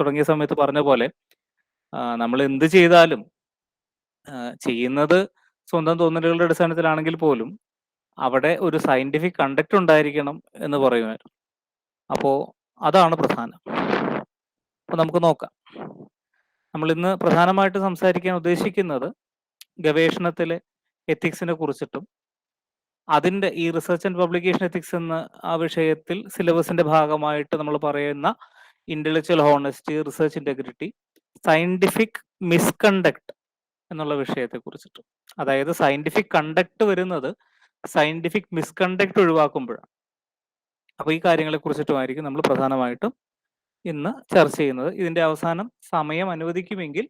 തുടങ്ങിയ സമയത്ത് പറഞ്ഞ പോലെ നമ്മൾ എന്ത് ചെയ്താലും ചെയ്യുന്നത് സ്വന്തം തോന്നലുകളുടെ അടിസ്ഥാനത്തിലാണെങ്കിൽ പോലും അവിടെ ഒരു സയന്റിഫിക് കണ്ടക്ട് ഉണ്ടായിരിക്കണം എന്ന് പറയുമായിരുന്നു. അപ്പോൾ അതാണ് പ്രധാനം. അപ്പോൾ നമുക്ക് നോക്കാം. നമ്മൾ ഇന്ന് പ്രധാനമായിട്ട് സംസാരിക്കാൻ ഉദ്ദേശിക്കുന്നത് ഗവേഷണത്തിലെ എത്തിക്സിനെ കുറിച്ചിട്ടും അതിൻ്റെ ഈ റിസർച്ച് ആൻഡ് പബ്ലിക്കേഷൻ എത്തിക്സ് എന്ന ആ വിഷയത്തിൽ സിലബസിന്റെ ഭാഗമായിട്ട് നമ്മൾ പറയുന്ന intellectual honesty, research integrity, scientific misconduct എന്നുള്ള വിഷയത്തെ കുറിച്ചിട്ടും. അതായത് സയന്റിഫിക് കണ്ടക്ട് വരുന്നത് സയന്റിഫിക് മിസ്കണ്ടക്ട് ഒഴിവാക്കുമ്പോഴാണ്. അപ്പോൾ ഈ കാര്യങ്ങളെ കുറിച്ചിട്ടുമായിരിക്കും നമ്മൾ പ്രധാനമായിട്ടും ഇന്ന് ചർച്ച ചെയ്യുന്നത്. ഇതിന്റെ അവസാനം സമയം അനുവദിക്കുമെങ്കിൽ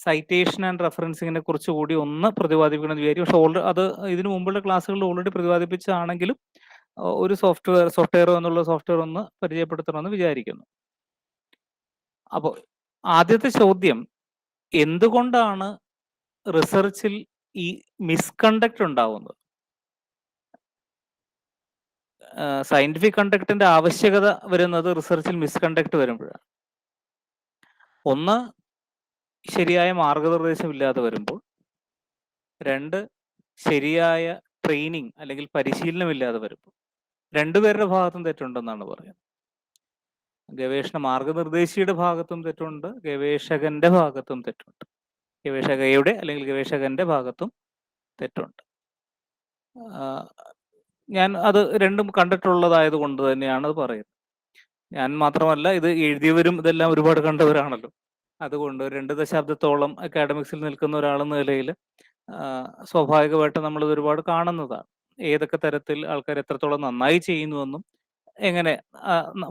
സൈറ്റേഷൻ ആൻഡ് റെഫറൻസിങ്ങിനെ കുറിച്ച് കൂടി ഒന്ന് പ്രതിപാദിക്കണമെന്ന് വിചാരിക്കും. പക്ഷെ അത് ഇതിനു മുമ്പുള്ള ക്ലാസ്സുകളിൽ ഓൾറെഡി പ്രതിപാദിപ്പിച്ചാണെങ്കിലും ഒരു സോഫ്റ്റ്വെയർ എന്നുള്ള സോഫ്റ്റ്വെയർ ഒന്ന് പരിചയപ്പെടുത്തണമെന്ന് വിചാരിക്കുന്നു. അപ്പോൾ ആദ്യത്തെ ചോദ്യം, എന്തുകൊണ്ടാണ് റിസർച്ചിൽ ഈ മിസ്കണ്ടക്ട് ഉണ്ടാവുന്നത്? സയന്റിഫിക് കണ്ടക്ടിന്റെ ആവശ്യകത വരുന്നത് റിസർച്ചിൽ മിസ്കണ്ടക്ട് വരുമ്പോഴാണ്. ഒന്ന്, ശരിയായ മാർഗനിർദ്ദേശം ഇല്ലാതെ വരുമ്പോൾ. രണ്ട്, ശരിയായ ട്രെയിനിങ് അല്ലെങ്കിൽ പരിശീലനം ഇല്ലാതെ വരുമ്പോൾ. രണ്ടുപേരുടെ ഭാഗത്തും തെറ്റുണ്ടെന്നാണ് പറയുന്നത്. ഗവേഷണ മാർഗനിർദ്ദേശിയുടെ ഭാഗത്തും തെറ്റുണ്ട്, ഗവേഷകന്റെ ഭാഗത്തും തെറ്റുണ്ട്. ഗവേഷകയുടെ അല്ലെങ്കിൽ ഗവേഷകന്റെ ഭാഗത്തും തെറ്റുണ്ട്. ഞാൻ അത് രണ്ടും കണ്ടിട്ടുള്ളതായത് കൊണ്ട് തന്നെയാണ് അത് പറയുന്നത്. ഞാൻ മാത്രമല്ല, ഇത് എഴുതിയവരും ഇതെല്ലാം ഒരുപാട് കണ്ടവരാണല്ലോ. അതുകൊണ്ട് 2 ദശാബ്ദത്തോളം അക്കാഡമിക്സിൽ നിൽക്കുന്ന ഒരാളെന്ന നിലയിൽ സ്വാഭാവികമായിട്ട് നമ്മളിത് ഒരുപാട് കാണുന്നതാണ്. ഏതൊക്കെ തരത്തിൽ ആൾക്കാർ എത്രത്തോളം നന്നായി ചെയ്യുന്നുവെന്നും എങ്ങനെ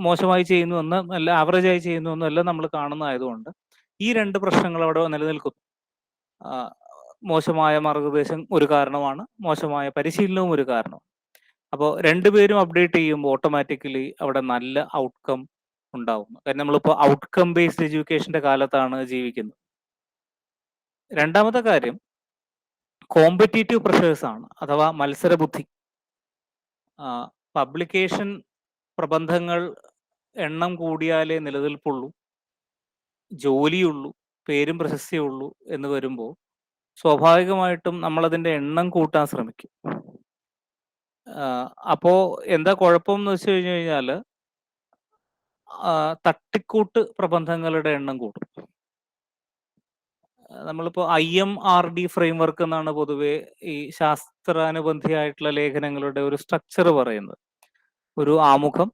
മോശമായി ചെയ്യുന്നുവെന്നും അല്ല ആവറേജായി ചെയ്യുന്നുവെന്നും എല്ലാം നമ്മൾ കാണുന്നതായതുകൊണ്ട് ഈ 2 പ്രശ്നങ്ങൾ അവിടെ നിലനിൽക്കുന്നു. മോശമായ മാർഗനിർദ്ദേശം ഒരു കാരണമാണ്, മോശമായ പരിശീലനവും ഒരു കാരണമാണ്. അപ്പോൾ രണ്ടുപേരും അപ്ഡേറ്റ് ചെയ്യുമ്പോൾ ഓട്ടോമാറ്റിക്കലി അവിടെ നല്ല ഔട്ട്കം ഉണ്ടാവുന്നു. കാരണം നമ്മളിപ്പോൾ ഔട്ട്കം ബേസ്ഡ് എഡ്യൂക്കേഷന്റെ കാലത്താണ് ജീവിക്കുന്നത്. രണ്ടാമത്തെ കാര്യം കോമ്പറ്റീറ്റീവ് പ്രഷേഴ്സ് ആണ്, അഥവാ മത്സരബുദ്ധി. പബ്ലിക്കേഷൻ പ്രബന്ധങ്ങൾ എണ്ണം കൂടിയാലേ നിലനിൽപ്പുള്ളൂ, ജോലിയുള്ളൂ, പേരും പ്രശസ്തിയുള്ളൂ എന്ന് വരുമ്പോൾ സ്വാഭാവികമായിട്ടും നമ്മളതിൻ്റെ എണ്ണം കൂട്ടാൻ ശ്രമിക്കും. അപ്പോൾ എന്താ കുഴപ്പം എന്ന് വെച്ച് കഴിഞ്ഞു കഴിഞ്ഞാൽ തട്ടിക്കൂട്ട് പ്രബന്ധങ്ങളുടെ എണ്ണം കൂടും. നമ്മളിപ്പോൾ IMRD ഫ്രെയിംവർക്ക് എന്നാണ് പൊതുവെ ഈ ശാസ്ത്രാനുബന്ധിയായിട്ടുള്ള ലേഖനങ്ങളുടെ ഒരു സ്ട്രക്ചർ പറയുന്നത്. ഒരു ആമുഖം,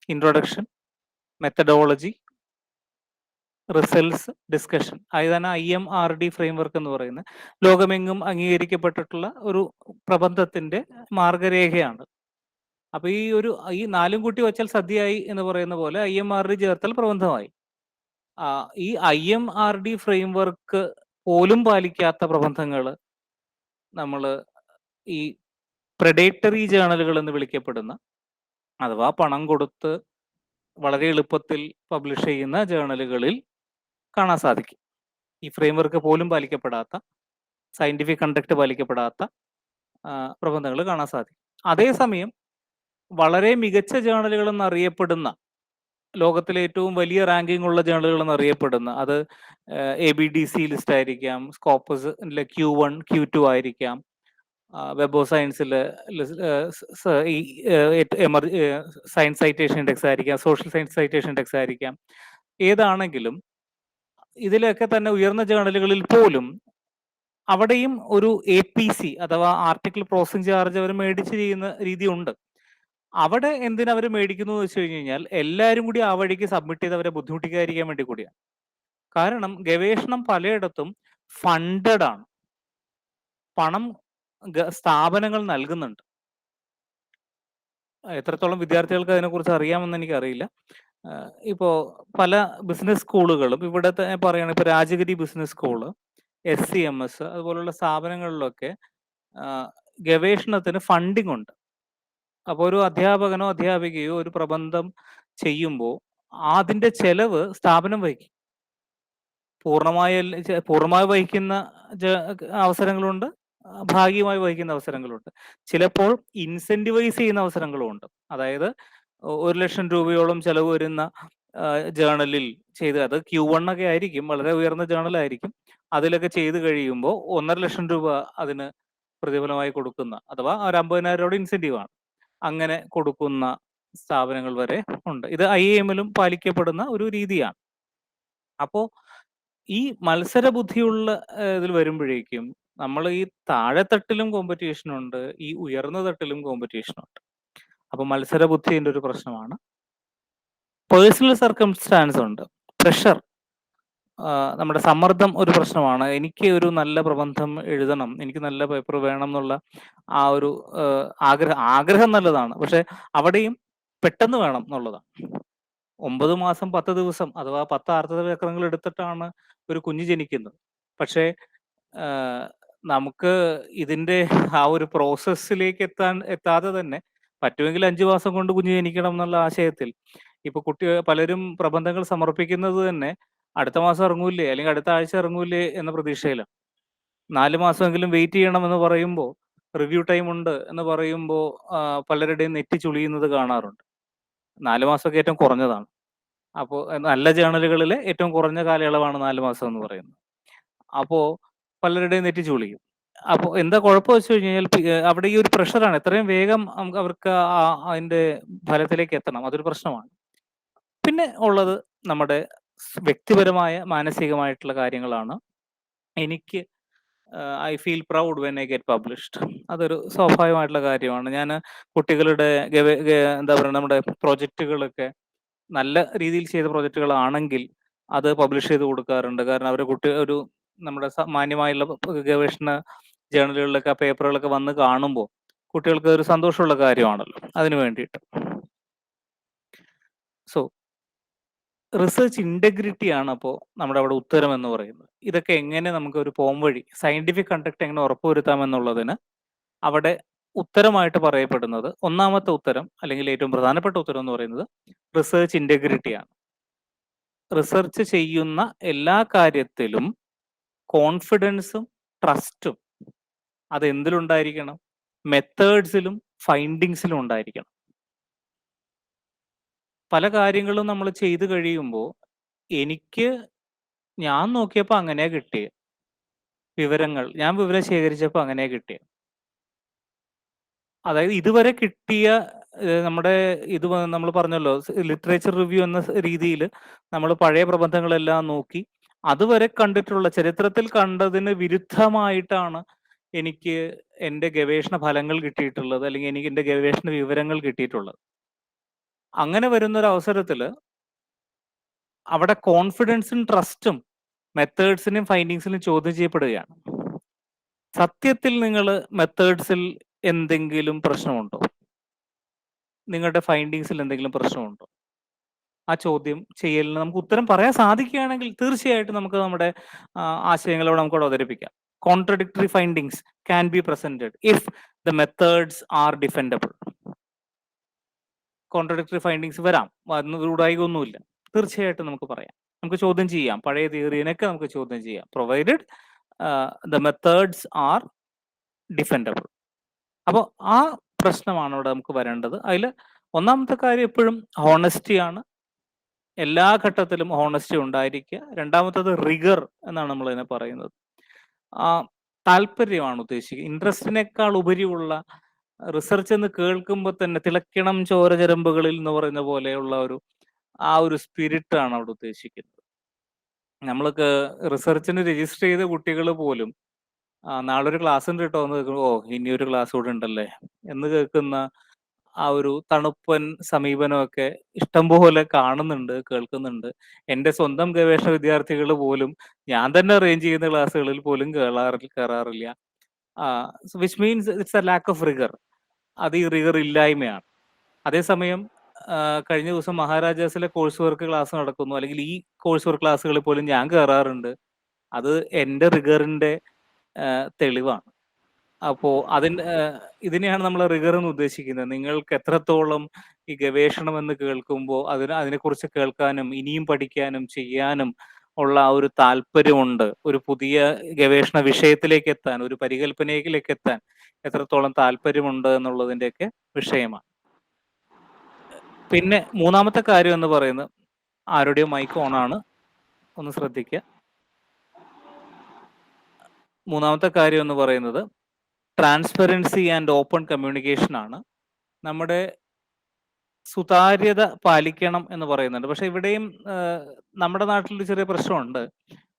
ഇൻട്രൊഡക്ഷൻ, മെത്തഡോളജി, റിസൾട്ട്സ്, ഡിസ്കഷൻ. അതാണ് IMRD ഫ്രെയിംവർക്ക് എന്ന് പറയുന്നത്. ലോകമെങ്ങും അംഗീകരിക്കപ്പെട്ടിട്ടുള്ള ഒരു പ്രബന്ധത്തിന്റെ മാർഗരേഖയാണ്. അപ്പൊ ഈ 4 കൂട്ടി വച്ചാൽ സദ്യയായി എന്ന് പറയുന്ന പോലെ IMRD ചേർത്താൽ പ്രബന്ധമായി. ഈ IMRD ഫ്രെയിംവർക്ക് പോലും പാലിക്കാത്ത പ്രബന്ധങ്ങൾ നമ്മൾ ഈ പ്രെഡേറ്ററി ജേണലുകൾ എന്ന് വിളിക്കപ്പെടുന്ന, അഥവാ പണം കൊടുത്ത് വളരെ എളുപ്പത്തിൽ പബ്ലിഷ് ചെയ്യുന്ന ജേണലുകളിൽ കാണാൻ സാധിക്കും. ഈ ഫ്രെയിംവർക്ക് പോലും പാലിക്കപ്പെടാത്ത, സയന്റിഫിക് കണ്ടക്ട് പാലിക്കപ്പെടാത്ത പ്രബന്ധങ്ങൾ കാണാൻ സാധിക്കും. അതേസമയം വളരെ മികച്ച ജേണലുകൾ എന്നറിയപ്പെടുന്ന, ലോകത്തിലെ ഏറ്റവും വലിയ റാങ്കിങ് ഉള്ള ജേണലുകൾ എന്നറിയപ്പെടുന്ന, അത് ABDC ലിസ്റ്റ് ആയിരിക്കാം, സ്കോപ്പസിലെ Q1 Q2 ആയിരിക്കാം, വെബ് ഓഫ് സയൻസിലെ സയൻസ് സൈറ്റേഷൻ ഇൻഡെക്സ് ആയിരിക്കാം, സോഷ്യൽ സയൻസ് സൈറ്റേഷൻ ഇൻഡെക്സ് ആയിരിക്കാം, ഏതാണെങ്കിലും ഇതിലൊക്കെ തന്നെ ഉയർന്ന ജേണലുകളിൽ പോലും അവിടെയും ഒരു APC അഥവാ ആർട്ടിക്കിൾ പ്രോസസിംഗ് ചാർജ് അവർ മേടിച്ച് ചെയ്യുന്ന രീതിയുണ്ട്. അവിടെ എന്തിനവർ മേടിക്കുന്നു എന്ന് വെച്ച് കഴിഞ്ഞ് കഴിഞ്ഞാൽ എല്ലാവരും കൂടി ആ വഴിക്ക് സബ്മിറ്റ് ചെയ്ത് അവരെ ബുദ്ധിമുട്ടിക്കാതിരിക്കാൻ വേണ്ടി കൂടിയാണ്. കാരണം ഗവേഷണം പലയിടത്തും ഫണ്ടഡ് ആണ്, പണം സ്ഥാപനങ്ങൾ നൽകുന്നുണ്ട്. എത്രത്തോളം വിദ്യാർത്ഥികൾക്ക് അതിനെക്കുറിച്ച് അറിയാമെന്ന് എനിക്കറിയില്ല. ഇപ്പോൾ പല ബിസിനസ് സ്കൂളുകളും ഇവിടെ തന്നെ പറയുകയാണെങ്കിൽ ഇപ്പോൾ രാജഗിരി ബിസിനസ് സ്കൂള്, SCMS അതുപോലുള്ള സ്ഥാപനങ്ങളിലൊക്കെ ഗവേഷണത്തിന് ഫണ്ടിങ് ഉണ്ട്. അപ്പോൾ ഒരു അധ്യാപകനോ അധ്യാപികയോ ഒരു പ്രബന്ധം ചെയ്യുമ്പോൾ അതിൻ്റെ ചെലവ് സ്ഥാപനം വഹിക്കും. പൂർണ്ണമായി വഹിക്കുന്ന അവസരങ്ങളുണ്ട്, ഭാഗികമായി വഹിക്കുന്ന അവസരങ്ങളുണ്ട്. ചിലപ്പോൾ ഇൻസെന്റിവൈസ് ചെയ്യുന്ന അവസരങ്ങളും ഉണ്ട്. അതായത് 1 ലക്ഷം രൂപയോളം ചെലവ് വരുന്ന ജേർണലിൽ ചെയ്ത് അത് Q1 ഒക്കെ ആയിരിക്കും. വളരെ ഉയർന്ന ജേർണലായിരിക്കും. അതിലൊക്കെ ചെയ്ത് കഴിയുമ്പോൾ രൂ. 1,50,000 അതിന് പ്രതിഫലമായി കൊടുക്കുന്ന അഥവാ ഒരു 50,000 ഇൻസെന്റീവ് ആണ്. അങ്ങനെ കൊടുക്കുന്ന സ്ഥാപനങ്ങൾ വരെ ഉണ്ട്. ഇത് IIM-ലും പാലിക്കപ്പെടുന്ന ഒരു രീതിയാണ്. അപ്പോ ഈ മത്സര ബുദ്ധിയുള്ള ഇതിൽ വരുമ്പോഴേക്കും നമ്മൾ ഈ താഴെത്തട്ടിലും കോമ്പറ്റീഷൻ ഉണ്ട്. ഈ ഉയർന്ന തട്ടിലും കോമ്പറ്റീഷൻ ഉണ്ട്. അപ്പൊ മത്സര ബുദ്ധിന്റെ ഒരു പ്രശ്നമാണ്. പേഴ്സണൽ സർക്കംസ്റ്റാൻസ് ഉണ്ട്. പ്രഷർ, നമ്മുടെ സമ്മർദ്ദം ഒരു പ്രശ്നമാണ്. എനിക്ക് ഒരു നല്ല പ്രബന്ധം എഴുതണം, എനിക്ക് നല്ല പേപ്പർ വേണം എന്നുള്ള ആ ഒരു ആഗ്രഹം നല്ലതാണ്. പക്ഷെ അവിടെയും പെട്ടെന്ന് വേണം എന്നുള്ളതാണ്. 9 മാസം 10 ദിവസം അഥവാ 10 ആർത്തവചക്രങ്ങൾ എടുത്തിട്ടാണ് ഒരു കുഞ്ഞ് ജനിക്കുന്നത്. പക്ഷേ നമുക്ക് ഇതിന്റെ ആ ഒരു പ്രോസസ്സിലേക്ക് എത്താതെ തന്നെ പറ്റുമെങ്കിൽ 5 മാസം കൊണ്ട് കുഞ്ഞ് ജനിക്കണം എന്നുള്ള ആശയത്തിൽ ഇപ്പൊ പലരും പ്രബന്ധങ്ങൾ സമർപ്പിക്കുന്നത് തന്നെ അടുത്ത മാസം ഇറങ്ങൂലേ അല്ലെങ്കിൽ അടുത്ത ആഴ്ച ഇറങ്ങൂലേ എന്ന പ്രതീക്ഷയിലാണ്. 4 മാസമെങ്കിലും വെയിറ്റ് ചെയ്യണമെന്ന് പറയുമ്പോൾ, റിവ്യൂ ടൈം ഉണ്ട് എന്ന് പറയുമ്പോൾ പലരുടെയും നെറ്റി ചുളിയുന്നത് കാണാറുണ്ട്. 4 മാസമൊക്കെ ഏറ്റവും കുറഞ്ഞതാണ്. അപ്പോൾ നല്ല ജേർണലുകളിലെ ഏറ്റവും കുറഞ്ഞ കാലയളവാണ് 4 മാസം എന്ന് പറയുന്നത്. അപ്പോ പലരുടെയും നെറ്റി ചുളിയും. അപ്പൊ എന്താ കുഴപ്പം വെച്ച് കഴിഞ്ഞാൽ അവിടെ ഈ ഒരു പ്രഷറാണ്. എത്രയും വേഗം അവർക്ക് അതിന്റെ ഫലത്തിലേക്ക് എത്തണം. അതൊരു പ്രശ്നമാണ്. പിന്നെ ഉള്ളത് നമ്മുടെ വ്യക്തിപരമായ മാനസികമായിട്ടുള്ള കാര്യങ്ങളാണ്. എനിക്ക് I feel proud when I get published. അതൊരു സ്വാഭാവികമായിട്ടുള്ള കാര്യമാണ്. ഞാൻ കുട്ടികളുടെ എന്താ പറയുക, നമ്മുടെ പ്രൊജക്റ്റുകളൊക്കെ നല്ല രീതിയിൽ ചെയ്ത പ്രൊജക്റ്റുകളാണെങ്കിൽ അത് പബ്ലിഷ് ചെയ്ത് കൊടുക്കാറുണ്ട്. കാരണം ഒരു നമ്മുടെ മാന്യമായുള്ള ഗവേഷണ ജേർണലുകളിലൊക്കെ ആ പേപ്പറുകളൊക്കെ വന്ന് കാണുമ്പോൾ കുട്ടികൾക്ക് ഒരു സന്തോഷമുള്ള കാര്യമാണല്ലോ, അതിനു വേണ്ടിയിട്ട്. സോ റിസർച്ച് ഇന്റഗ്രിറ്റി ആണ് അപ്പോൾ നമ്മുടെ അവിടെ ഉത്തരം എന്ന് പറയുന്നത്. ഇതൊക്കെ എങ്ങനെ നമുക്ക് ഒരു പോംവഴി, സയന്റിഫിക് കണ്ടക്ട് എങ്ങനെ ഉറപ്പുവരുത്താമെന്നുള്ളതിന് അവിടെ ഉത്തരമായിട്ട് പറയപ്പെടുന്നത്, ഒന്നാമത്തെ ഉത്തരം അല്ലെങ്കിൽ ഏറ്റവും പ്രധാനപ്പെട്ട ഉത്തരം എന്ന് പറയുന്നത് റിസർച്ച് ഇന്റഗ്രിറ്റിയാണ്. റിസർച്ച് ചെയ്യുന്ന എല്ലാ കാര്യത്തിലും കോൺഫിഡൻസും ട്രസ്റ്റും അത് എന്തിലുണ്ടായിരിക്കണം? മെത്തേഡ്സിലും ഫൈൻഡിങ്സിലും ഉണ്ടായിരിക്കണം. പല കാര്യങ്ങളും നമ്മൾ ചെയ്തു കഴിയുമ്പോൾ ഞാൻ നോക്കിയപ്പോൾ അങ്ങനെയാ കിട്ടിയത്. ഞാൻ വിവരം ശേഖരിച്ചപ്പോൾ അങ്ങനെയാ കിട്ടിയത്. അതായത് ഇതുവരെ കിട്ടിയ നമ്മുടെ നമ്മൾ പറഞ്ഞല്ലോ, ലിറ്ററേച്ചർ റിവ്യൂ എന്ന രീതിയിൽ നമ്മൾ പഴയ പ്രബന്ധങ്ങളെല്ലാം നോക്കി അതുവരെ കണ്ടിട്ടുള്ള ചരിത്രത്തിൽ കണ്ടതിന് വിരുദ്ധമായിട്ടാണ് എനിക്ക് എൻ്റെ ഗവേഷണ ഫലങ്ങൾ കിട്ടിയിട്ടുള്ളത്, അല്ലെങ്കിൽ എനിക്ക് എൻ്റെ ഗവേഷണ വിവരങ്ങൾ കിട്ടിയിട്ടുള്ളത്. അങ്ങനെ വരുന്ന ഒരു അവസരത്തിൽ അവിടെ കോൺഫിഡൻസും ട്രസ്റ്റും മെത്തേഡ്സിനും ഫൈൻഡിങ്സിനും ചോദ്യം ചെയ്യപ്പെടുകയാണ്. സത്യത്തിൽ നിങ്ങൾ മെത്തേഡ്സിൽ എന്തെങ്കിലും പ്രശ്നമുണ്ടോ? നിങ്ങളുടെ ഫൈൻഡിങ്സിൽ എന്തെങ്കിലും പ്രശ്നമുണ്ടോ? ആ ചോദ്യം ചെയ്യലിന് നമുക്ക് ഉത്തരം പറയാൻ സാധിക്കുകയാണെങ്കിൽ തീർച്ചയായിട്ടും നമുക്ക് നമ്മുടെ ആശയങ്ങളോട് നമുക്ക് അവതരിപ്പിക്കാം. Contradictory findings can be presented if the methods are defendable. Contradictory findings വരാം, ഒന്നുമില്ല. തീർച്ചയായിട്ടും നമുക്ക് പറയാം, നമുക്ക് ചോദ്യം ചെയ്യാം. പഴയ തിയറിനൊക്കെ നമുക്ക് ചോദ്യം ചെയ്യാം, പ്രൊവൈഡഡ് ദ മെത്തേഡ്സ് ആർ ഡിഫെൻഡബിൾ. അപ്പോൾ ആ പ്രശ്നമാണ് ഇവിടെ നമുക്ക് വരേണ്ടത്. അതിൽ ഒന്നാമത്തെ കാര്യം എപ്പോഴും ഹോണസ്റ്റിയാണ്. എല്ലാ ഘട്ടത്തിലും ഹോണസ്റ്റി ഉണ്ടായിരിക്കുക. രണ്ടാമത്തത് റിഗർ എന്നാണ് നമ്മൾ ഇതിനെ പറയുന്നത്. താല്പര്യമാണ് ഉദ്ദേശിക്കുക. ഇൻട്രസ്റ്റിനേക്കാൾ ഉപരിയുള്ള റിസർച്ച് എന്ന് കേൾക്കുമ്പോൾ തന്നെ തിളക്കണം ചോരചരമ്പുകളിൽ എന്ന് പറയുന്ന പോലെയുള്ള ഒരു സ്പിരിറ്റ് ആണ് അവിടെ ഉദ്ദേശിക്കുന്നത്. നമ്മൾക്ക് റിസർച്ചിന് രജിസ്റ്റർ ചെയ്ത കുട്ടികൾ പോലും നാളെ ഒരു ക്ലാസ് ഉണ്ട് കേട്ടോ എന്ന് കേൾക്കുമ്പോൾ, ഇനി ഒരു ക്ലാസ് കൂടെ ഉണ്ടല്ലേ എന്ന് കേൾക്കുന്ന ആ ഒരു തണുപ്പൻ സമീപനമൊക്കെ ഇഷ്ടംപോലെ കാണുന്നുണ്ട്, കേൾക്കുന്നുണ്ട്. എൻ്റെ സ്വന്തം ഗവേഷണ വിദ്യാർത്ഥികൾ പോലും ഞാൻ തന്നെ അറേഞ്ച് ചെയ്യുന്ന ക്ലാസ്സുകളിൽ പോലും കയറാറില്ല. Which means it's a lack of rigour. അത് ഈ റിഗർ ഇല്ലായ്മയാണ്. അതേസമയം കഴിഞ്ഞ ദിവസം മഹാരാജാസിലെ കോഴ്സ് വർക്ക് ക്ലാസ് നടക്കുന്നു, അല്ലെങ്കിൽ ഈ കോഴ്സ് വർക്ക് ക്ലാസ്സുകളിൽ പോലും ഞാൻ കയറാറുണ്ട്. അത് എൻ്റെ റിഗറിന്റെ തെളിവാണ്. അപ്പോ ഇതിനെയാണ് നമ്മൾ റിഗർ എന്ന് ഉദ്ദേശിക്കുന്നത്. നിങ്ങൾക്ക് എത്രത്തോളം ഈ ഗവേഷണം എന്ന് കേൾക്കുമ്പോൾ അതിനെക്കുറിച്ച് കേൾക്കാനും ഇനിയും പഠിക്കാനും ചെയ്യാനും ഉള്ള ആ ഒരു താല്പര്യമുണ്ട്. ഒരു പുതിയ ഗവേഷണ വിഷയത്തിലേക്ക് എത്താൻ, ഒരു പരികല്പനയിലേക്ക് എത്താൻ എത്രത്തോളം താല്പര്യമുണ്ട് എന്നുള്ളതിൻ്റെയൊക്കെ വിഷയമാണ്. പിന്നെ മൂന്നാമത്തെ കാര്യം എന്ന് പറയുന്നത് ആരുടെയോ മൈക്ക് ഓൺ ആണ്. ഒന്ന് ശ്രദ്ധിക്കുക. മൂന്നാമത്തെ കാര്യം എന്ന് പറയുന്നത് ട്രാൻസ്പെറൻസി ആൻഡ് ഓപ്പൺ കമ്മ്യൂണിക്കേഷൻ ആണ്. നമ്മുടെ സുതാര്യത പാലിക്കണം എന്ന് പറയുന്നുണ്ട്. പക്ഷെ ഇവിടെയും നമ്മുടെ നാട്ടിലൊരു ചെറിയ പ്രശ്നമുണ്ട്.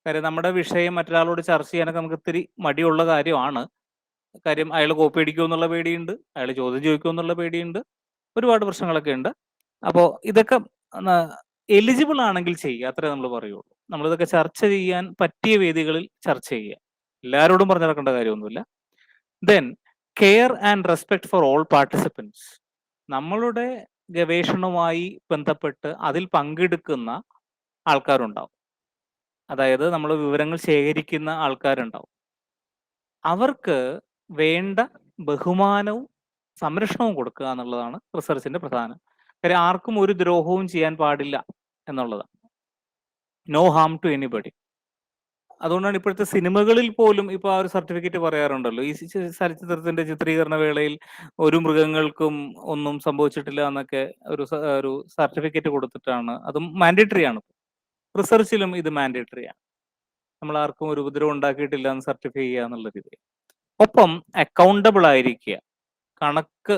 കാര്യം നമ്മുടെ വിഷയം മറ്റൊരാളോട് ചർച്ച ചെയ്യാനൊക്കെ നമുക്ക് ഇത്തിരി മടിയുള്ള കാര്യമാണ്. കാര്യം അയാൾ കോപ്പി അടിക്കുമോ എന്നുള്ള പേടിയുണ്ട്, അയാൾ ചോദ്യം ചോദിക്കുമോ എന്നുള്ള പേടിയുണ്ട്, ഒരുപാട് പ്രശ്നങ്ങളൊക്കെ ഉണ്ട്. അപ്പോൾ ഇതൊക്കെ എലിജിബിൾ ആണെങ്കിൽ ചെയ്യുക, അത്രേ നമ്മൾ പറയുള്ളൂ. നമ്മളിതൊക്കെ ചർച്ച ചെയ്യാൻ പറ്റിയ വേദികളിൽ ചർച്ച ചെയ്യുക. എല്ലാവരോടും പറഞ്ഞു നടക്കേണ്ട കാര്യമൊന്നുമില്ല. Then care and respect for all participants. നമ്മളുടെ ഗവേഷണവുമായി ബന്ധപ്പെട്ട് അതിൽ പങ്കെടുക്കുന്ന ആൾക്കാരുണ്ടാവും. അതായത് നമ്മൾ വിവരങ്ങൾ ശേഖരിക്കുന്ന ആൾക്കാരുണ്ടാവും. അവർക്ക് വേണ്ട ബഹുമാനവും സംരക്ഷണവും കൊടുക്കുക എന്നുള്ളതാണ് റിസർച്ചിന്റെ പ്രധാനം. കാര്യം ആർക്കും ഒരു ദ്രോഹവും ചെയ്യാൻ പാടില്ല എന്നുള്ളതാണ്. No harm to anybody. അതുകൊണ്ടാണ് ഇപ്പോഴത്തെ സിനിമകളിൽ പോലും ഇപ്പൊ ആ ഒരു സർട്ടിഫിക്കറ്റ് പറയാറുണ്ടല്ലോ. ഈ ചലച്ചിത്രത്തിന്റെ ചിത്രീകരണ വേളയിൽ ഒരു മൃഗങ്ങൾക്കും ഒന്നും സംഭവിച്ചിട്ടില്ല എന്നൊക്കെ ഒരു സർട്ടിഫിക്കറ്റ് കൊടുത്തിട്ടാണ്. അതും മാൻഡേറ്ററി ആണ്. റിസർച്ചിലും ഇത് മാൻഡേറ്ററി ആണ്. നമ്മൾ ആർക്കും ഒരു ഉപദ്രവം ഉണ്ടാക്കിയിട്ടില്ല എന്ന് സർട്ടിഫൈ ചെയ്യുക എന്നുള്ള രീതി. ഒപ്പം അക്കൗണ്ടബിൾ ആയിരിക്കുക, കണക്ക്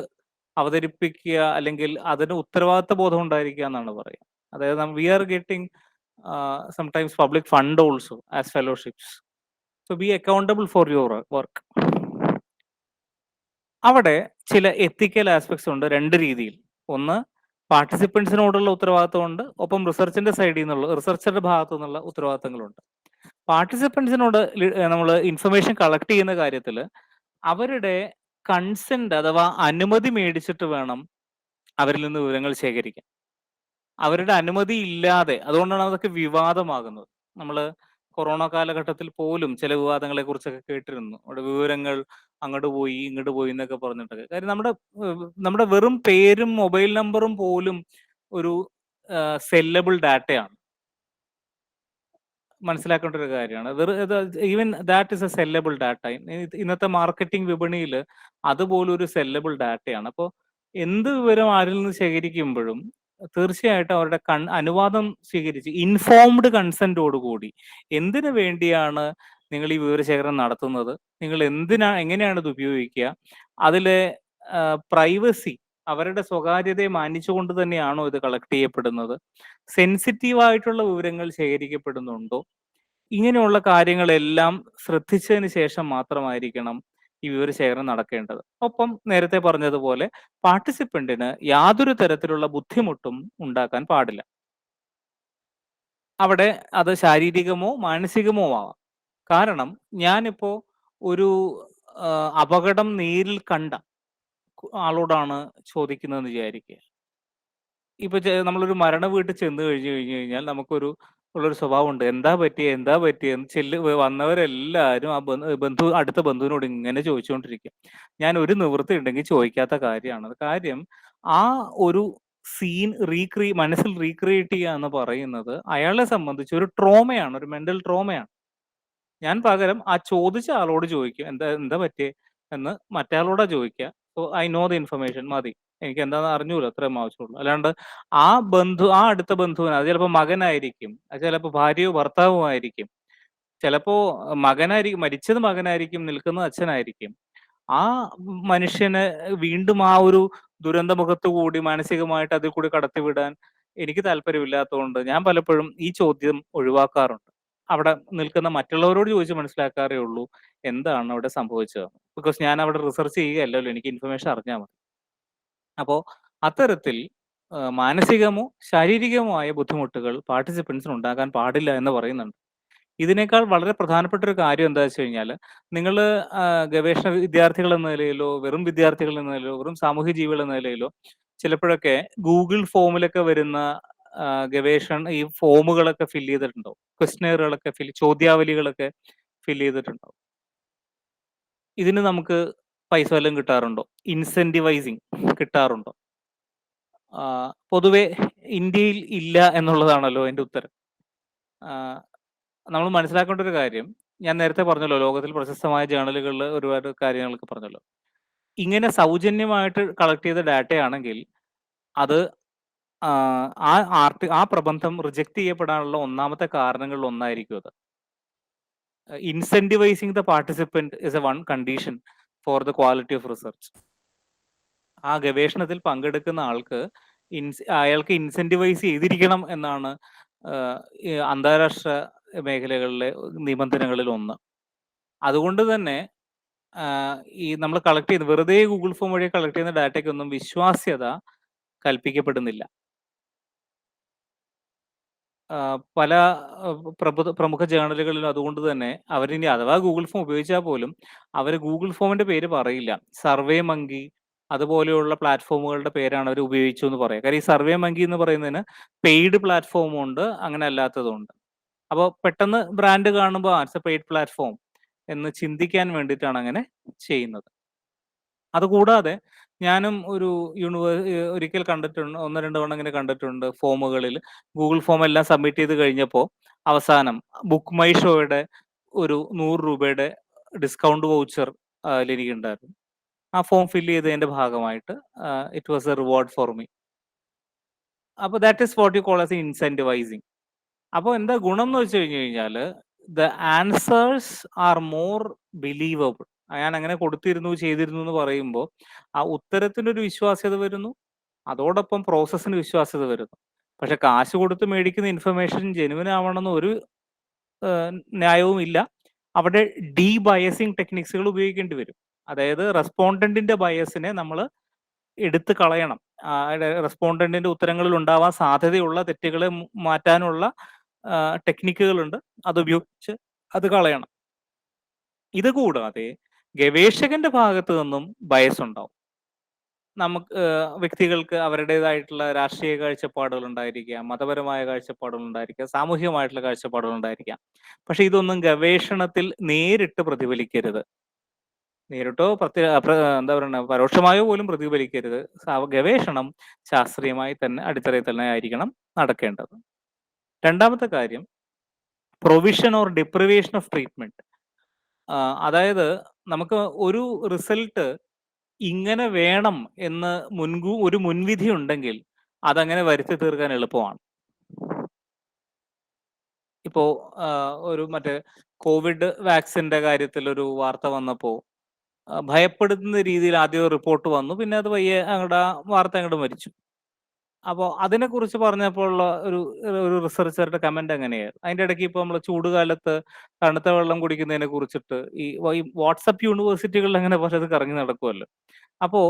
അവതരിപ്പിക്കുക, അല്ലെങ്കിൽ അതിന് ഉത്തരവാദിത്ത ബോധം ഉണ്ടായിരിക്കുക എന്നാണ് പറയുക. അതായത് we are getting sometimes public fund also as fellowships. So be accountable for your work. അവിടെ ചില എത്തിക്കൽ ആസ്പെക്ട്സ് ഉണ്ട് രണ്ട് രീതിയിൽ. ഒന്ന് പാർട്ടിസിപ്പൻസിനോടുള്ള ഉത്തരവാദിത്തമുണ്ട്, ഒപ്പം റിസർച്ചിന്റെ സൈഡിൽ നിന്നുള്ള റിസർച്ചറുടെ ഭാഗത്തു നിന്നുള്ള ഉത്തരവാദിത്തങ്ങളുണ്ട്. പാർട്ടിസിപ്പൻസിനോട് നമ്മൾ ഇൻഫർമേഷൻ കളക്ട് ചെയ്യുന്ന കാര്യത്തിൽ അവരുടെ കൺസെന്റ് അഥവാ അനുമതി മേടിച്ചിട്ട് വേണം അവരിൽ നിന്ന് വിവരങ്ങൾ ശേഖരിക്കാൻ. അവരുടെ അനുമതി ഇല്ലാതെ, അതുകൊണ്ടാണ് അതൊക്കെ വിവാദമാകുന്നത്. നമ്മൾ കൊറോണ കാലഘട്ടത്തിൽ പോലും ചില വിവാദങ്ങളെ കുറിച്ചൊക്കെ കേട്ടിരുന്നു. അവിടെ വിവരങ്ങൾ അങ്ങോട്ട് പോയി ഇങ്ങോട്ട് പോയി എന്നൊക്കെ പറഞ്ഞിട്ടൊക്കെ. കാര്യം നമ്മുടെ വെറും പേരും മൊബൈൽ നമ്പറും പോലും ഒരു സെല്ലബിൾ ഡാറ്റയാണ്. മനസ്സിലാക്കേണ്ട ഒരു കാര്യമാണ്. Even that is a sellable data. ഇന്നത്തെ മാർക്കറ്റിംഗ് വിപണിയിൽ അതുപോലും ഒരു സെല്ലബിൾ ഡാറ്റയാണ്. അപ്പോൾ എന്ത് വിവരം ആരിൽ നിന്ന് ശേഖരിക്കുമ്പോഴും തീർച്ചയായിട്ടും അവരുടെ അനുവാദം സ്വീകരിച്ച് ഇൻഫോംഡ് കൺസെന്റോടുകൂടി എന്തിനു വേണ്ടിയാണ് നിങ്ങൾ ഈ വിവരശേഖരണം നടത്തുന്നത്, നിങ്ങൾ എങ്ങനെയാണ് ഇത് ഉപയോഗിക്കുക, അതിലെ പ്രൈവസി, അവരുടെ സ്വകാര്യതയെ മാനിച്ചുകൊണ്ട് തന്നെയാണോ ഇത് കളക്ട് ചെയ്യപ്പെടുന്നത്, സെൻസിറ്റീവ് ആയിട്ടുള്ള വിവരങ്ങൾ ശേഖരിക്കപ്പെടുന്നുണ്ടോ, ഇങ്ങനെയുള്ള കാര്യങ്ങളെല്ലാം ശ്രദ്ധിച്ചതിന് ശേഷം മാത്രമായിരിക്കണം ഈ വിവരശേഖരണം നടക്കേണ്ടത്. ഒപ്പം നേരത്തെ പറഞ്ഞതുപോലെ പാർട്ടിസിപ്പന്റിന് യാതൊരു തരത്തിലുള്ള ബുദ്ധിമുട്ടും ഉണ്ടാക്കാൻ പാടില്ല. അവിടെ അത് ശാരീരികമോ മാനസികമോ ആവാം. കാരണം ഞാനിപ്പോ ഒരു അപകടം നേരിൽ കണ്ട ആളോടാണ് ചോദിക്കുന്നതെന്ന് വിചാരിക്കുക. ഇപ്പൊ നമ്മളൊരു മരണ വീട്ടിൽ ചെന്ന് കഴിഞ്ഞു കഴിഞ്ഞാൽ നമുക്കൊരു ഉള്ളൊരു സ്വഭാവമുണ്ട്. എന്താ പറ്റിയെ? എന്താ പറ്റിയെ? വന്നവരെല്ലാരും ആ അടുത്ത ബന്ധുവിനോട് ഇങ്ങനെ ചോദിച്ചുകൊണ്ടിരിക്കും. ഞാൻ ഒരു നിവൃത്തി ഉണ്ടെങ്കിൽ ചോദിക്കാത്ത കാര്യമാണ്. കാര്യം ആ ഒരു സീൻ മനസ്സിൽ റീക്രിയേറ്റ് ചെയ്യുക എന്ന് പറയുന്നത് അയാളെ സംബന്ധിച്ച് ഒരു ട്രോമയാണ്, ഒരു മെന്റൽ ട്രോമയാണ്. ഞാൻ പകരം ആ ചോദിച്ച ആളോട് ചോദിക്കും, എന്താ എന്താ പറ്റിയെ എന്ന് മറ്റയാളോടാ ചോദിക്കുക. So I know the information മതി. എനിക്ക് എന്താണെന്ന് അറിഞ്ഞൂല, അത്രയും ആവശ്യമുള്ളൂ. അല്ലാണ്ട് ആ അടുത്ത ബന്ധുവിന്, അത് ചിലപ്പോൾ മകനായിരിക്കും, അത് ചിലപ്പോൾ ഭാര്യയോ ഭർത്താവോ ആയിരിക്കും, ചിലപ്പോ മരിച്ചത് മകനായിരിക്കും, നിൽക്കുന്നത് അച്ഛനായിരിക്കും. ആ മനുഷ്യന് വീണ്ടും ആ ഒരു ദുരന്ത മുഖത്ത് കൂടി മാനസികമായിട്ട് അതിൽ കൂടി കടത്തിവിടാൻ എനിക്ക് താല്പര്യമില്ലാത്തതുകൊണ്ട് ഞാൻ പലപ്പോഴും ഈ ചോദ്യം ഒഴിവാക്കാറുണ്ട്. അവിടെ നിൽക്കുന്ന മറ്റുള്ളവരോട് ചോദിച്ച് മനസ്സിലാക്കാറേ ഉള്ളൂ എന്താണ് അവിടെ സംഭവിച്ചത്. ബിക്കോസ് ഞാൻ അവിടെ റിസർച്ച് ചെയ്യുകയല്ലല്ലോ, എനിക്ക് ഇൻഫർമേഷൻ അറിഞ്ഞാൽ മതി. അപ്പോൾ അത്തരത്തിൽ മാനസികമോ ശാരീരികമോ ആയ ബുദ്ധിമുട്ടുകൾ പാർട്ടിസിപ്പൻസിന് ഉണ്ടാകാൻ പാടില്ല എന്ന് പറയുന്നുണ്ട്. ഇതിനേക്കാൾ വളരെ പ്രധാനപ്പെട്ട ഒരു കാര്യം എന്താ വെച്ച് കഴിഞ്ഞാൽ, നിങ്ങൾ ഗവേഷണ വിദ്യാർത്ഥികൾ എന്ന നിലയിലോ വെറും വിദ്യാർത്ഥികൾ എന്ന നിലയിലോ വെറും സാമൂഹ്യ ജീവികൾ എന്ന നിലയിലോ ചിലപ്പോഴൊക്കെ ഗൂഗിൾ ഫോമിലൊക്കെ വരുന്ന ഈ ഫോമുകളൊക്കെ ഫില്ല് ചെയ്തിട്ടുണ്ടോ? ക്വസ്റ്റ്യനെയറുകളൊക്കെ ചോദ്യാവലികളൊക്കെ ഫില്ല് ചെയ്തിട്ടുണ്ടോ? ഇതിന് നമുക്ക് പൈസ വല്ലതും കിട്ടാറുണ്ടോ? ഇൻസെന്റിവൈസിങ് കിട്ടാറുണ്ടോ? പൊതുവെ ഇന്ത്യയിൽ ഇല്ല എന്നുള്ളതാണല്ലോ അതിന്റെ ഉത്തരം. നമ്മൾ മനസ്സിലാക്കേണ്ട ഒരു കാര്യം, ഞാൻ നേരത്തെ പറഞ്ഞല്ലോ, ലോകത്തിൽ പ്രശസ്തമായ ജേണലുകളിൽ ഒരുപാട് കാര്യങ്ങളൊക്കെ പറഞ്ഞല്ലോ. ഇങ്ങനെ സൗജന്യമായിട്ട് കളക്ട് ചെയ്ത ഡാറ്റയാണെങ്കിൽ അത് ആ ആ പ്രബന്ധം റിജക്ട് ചെയ്യപ്പെടാനുള്ള ഒന്നാമത്തെ കാരണങ്ങളിൽ ഒന്നായിരിക്കും അത്. Incentivising the participant is a one condition for the quality of research. ആ ഗവേഷണത്തിൽ പങ്കെടുക്കുന്ന ആൾക്ക് അയാൾക്ക് ഇൻസെന്റിവൈസ് ചെയ്തിരിക്കണം എന്നാണ് ഈ അന്താരാഷ്ട്ര മേഖലകളിലെ നിബന്ധനകളിൽ ഒന്ന്. അതുകൊണ്ട് തന്നെ ഈ നമ്മൾ കളക്ട് ചെയ്യുന്ന വെറുതെ ഗൂഗിൾ ഫോം വഴി കളക്ട് ചെയ്യുന്ന ഡാറ്റയ്ക്കൊന്നും വിശ്വാസ്യത കൽപ്പിക്കപ്പെടുന്നില്ല. പല പ്രമുഖ ജേർണലുകളിലും അതുകൊണ്ട് തന്നെ അവരിനി അഥവാ ഗൂഗിൾ ഫോം ഉപയോഗിച്ചാൽ പോലും അവർ ഗൂഗിൾ ഫോമിന്റെ പേര് പറയില്ല. സർവേ മങ്കി അതുപോലെയുള്ള പ്ലാറ്റ്ഫോമുകളുടെ പേരാണ് അവർ ഉപയോഗിച്ചു എന്ന് പറയുക. കാര്യം ഈ സർവേ മങ്കി എന്ന് പറയുന്നതിന് പെയ്ഡ് പ്ലാറ്റ്ഫോമും ഉണ്ട്, അങ്ങനെ അല്ലാത്തതുണ്ട്. അപ്പോൾ പെട്ടെന്ന് ബ്രാൻഡ് കാണുമ്പോൾ ഇറ്റ്സ് എ പെയ്ഡ് പ്ലാറ്റ്ഫോം എന്ന് ചിന്തിക്കാൻ വേണ്ടിയിട്ടാണ് അങ്ങനെ ചെയ്യുന്നത്. അതുകൂടാതെ ഞാനും ഒരിക്കൽ കണ്ടിട്ടുണ്ട്, 1, 2 തവണ ഇങ്ങനെ കണ്ടിട്ടുണ്ട് ഫോമുകളിൽ. ഗൂഗിൾ ഫോം എല്ലാം സബ്മിറ്റ് ചെയ്ത് കഴിഞ്ഞപ്പോൾ അവസാനം ബുക്ക് മൈ ഷോയുടെ ഒരു 100 രൂപയുടെ ഡിസ്കൗണ്ട് വൗച്ചർ അതിലെനിക്കുണ്ടായിരുന്നു. ആ ഫോം ഫിൽ ചെയ്തതിന്റെ ഭാഗമായിട്ട് it was a reward for me. അപ്പോൾ that is what you call as incentivising. അപ്പോൾ എന്താ ഗുണം എന്ന് വെച്ച് കഴിഞ്ഞ് കഴിഞ്ഞാൽ the answers are more believable. ഞാൻ അങ്ങനെ കൊടുത്തിരുന്നു, ചെയ്തിരുന്നു എന്ന് പറയുമ്പോൾ ആ ഉത്തരത്തിനൊരു വിശ്വാസ്യത വരുന്നു, അതോടൊപ്പം പ്രോസസ്സിന് വിശ്വാസ്യത വരുന്നു. പക്ഷെ കാശ് കൊടുത്ത് മേടിക്കുന്ന ഇൻഫർമേഷൻ ജെനുവിൻ ആവണമെന്ന് ഒരു ന്യായവും ഇല്ല. അവിടെ ബയസിങ് ടെക്നിക്സുകൾ ഉപയോഗിക്കേണ്ടി വരും. അതായത് റെസ്പോണ്ടന്റിന്റെ ബയസിനെ നമ്മൾ എടുത്ത് കളയണം. റെസ്പോണ്ടന്റിന്റെ ഉത്തരങ്ങളിൽ ഉണ്ടാവാൻ സാധ്യതയുള്ള തെറ്റുകളെ മാറ്റാനുള്ള ടെക്നിക്കുകളുണ്ട്. അതുപയോഗിച്ച് അത് കളയണം. ഇത് കൂടാതെ ഗവേഷകന്റെ ഭാഗത്ത് നിന്നും ബയസ് ഉണ്ടാവും. നമുക്ക് വ്യക്തികൾക്ക് അവരുടേതായിട്ടുള്ള രാഷ്ട്രീയ കാഴ്ചപ്പാടുകൾ ഉണ്ടായിരിക്കാം, മതപരമായ കാഴ്ചപ്പാടുകൾ ഉണ്ടായിരിക്കാം, സാമൂഹികമായിട്ടുള്ള കാഴ്ചപ്പാടുകൾ ഉണ്ടായിരിക്കാം. പക്ഷെ ഇതൊന്നും ഗവേഷണത്തിൽ നേരിട്ട് പ്രതിഫലിക്കരുത്. നേരിട്ടോ എന്താ പറയുക, പരോക്ഷമായോ പോലും പ്രതിഫലിക്കരുത്. ഗവേഷണം ശാസ്ത്രീയമായി തന്നെ അടിത്തറയിൽ തന്നെ ആയിരിക്കണം നടക്കേണ്ടത്. രണ്ടാമത്തെ കാര്യം provision or deprivation of treatment. അതായത് നമുക്ക് ഒരു റിസൾട്ട് ഇങ്ങനെ വേണം എന്ന് ഒരു മുൻവിധി ഉണ്ടെങ്കിൽ അതങ്ങനെ വരുത്തി തീർക്കാൻ എളുപ്പമാണ്. ഇപ്പോ ഒരു മറ്റേ കോവിഡ് വാക്സിന്റെ കാര്യത്തിൽ ഒരു വാർത്ത വന്നപ്പോ ഭയപ്പെടുത്തുന്ന രീതിയിൽ ആദ്യം റിപ്പോർട്ട് വന്നു. പിന്നെ അത് പയ്യെ വാർത്ത അങ്ങോട്ട് മരിച്ചു. അപ്പോൾ അതിനെക്കുറിച്ച് പറഞ്ഞപ്പോഴുള്ള ഒരു റിസർച്ചറുടെ കമന്റ് എങ്ങനെയായിരുന്നു? അതിന്റെ ഇടയ്ക്ക് ഇപ്പോൾ നമ്മൾ ചൂടുകാലത്ത് തണുത്ത വെള്ളം കുടിക്കുന്നതിനെ കുറിച്ചിട്ട് ഈ വാട്സപ്പ് യൂണിവേഴ്സിറ്റികളിൽ അങ്ങനെ പലത് കറങ്ങി നടക്കുമല്ലോ. അപ്പോ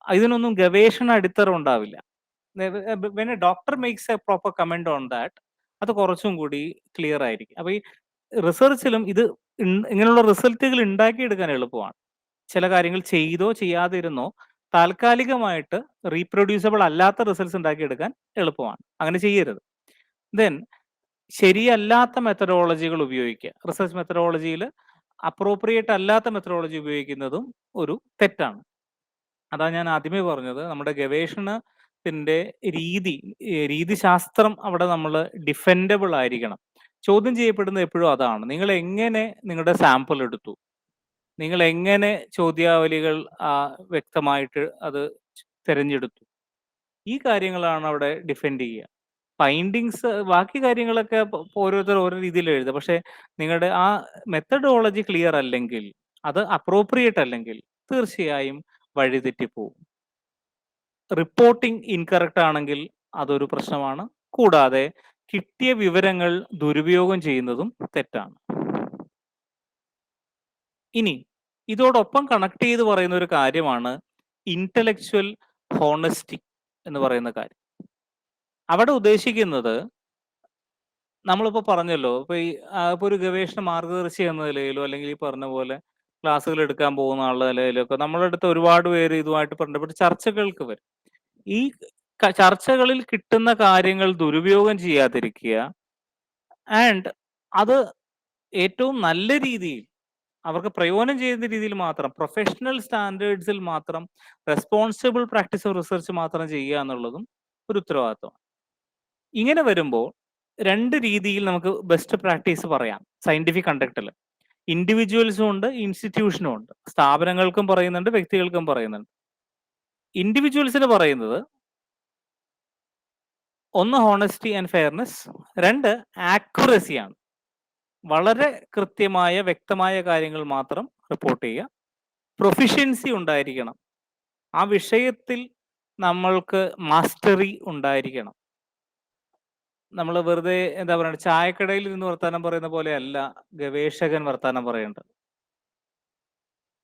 ഇതിനൊന്നും ഗവേഷണ അടിത്തറ ഉണ്ടാവില്ല. When A doctor makes A proper comment on that, അത് കുറച്ചും കൂടി ക്ലിയർ ആയിരിക്കും. അപ്പൊ ഈ റിസർച്ചിലും ഇങ്ങനെയുള്ള റിസൾട്ടുകൾ ഉണ്ടാക്കിയെടുക്കാൻ എളുപ്പമാണ്. ചില കാര്യങ്ങൾ ചെയ്തോ ചെയ്യാതെ ഇരുന്നോ താൽക്കാലികമായിട്ട് റീപ്രൊഡ്യൂസബിൾ അല്ലാത്ത റിസൾട്ട്സ് ഉണ്ടാക്കിയെടുക്കാൻ എളുപ്പമാണ്. അങ്ങനെ ചെയ്യരുത്. ദെൻ ശരിയല്ലാത്ത മെത്തഡോളജികൾ ഉപയോഗിക്കുക. റിസർച്ച് മെത്തഡോളജിയിൽ അപ്രോപ്രിയേറ്റ് അല്ലാത്ത മെത്തഡോളജി ഉപയോഗിക്കുന്നതും ഒരു തെറ്റാണ്. അതാ ഞാൻ ആദ്യമേ പറഞ്ഞത്, നമ്മുടെ ഗവേഷണത്തിന്റെ രീതിശാസ്ത്രം അവിടെ നമ്മൾ ഡിഫെൻഡബിൾ ആയിരിക്കണം. ചോദ്യം ചെയ്യപ്പെടുന്നത് എപ്പോഴും അതാണ്. നിങ്ങൾ എങ്ങനെ നിങ്ങളുടെ സാമ്പിൾ എടുത്തു, നിങ്ങൾ എങ്ങനെ ചോദ്യാവലികൾ വ്യക്തമായിട്ട് അത് തിരഞ്ഞെടുത്തു, ഈ കാര്യങ്ങളാണ് അവിടെ ഡിഫെൻഡ് ചെയ്യുക. ഫൈൻഡിങ്സ് ബാക്കി കാര്യങ്ങളൊക്കെ ഓരോരുത്തർ ഓരോ രീതിയിൽ എഴുതുക. പക്ഷെ നിങ്ങളുടെ ആ മെത്തഡോളജി ക്ലിയർ അല്ലെങ്കിൽ, അത് അപ്രോപ്രിയേറ്റ് അല്ലെങ്കിൽ തീർച്ചയായും വഴിതെറ്റിപ്പോവും. റിപ്പോർട്ടിംഗ് ഇൻകറക്റ്റ് ആണെങ്കിൽ അതൊരു പ്രശ്നമാണ്. കൂടാതെ കിട്ടിയ വിവരങ്ങൾ ദുരുപയോഗം ചെയ്യുന്നതും തെറ്റാണ്. ഇനി ഇതോടൊപ്പം കണക്ട് ചെയ്ത് പറയുന്ന ഒരു കാര്യമാണ് ഇന്റലക്ച്വൽ ഹോണസ്റ്റി എന്ന് പറയുന്ന കാര്യം. അവിടെ ഉദ്ദേശിക്കുന്നത്, നമ്മളിപ്പോ പറഞ്ഞല്ലോ, ഇപ്പൊ ഒരു ഗവേഷണ മാർഗദർശി എന്ന നിലയിലോ അല്ലെങ്കിൽ ഈ പറഞ്ഞ പോലെ ക്ലാസ്സുകൾ എടുക്കാൻ പോകുന്ന ആളുടെ നിലയിലൊക്കെ നമ്മളുടെ അടുത്ത് ഒരുപാട് പേര് ഇതുമായിട്ട് ബന്ധപ്പെട്ട് ചർച്ചകൾക്ക് വരും. ഈ ചർച്ചകളിൽ കിട്ടുന്ന കാര്യങ്ങൾ ദുരുപയോഗം ചെയ്യാതിരിക്കുക, ആൻഡ് അത് ഏറ്റവും നല്ല രീതിയിൽ അവർക്ക് പ്രയോജനം ചെയ്യുന്ന രീതിയിൽ മാത്രം, പ്രൊഫഷണൽ സ്റ്റാൻഡേർഡ്സിൽ മാത്രം, റെസ്പോൺസിബിൾ പ്രാക്ടീസ് ഓഫ് റിസർച്ച് മാത്രം ചെയ്യുക എന്നുള്ളതും ഒരു ഉത്തരവാദിത്വമാണ്. ഇങ്ങനെ വരുമ്പോൾ രണ്ട് രീതിയിൽ നമുക്ക് ബെസ്റ്റ് പ്രാക്ടീസ് പറയാം സയന്റിഫിക് കണ്ടക്റ്റിൽ. ഇൻഡിവിജ്വൽസും ഉണ്ട്, ഇൻസ്റ്റിറ്റ്യൂഷനും ഉണ്ട്. സ്ഥാപനങ്ങൾക്കും പറയുന്നുണ്ട്, വ്യക്തികൾക്കും പറയുന്നുണ്ട്. ഇൻഡിവിജ്വൽസിന് പറയുന്നത് ഒന്ന് ഹോണസ്റ്റി ആൻഡ് ഫെയർനെസ്, 2 ആക്യുറസിയാണ്. വളരെ കൃത്യമായ വ്യക്തമായ കാര്യങ്ങൾ മാത്രം റിപ്പോർട്ട് ചെയ്യുക. പ്രൊഫിഷ്യൻസി ഉണ്ടായിരിക്കണം. ആ വിഷയത്തിൽ നമ്മൾക്ക് മാസ്റ്ററി ഉണ്ടായിരിക്കണം. നമ്മൾ വെറുതെ എന്താ പറയുക, ചായക്കടയിൽ നിന്ന് വർത്താനം പറയുന്ന പോലെയല്ല ഗവേഷകൻ വർത്താനം പറയേണ്ടത്.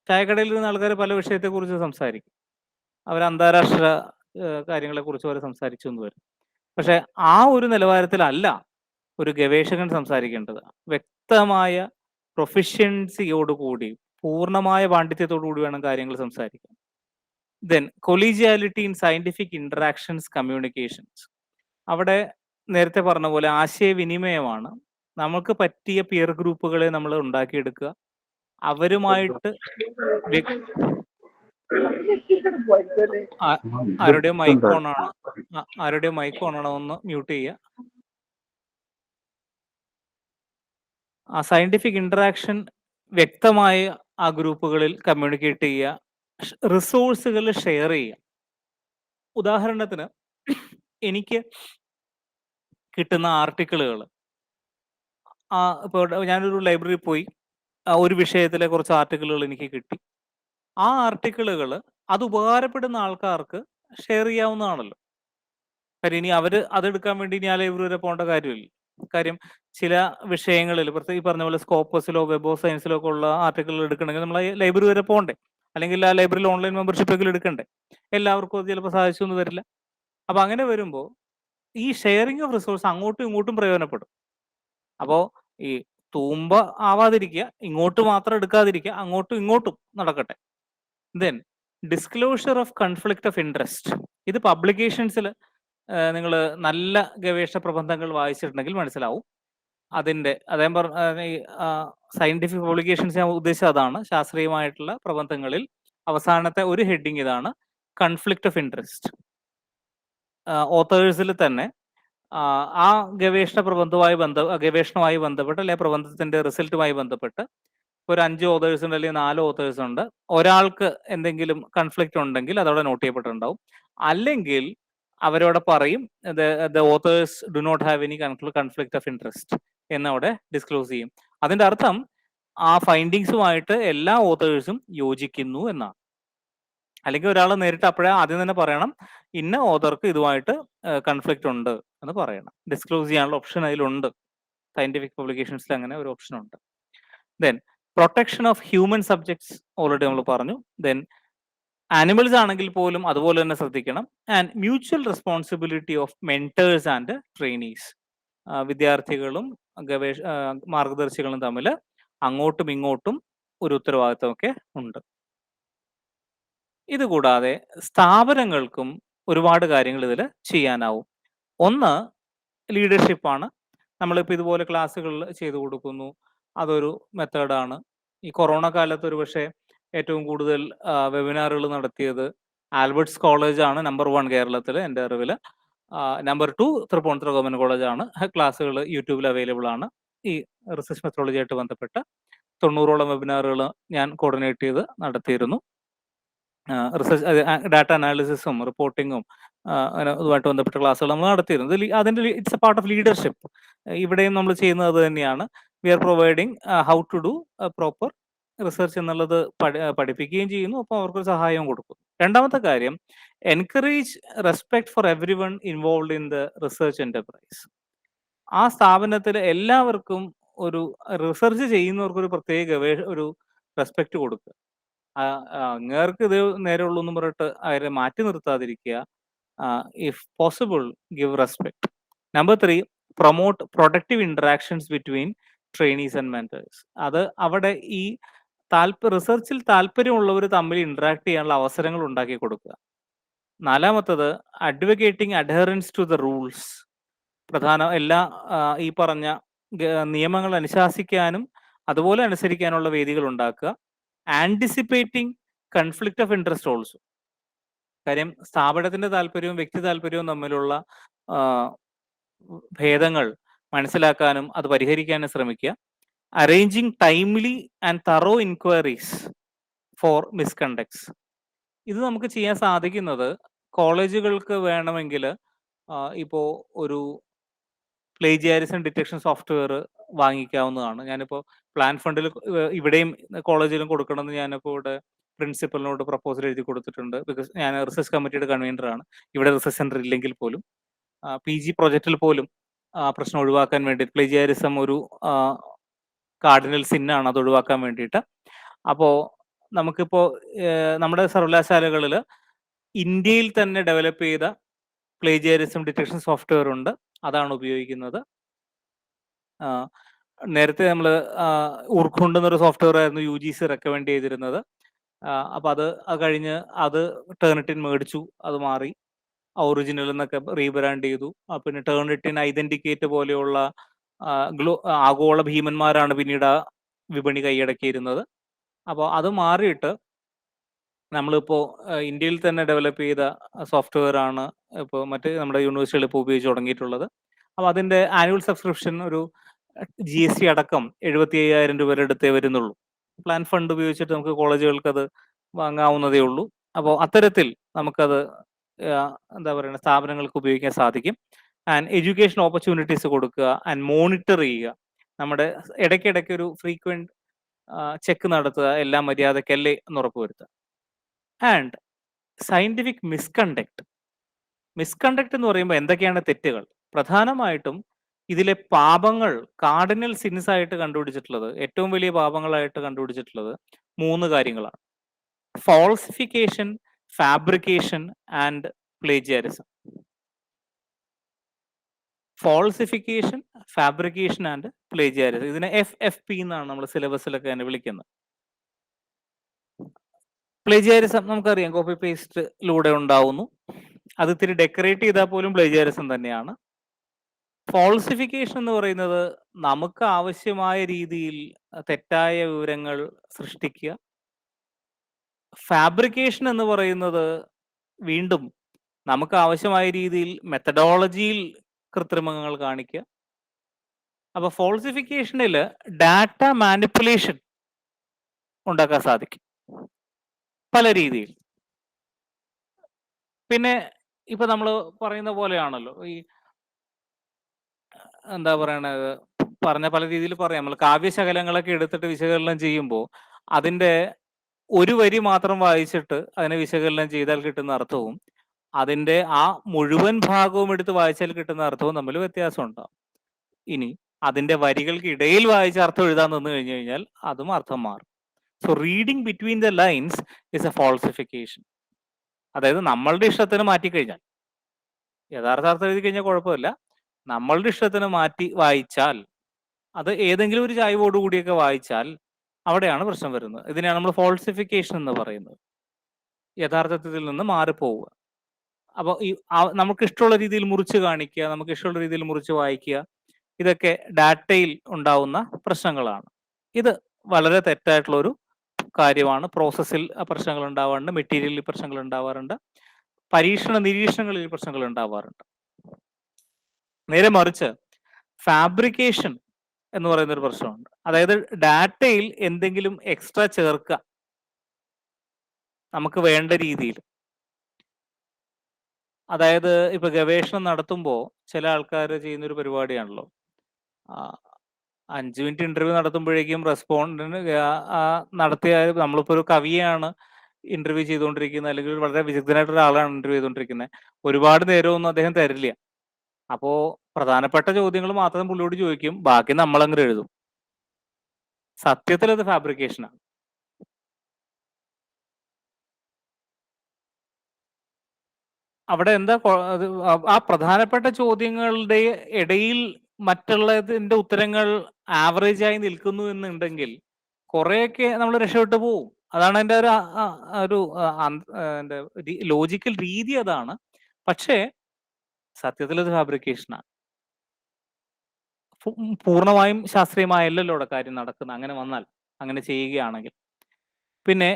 ചായക്കടയിൽ നിന്ന് ആൾക്കാർ പല വിഷയത്തെക്കുറിച്ച് സംസാരിക്കും. അവർ അന്താരാഷ്ട്ര കാര്യങ്ങളെക്കുറിച്ച് വരെ സംസാരിച്ചു എന്ന് വരും. പക്ഷെ ആ ഒരു നിലവാരത്തിലല്ല ഒരു ഗവേഷകൻ സംസാരിക്കേണ്ടത്. വ്യക്തമായ പ്രൊഫിഷ്യൻസിയോടുകൂടി, പൂർണ്ണമായ പാണ്ഡിത്യത്തോടു കൂടി വേണം കാര്യങ്ങൾ സംസാരിക്കാൻ. Then collegiality in scientific interactions communications. അവിടെ നേരത്തെ പറഞ്ഞ പോലെ ആശയവിനിമയമാണ്. നമുക്ക് പറ്റിയ പിയർ ഗ്രൂപ്പുകളെ നമ്മൾ ഉണ്ടാക്കിയെടുക്കുക. അവരുമായിട്ട് ആരുടെയോ മൈക്ക് ഓൺ ആണ്. ആരുടെയോ മൈക്ക് ഓൺ ആണോ, ഒന്ന് മ്യൂട്ട് ചെയ്യുക. ആ സയന്റിഫിക് ഇന്ററാക്ഷൻ വ്യക്തമായ ആ ഗ്രൂപ്പുകളിൽ കമ്മ്യൂണിക്കേറ്റ് ചെയ്യുക. റിസോഴ്സുകൾ ഷെയർ ചെയ്യുക. ഉദാഹരണത്തിന് എനിക്ക് കിട്ടുന്ന ആർട്ടിക്കിളുകൾ, ഇപ്പോൾ ഞാനൊരു ലൈബ്രറി പോയി ഒരു വിഷയത്തിലെ കുറച്ച് ആർട്ടിക്കിളുകൾ എനിക്ക് കിട്ടി. ആ ആർട്ടിക്കിളുകൾ അത് ഉപകാരപ്പെടുന്ന ആൾക്കാർക്ക് ഷെയർ ചെയ്യാവുന്നതാണല്ലോ. കാര്യം ഇനി അവർ അതെടുക്കാൻ വേണ്ടി ഇനി ആ ലൈബ്രറി വരെ പോകേണ്ട കാര്യമില്ല. കാര്യം ചില വിഷയങ്ങളിൽ പ്രത്യേകിച്ച് ഈ പറഞ്ഞ പോലെ സ്കോപ്പസിലോ വെബോ സയൻസിലോ ഒക്കെ ഉള്ള ആർട്ടിക്കിൾ എടുക്കണമെങ്കിൽ നമ്മൾ ലൈബ്രറി വരെ പോകണ്ടേ, അല്ലെങ്കിൽ ആ ലൈബ്രറിയിൽ ഓൺലൈൻ മെമ്പർഷിപ്പ് എങ്കിലും എടുക്കണ്ടേ. എല്ലാവർക്കും അത് ചിലപ്പോൾ സാധിച്ചു എന്ന് വരില്ല. അപ്പൊ അങ്ങനെ വരുമ്പോൾ ഈ ഷെയറിംഗ് ഓഫ് റിസോഴ്സ് അങ്ങോട്ടും ഇങ്ങോട്ടും പ്രയോജനപ്പെടും. അപ്പോൾ ഈ തൂമ്പ ആവാതിരിക്കുക, ഇങ്ങോട്ട് മാത്രം എടുക്കാതിരിക്കുക, അങ്ങോട്ടും ഇങ്ങോട്ടും നടക്കട്ടെ. Then disclosure of conflict of interest. ഇത് പബ്ലിക്കേഷൻസിൽ നിങ്ങൾ നല്ല ഗവേഷണ പ്രബന്ധങ്ങൾ വായിച്ചിട്ടുണ്ടെങ്കിൽ മനസ്സിലാവും. അതിൻ്റെ അദ്ദേഹം പറഞ്ഞ ഈ സയന്റിഫിക് പബ്ലിക്കേഷൻസ് ഞാൻ ഉദ്ദേശിച്ചത് അതാണ്. ശാസ്ത്രീയമായിട്ടുള്ള പ്രബന്ധങ്ങളിൽ അവസാനത്തെ ഒരു ഹെഡിങ് ഇതാണ്: കൺഫ്ലിക്റ്റ് ഓഫ് ഇൻട്രസ്റ്റ്. ഓത്തേഴ്സിൽ തന്നെ ആ ഗവേഷണവുമായി ബന്ധപ്പെട്ട് അല്ലെങ്കിൽ പ്രബന്ധത്തിന്റെ റിസൾട്ടുമായി ബന്ധപ്പെട്ട് ഒരു 5 ഓതേഴ്സ് ഉണ്ട്, അല്ലെങ്കിൽ 4 ഓതേഴ്സ് ഉണ്ട്. ഒരാൾക്ക് എന്തെങ്കിലും കൺഫ്ലിക്റ്റ് ഉണ്ടെങ്കിൽ അതവിടെ നോട്ട് ചെയ്യപ്പെട്ടിട്ടുണ്ടാവും. അല്ലെങ്കിൽ അവരവിടെ പറയും the authors do not have any conflict of interest എന്നവിടെ ഡിസ്ക്ലോസ് ചെയ്യും. അതിന്റെ അർത്ഥം ആ ഫൈൻഡിങ്സുമായിട്ട് എല്ലാ ഓതേഴ്സും യോജിക്കുന്നു എന്നാണ്. അല്ലെങ്കിൽ ഒരാൾ നേരിട്ട് അപ്പോഴേ ആദ്യം തന്നെ പറയണം, ഇന്ന ഓതർക്ക് ഇതുമായിട്ട് കൺഫ്ലിക്റ്റ് ഉണ്ട് എന്ന് പറയണം. ഡിസ്ക്ലോസ് ചെയ്യാനുള്ള ഓപ്ഷൻ അതിലുണ്ട്. സയന്റിഫിക് പബ്ലിക്കേഷൻസിൽ അങ്ങനെ ഒരു ഓപ്ഷൻ ഉണ്ട്. Then protection of human subjects already നമ്മൾ പറഞ്ഞു. ദെൻ ആനിമൽസ് ആണെങ്കിൽ പോലും അതുപോലെ തന്നെ ശ്രദ്ധിക്കണം. And mutual responsibility of mentors and trainees. വിദ്യാർത്ഥികളും മാർഗദർശികളും തമ്മിൽ അങ്ങോട്ടും ഇങ്ങോട്ടും ഒരു ഉത്തരവാദിത്തമൊക്കെ ഉണ്ട്. ഇതുകൂടാതെ സ്ഥാപനങ്ങൾക്കും ഒരുപാട് കാര്യങ്ങൾ ഇതിൽ ചെയ്യാനാവും. ഒന്ന് ലീഡർഷിപ്പാണ്. നമ്മളിപ്പോൾ ഇതുപോലെ ക്ലാസ്സുകൾ ചെയ്തു കൊടുക്കുന്നു, അതൊരു മെത്തേഡാണ്. ഈ കൊറോണ കാലത്ത് ഒരു പക്ഷേ ഏറ്റവും കൂടുതൽ വെബിനാറുകൾ നടത്തിയത് ആൽബർട്ട്സ് കോളേജാണ് നമ്പർ 1 കേരളത്തിൽ എൻ്റെ അറിവിൽ. നമ്പർ 2 തൃപ്പൂണിത്തുറ ഗവൺമെന്റ് കോളേജാണ്. ക്ലാസ്സുകൾ യൂട്യൂബിൽ അവൈലബിൾ ആണ്. ഈ റിസർച്ച് മെത്തഡോളജിയായിട്ട് ബന്ധപ്പെട്ട് 90ഓളം വെബിനാറുകൾ ഞാൻ കോർഡിനേറ്റ് ചെയ്ത് നടത്തിയിരുന്നു. റിസർച്ച് ഡാറ്റ അനാലിസിസും റിപ്പോർട്ടിങ്ങും അങ്ങനെ ഇതുമായിട്ട് ബന്ധപ്പെട്ട ക്ലാസ്സുകൾ നമ്മൾ നടത്തിയിരുന്നു. അതിൻ്റെ it's a part of leadership. ഇവിടെയും നമ്മൾ ചെയ്യുന്നത് അത് തന്നെയാണ്. We are providing how to do proper research എന്നുള്ളത് പഠിപ്പിക്കുകയും ചെയ്യുന്നു, അപ്പോൾ അവർക്കൊരു സഹായവും കൊടുക്കും. രണ്ടാമത്തെ കാര്യം, encourage respect for everyone involve in the research enterprise. ആ സ്ഥാപനത്തിൽ എല്ലാവർക്കും ഒരു റിസർച്ച് ചെയ്യുന്നവർക്ക് ഒരു പ്രത്യേക ഒരു റെസ്പെക്ട് കൊടുക്കുക. അങ്ങേർക്ക് ഇത് നേരെയുള്ളൂ എന്ന് പറഞ്ഞിട്ട് അവരെ മാറ്റി നിർത്താതിരിക്കുക. If possible give respect. Number 3, promote productive interactions between trainees and mentors. അത് അവിടെ ഈ റിസർച്ചിൽ താല്പര്യമുള്ളവർ തമ്മിൽ ഇന്ററാക്ട് ചെയ്യാനുള്ള അവസരങ്ങൾ ഉണ്ടാക്കി കൊടുക്കുക. നാലാമത്തത്, advocating adherence to the rules. എല്ലാ ഈ പറഞ്ഞ നിയമങ്ങൾ അനുശാസിക്കാനും അതുപോലെ അനുസരിക്കാനുള്ള വേദികൾ ഉണ്ടാക്കുക. Anticipating conflict of interest also. കാര്യം സ്ഥാപനത്തിന്റെ താല്പര്യവും വ്യക്തി താല്പര്യവും തമ്മിലുള്ള ഭേദങ്ങൾ മനസ്സിലാക്കാനും അത് പരിഹരിക്കാനും ശ്രമിക്കുക. Arranging timely and thorough inquiries for misconducts. ഇത് നമുക്ക് ചെയ്യാൻ സാധിക്കുന്നത് കോളേജുകൾക്ക് വേണമെങ്കിൽ ഇപ്പോ ഒരു പ്ലേജിയാരിസം ഡിറ്റക്ഷൻ സോഫ്റ്റ്‌വെയർ വാങ്ങിക്കാവുന്നതാണ്. ഞാനിപ്പോ പ്ലാൻ ഫണ്ടിൽ ഇവിടെയും കോളേജിലും കൊടുക്കണമെന്ന് ഞാനിപ്പോ ഇവിടെ പ്രിൻസിപ്പലിനോട് പ്രപ്പോസൽ എഴുതി കൊടുത്തിട്ടുണ്ട്. ബിക്കോസ് ഞാൻ റിസർച്ച് കമ്മിറ്റിയുടെ കൺവീനറാണ്. ഇവിടെ റിസർച്ച് സെന്റർ ഇല്ലെങ്കിൽ പോലും പിജി പ്രൊജക്റ്റിൽ പോലും ആ പ്രശ്നം ഒഴിവാക്കാൻ വേണ്ടി പ്ലേജിയാരിസം ഒരു കാർഡിനൽ സിന്നാണ്, അത് ഒഴിവാക്കാൻ വേണ്ടിയിട്ട്. അപ്പോൾ നമുക്കിപ്പോൾ നമ്മുടെ സർവകലാശാലകളിൽ ഇന്ത്യയിൽ തന്നെ ഡെവലപ്പ് ചെയ്ത പ്ലേജിയാരിസം ഡിറ്റക്ഷൻ സോഫ്റ്റ്‌വെയർ ഉണ്ട്. അതാണ് ഉപയോഗിക്കുന്നത്. നേരത്തെ നമ്മൾ ഉർഖുണ്ട് എന്നൊരു സോഫ്റ്റ്‌വെയർ ആയിരുന്നു യുജിസി റെക്കമെൻഡ് ചെയ്തിരുന്നത്. അപ്പോൾ അത് കഴിഞ്ഞ് അത് ടേർണിറ്റിൻ മേടിച്ചു, അത് മാറി. ഒറിജിനൽ എന്നൊക്കെ റീബ്രാൻഡ് ചെയ്തു. പിന്നെ ടേർണിറ്റിൻ ഐഡന്റിക്കേറ്റ് പോലെയുള്ള ആഗോള ഭീമന്മാരാണ് പിന്നീട് ആ വിപണി കൈയടക്കിയിരുന്നത്. അപ്പോൾ അത് മാറിയിട്ട് നമ്മളിപ്പോ ഇന്ത്യയിൽ തന്നെ ഡെവലപ്പ് ചെയ്ത സോഫ്റ്റ്‌വെയർ ആണ് ഇപ്പോൾ മറ്റ് നമ്മുടെ യൂണിവേഴ്സിറ്റികൾ ഇപ്പോൾ ഉപയോഗിച്ച് തുടങ്ങിയിട്ടുള്ളത്. അപ്പോൾ അതിന്റെ ആനുവൽ സബ്സ്ക്രിപ്ഷൻ ഒരു GST അടക്കം 75,000 രൂപയുടെ അടുത്തേ വരുന്നുള്ളൂ. പ്ലാൻ ഫണ്ട് ഉപയോഗിച്ചിട്ട് നമുക്ക് കോളേജുകൾക്ക് അത് വാങ്ങാവുന്നതേ ഉള്ളൂ. അപ്പോൾ അത്തരത്തിൽ നമുക്കത് എന്താ പറയുക, സ്ഥാപനങ്ങൾക്ക് ഉപയോഗിക്കാൻ സാധിക്കും. ആൻഡ് എഡ്യൂക്കേഷൻ ഓപ്പർച്യൂണിറ്റീസ് കൊടുക്കുക, ആൻഡ് മോണിറ്റർ ചെയ്യുക. നമ്മുടെ ഇടയ്ക്കിടയ്ക്ക് ഒരു ഫ്രീക്വന്റ് ചെക്ക് നടത്തുക, എല്ലാം മര്യാദക്കല്ലേ എന്ന് ഉറപ്പുവരുത്തുക. And scientific misconduct. മിസ്കണ്ടക്ട് എന്ന് പറയുമ്പോൾ എന്തൊക്കെയാണ് തെറ്റുകൾ? പ്രധാനമായിട്ടും ഇതിലെ പാപങ്ങൾ, കാർഡിനൽ സിൻസ് ആയിട്ട് കണ്ടുപിടിച്ചിട്ടുള്ളത്, ഏറ്റവും വലിയ പാപങ്ങളായിട്ട് കണ്ടുപിടിച്ചിട്ടുള്ളത് 3 കാര്യങ്ങളാണ്: falsification, fabrication and plagiarism. Falsification, fabrication and plagiarism. ഇതിനെ FFP എന്നാണ് നമ്മൾ സിലബസിലൊക്കെ തന്നെ വിളിക്കുന്നത്. പ്ലേജിയറിസം നമുക്കറിയാം, കോപ്പി പേസ്റ്റിലൂടെ ഉണ്ടാവുന്നു. അത് ഇത്തിരി ഡെക്കറേറ്റ് ചെയ്താൽ പോലും പ്ലേജിയറിസം തന്നെയാണ്. ഫാൾസിഫിക്കേഷൻ എന്ന് പറയുന്നത് നമുക്ക് ആവശ്യമായ രീതിയിൽ തെറ്റായ വിവരങ്ങൾ സൃഷ്ടിക്കുക. ഫാബ്രിക്കേഷൻ എന്ന് പറയുന്നത് വീണ്ടും നമുക്ക് ആവശ്യമായ രീതിയിൽ മെത്തഡോളജിയിൽ കൃത്രിമങ്ങൾ കാണിക്കുക. അപ്പൊ ഫാൾസിഫിക്കേഷനിൽ ഡാറ്റ മാനിപ്പുലേഷൻ ഉണ്ടാക്കാൻ സാധിക്കും പല രീതിയിൽ. പിന്നെ ഇപ്പൊ നമ്മൾ പറയുന്ന പോലെയാണല്ലോ, ഈ എന്താ പറയണത്, പറഞ്ഞ പല രീതിയിൽ പറയാം. നമ്മൾ കാവ്യശകലങ്ങളൊക്കെ എടുത്തിട്ട് വിശകലനം ചെയ്യുമ്പോൾ അതിന്റെ ഒരു വരി മാത്രം വായിച്ചിട്ട് അതിനെ വിശകലനം ചെയ്താൽ കിട്ടുന്ന അർത്ഥവും അതിന്റെ ആ മുഴുവൻ ഭാഗവും എടുത്ത് വായിച്ചാൽ കിട്ടുന്ന അർത്ഥവും തമ്മിൽ വ്യത്യാസം ഉണ്ടാവും. ഇനി അതിന്റെ വരികൾക്ക് ഇടയിൽ വായിച്ച അർത്ഥം എഴുതാൻ നിന്ന് കഴിഞ്ഞു കഴിഞ്ഞാൽ അതും അർത്ഥം മാറും. So reading between the lines is A falsification. അതായത് നമ്മളുടെ ഇഷ്ടത്തിന് മാറ്റിക്കഴിഞ്ഞാൽ, യഥാർത്ഥ അർത്ഥം എഴുതി കഴിഞ്ഞാൽ കുഴപ്പമില്ല, നമ്മളുടെ ഇഷ്ടത്തിന് മാറ്റി വായിച്ചാൽ, അത് ഏതെങ്കിലും ഒരു ചായ്വോടുകൂടിയൊക്കെ വായിച്ചാൽ അവിടെയാണ് പ്രശ്നം വരുന്നത്. ഇതിനെയാണ് നമ്മൾ ഫാൾസിഫിക്കേഷൻ എന്ന് പറയുന്നത്. യഥാർത്ഥത്തിൽ നിന്ന് മാറിപ്പോവുക. അപ്പോൾ ഈ നമുക്ക് ഇഷ്ടമുള്ള രീതിയിൽ മുറിച്ച് കാണിക്കുക, നമുക്ക് ഇഷ്ടമുള്ള രീതിയിൽ മുറിച്ച് വായിക്കുക, ഇതൊക്കെ ഡാറ്റയിൽ ഉണ്ടാവുന്ന പ്രശ്നങ്ങളാണ്. ഇത് വളരെ തെറ്റായിട്ടുള്ള ഒരു കാര്യമാണ്. പ്രോസസ്സിൽ പ്രശ്നങ്ങൾ ഉണ്ടാവാറുണ്ട്, മെറ്റീരിയലിൽ പ്രശ്നങ്ങൾ ഉണ്ടാവാറുണ്ട്, പരീക്ഷണ നിരീക്ഷണങ്ങളിൽ പ്രശ്നങ്ങൾ ഉണ്ടാവാറുണ്ട്. നേരെ മറിച്ച് ഫാബ്രിക്കേഷൻ എന്ന് പറയുന്ന ഒരു പ്രശ്നമുണ്ട്. അതായത് ഡാറ്റയിൽ എന്തെങ്കിലും എക്സ്ട്രാ ചേർക്കുക നമുക്ക് വേണ്ട രീതിയിൽ. അതായത് ഇപ്പൊ ഗവേഷണം നടത്തുമ്പോൾ ചില ആൾക്കാർ ചെയ്യുന്ന ഒരു പരിപാടിയാണല്ലോ, 5 മിനിറ്റ് ഇന്റർവ്യൂ നടത്തുമ്പോഴേക്കും റെസ്പോണ്ടിന് നടത്തിയ, നമ്മളിപ്പോ ഒരു കവിയാണ് ഇന്റർവ്യൂ ചെയ്തുകൊണ്ടിരിക്കുന്നത്, അല്ലെങ്കിൽ വളരെ വിദഗ്ധനായിട്ടുള്ള ആളാണ് ഇന്റർവ്യൂ ചെയ്തുകൊണ്ടിരിക്കുന്നത്, ഒരുപാട് നേരമൊന്നും അദ്ദേഹം തരില്ല. അപ്പോ പ്രധാനപ്പെട്ട ചോദ്യങ്ങൾ മാത്രം പുള്ളിയോട് ചോദിക്കും, ബാക്കി നമ്മളങ്ങ് എഴുതും. സത്യത്തിൽ അത് ഫാബ്രിക്കേഷനാണ്. അവിടെ എന്താ ആ പ്രധാനപ്പെട്ട ചോദ്യങ്ങളുടെ ഇടയിൽ മറ്റുള്ളതിന്റെ ഉത്തരങ്ങൾ ആവറേജ് ആയി നിൽക്കുന്നു എന്നുണ്ടെങ്കിൽ കുറെയൊക്കെ നമ്മൾ രക്ഷപ്പെട്ടു പോവും. അതാണ് എൻ്റെ ഒരു ലോജിക്കൽ രീതി അതാണ്. പക്ഷേ സത്യത്തിൽ അത് ഫാബ്രിക്കേഷനാണ്. പൂർണ്ണമായും ശാസ്ത്രീയമായല്ലോ അവിടെ കാര്യം നടക്കുന്നത്. അങ്ങനെ വന്നാൽ, അങ്ങനെ ചെയ്യുകയാണെങ്കിൽ. പിന്നെ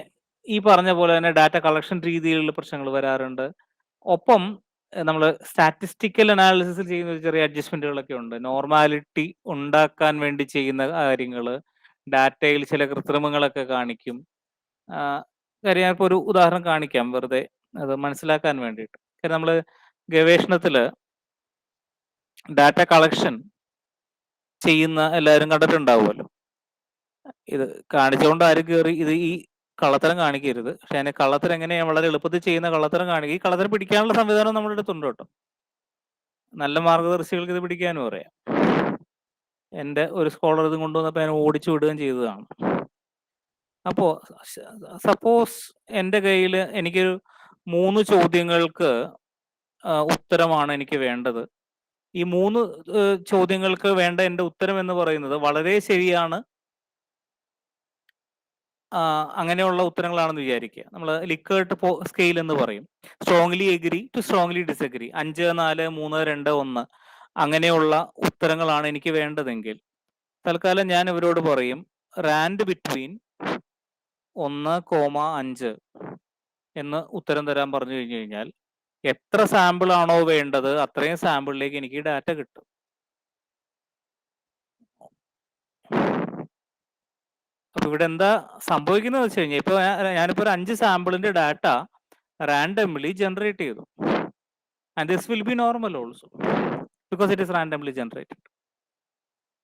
ഈ പറഞ്ഞ പോലെ തന്നെ ഡാറ്റ കളക്ഷൻ രീതിയിലുള്ള പ്രശ്നങ്ങൾ വരാറുണ്ട്. ഒപ്പം നമ്മൾ സ്റ്റാറ്റിസ്റ്റിക്കൽ അനാലിസിസ് ചെയ്യുന്ന ഒരു ചെറിയ അഡ്ജസ്റ്റ്മെന്റുകളൊക്കെ ഉണ്ട്. നോർമാലിറ്റി ഉണ്ടാക്കാൻ വേണ്ടി ചെയ്യുന്ന കാര്യങ്ങൾ, ഡാറ്റയിൽ ചില കൃത്രിമങ്ങളൊക്കെ കാണിക്കും. കാര്യം ഞാനിപ്പോൾ ഒരു ഉദാഹരണം കാണിക്കാം വെറുതെ അത് മനസ്സിലാക്കാൻ വേണ്ടിയിട്ട്. കാര്യം നമ്മൾ ഗവേഷണത്തിൽ ഡാറ്റ കളക്ഷൻ ചെയ്യുന്ന എല്ലാവരും കണ്ടിട്ടുണ്ടാവുമല്ലോ. ഇത് കാണിച്ചുകൊണ്ട് ആരും കയറി ഇത് ഈ കള്ളത്തരം കാണിക്കരുത്. പക്ഷെ അതിനെ കള്ളത്തരം എങ്ങനെയാണ് വളരെ എളുപ്പത്തിൽ ചെയ്യുന്ന കള്ളത്തരം കാണിക്കുക. ഈ കള്ളത്തരം പിടിക്കാനുള്ള സംവിധാനം നമ്മുടെ അടുത്തുണ്ട് കേട്ടോ. നല്ല മാർഗദർശികൾക്ക് ഇത് പിടിക്കാനും അറിയാം. എൻ്റെ ഒരു സ്കോളർ ഇത് കൊണ്ടുവന്നപ്പോൾ ഞാൻ ഓടിച്ചു വിടുകയും ചെയ്തതാണ്. അപ്പോൾ സപ്പോസ് എൻ്റെ കയ്യിൽ എനിക്കൊരു 3 ചോദ്യങ്ങൾക്ക് ഉത്തരമാണ് എനിക്ക് വേണ്ടത്. ഈ 3 ചോദ്യങ്ങൾക്ക് വേണ്ട എൻ്റെ ഉത്തരം എന്ന് പറയുന്നത് വളരെ ശരിയാണ്, അങ്ങനെയുള്ള ഉത്തരങ്ങളാണെന്ന് വിചാരിക്കുക. നമ്മൾ ലിക്കേർട്ട് സ്കെയിൽ എന്ന് പറയും. Strongly agree to strongly disagree, 5, 4, 3, 2, 1 അങ്ങനെയുള്ള ഉത്തരങ്ങളാണ് എനിക്ക് വേണ്ടതെങ്കിൽ തൽക്കാലം ഞാൻ ഇവരോട് പറയും റാൻഡ് ബിറ്റ്വീൻ 1,5 എന്ന് ഉത്തരം തരാൻ പറഞ്ഞു കഴിഞ്ഞു കഴിഞ്ഞാൽ എത്ര സാമ്പിൾ ആണോ വേണ്ടത് അത്രയും സാമ്പിളിലേക്ക് എനിക്ക് ഡാറ്റ കിട്ടും. അപ്പൊ ഇവിടെ എന്താ സംഭവിക്കുന്നത് വെച്ച് കഴിഞ്ഞാൽ ഇപ്പൊ ഞാനിപ്പോ ഒരു 5 സാമ്പിളിന്റെ ഡാറ്റ റാൻഡംലി ജനറേറ്റ് ചെയ്തു. And this will be normal also because it is randomly generated.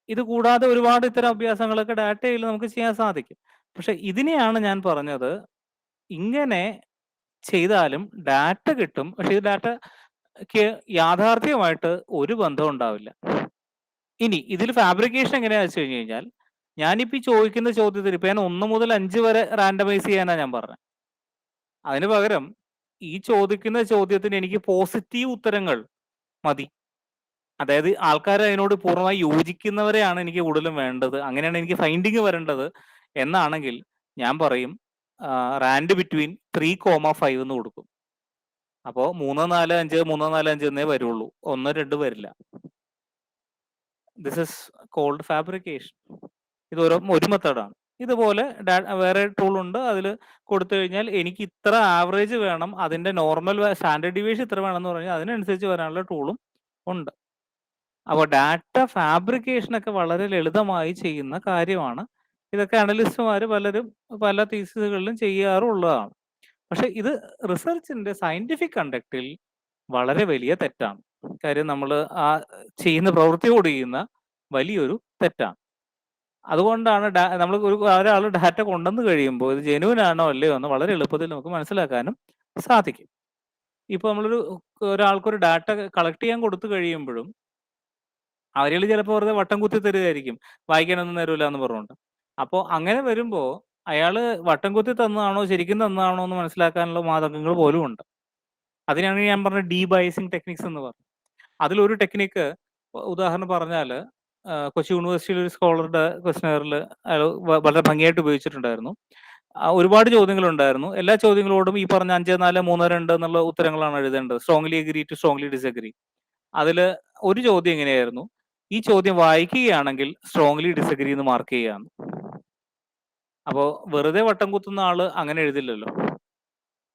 ഇത് കൂടാതെ ഒരുപാട് ഇത്തരം അഭ്യാസങ്ങളൊക്കെ ഡാറ്റയിൽ നമുക്ക് ചെയ്യാൻ സാധിക്കും. പക്ഷെ ഇതിനെയാണ് ഞാൻ പറഞ്ഞത്, ഇങ്ങനെ ചെയ്താലും ഡാറ്റ കിട്ടും. പക്ഷെ ഈ ഡാറ്റയ്ക്ക് യാഥാർത്ഥ്യമായിട്ട് ഒരു ബന്ധവും ഉണ്ടാവില്ല. ഇനി ഇതിൽ ഫാബ്രിക്കേഷൻ എങ്ങനെയാണെന്ന് വെച്ച് കഴിഞ്ഞ് കഴിഞ്ഞാൽ ഞാനിപ്പോൾ ഈ ചോദിക്കുന്ന ചോദ്യത്തിന് ഇപ്പൊ ഞാൻ 1 മുതൽ 5 വരെ റാൻഡമൈസ് ചെയ്യാനാണ് ഞാൻ പറഞ്ഞത്. അതിന് പകരം ഈ ചോദിക്കുന്ന ചോദ്യത്തിന് എനിക്ക് പോസിറ്റീവ് ഉത്തരങ്ങൾ മതി. അതായത് ആൾക്കാർ അതിനോട് പൂർണ്ണമായി യോജിക്കുന്നവരെയാണ് എനിക്ക് കൂടുതലും വേണ്ടത്, അങ്ങനെയാണ് എനിക്ക് ഫൈൻഡിങ് വരേണ്ടത് എന്നാണെങ്കിൽ ഞാൻ പറയും റാൻഡ് ബിറ്റ്വീൻ 3,5 എന്ന് കൊടുക്കും. അപ്പോൾ 3, 4, 5 3, 4, 5 എന്നേ വരുള്ളൂ, 1, 2 വരില്ല. This is called fabrication. ഇത് ഒരു മെത്തേഡാണ്. ഇതുപോലെ വേറെ ടൂൾ ഉണ്ട്. അതിൽ കൊടുത്തു കഴിഞ്ഞാൽ എനിക്ക് ഇത്ര ആവറേജ് വേണം, അതിന്റെ നോർമൽ സ്റ്റാൻഡേർഡ് ഡീവിയേഷൻ ഇത്ര വേണം എന്ന് പറഞ്ഞാൽ അതിനനുസരിച്ച് വരാനുള്ള ടൂളും ഉണ്ട്. അപ്പോൾ ഡാറ്റ ഫാബ്രിക്കേഷൻ ഒക്കെ വളരെ ലളിതമായി ചെയ്യുന്ന കാര്യമാണ്. ഇതൊക്കെ അനലിസ്റ്റുമാർ പലരും പല തീസിസുകളിലും ചെയ്യാറുള്ളതാണ്. പക്ഷെ ഇത് റിസർച്ചിന്റെ സയന്റിഫിക് കണ്ടക്റ്റിൽ വളരെ വലിയ തെറ്റാണ്. കാര്യം നമ്മൾ ആ ചെയ്യുന്ന പ്രവൃത്തിയോട് ചെയ്യുന്ന വലിയൊരു തെറ്റാണ്. അതുകൊണ്ടാണ് നമ്മൾ ഒരാൾ ഡാറ്റ കൊണ്ടുവന്ന് കഴിയുമ്പോൾ ഇത് ജെന്യൂൻ ആണോ അല്ലയോ എന്ന് വളരെ എളുപ്പത്തിൽ നമുക്ക് മനസ്സിലാക്കാനും സാധിക്കും. ഇപ്പൊ ഒരാൾക്കൊരു ഡാറ്റ കളക്ട് ചെയ്യാൻ കൊടുത്തു കഴിയുമ്പോഴും അവരുകൾ ചിലപ്പോൾ വെറുതെ വട്ടം കുത്തി തരുമായിരിക്കും, വായിക്കാനൊന്നും തരൂല എന്ന് പറഞ്ഞുകൊണ്ട്. അപ്പോൾ അങ്ങനെ വരുമ്പോൾ അയാള് വട്ടം കുത്തി തന്നതാണോ ശരിക്കും തന്നതാണോ എന്ന് മനസ്സിലാക്കാനുള്ള മാർഗങ്ങൾ പോലും ഉണ്ട്. അതിനാണ് ഞാൻ പറഞ്ഞ ഡീബയസിങ് ടെക്നിക്സ് എന്ന് പറഞ്ഞു. അതിലൊരു ടെക്നിക്ക് ഉദാഹരണം പറഞ്ഞാൽ കൊച്ചി യൂണിവേഴ്സിറ്റിയിൽ ഒരു സ്കോളറുടെ ക്വസ്റ്റനറിൽ അയാൾ വളരെ ഭംഗിയായിട്ട് ഉപയോഗിച്ചിട്ടുണ്ടായിരുന്നു. ഒരുപാട് ചോദ്യങ്ങളുണ്ടായിരുന്നു. എല്ലാ ചോദ്യങ്ങളോടും ഈ പറഞ്ഞ 5, 4, 3, 2 എന്നുള്ള ഉത്തരങ്ങളാണ് എഴുതേണ്ടത്. Strongly agree to strongly disagree. അതിൽ ഒരു ചോദ്യം എങ്ങനെയായിരുന്നു, ഈ ചോദ്യം വായിക്കുകയാണെങ്കിൽ സ്ട്രോങ്ലി ഡിസഗ്രി എന്ന് മാർക്ക് ചെയ്യുകയാണ്. അപ്പോൾ വെറുതെ വട്ടം കുത്തുന്ന ആള് അങ്ങനെ എഴുതില്ലല്ലോ.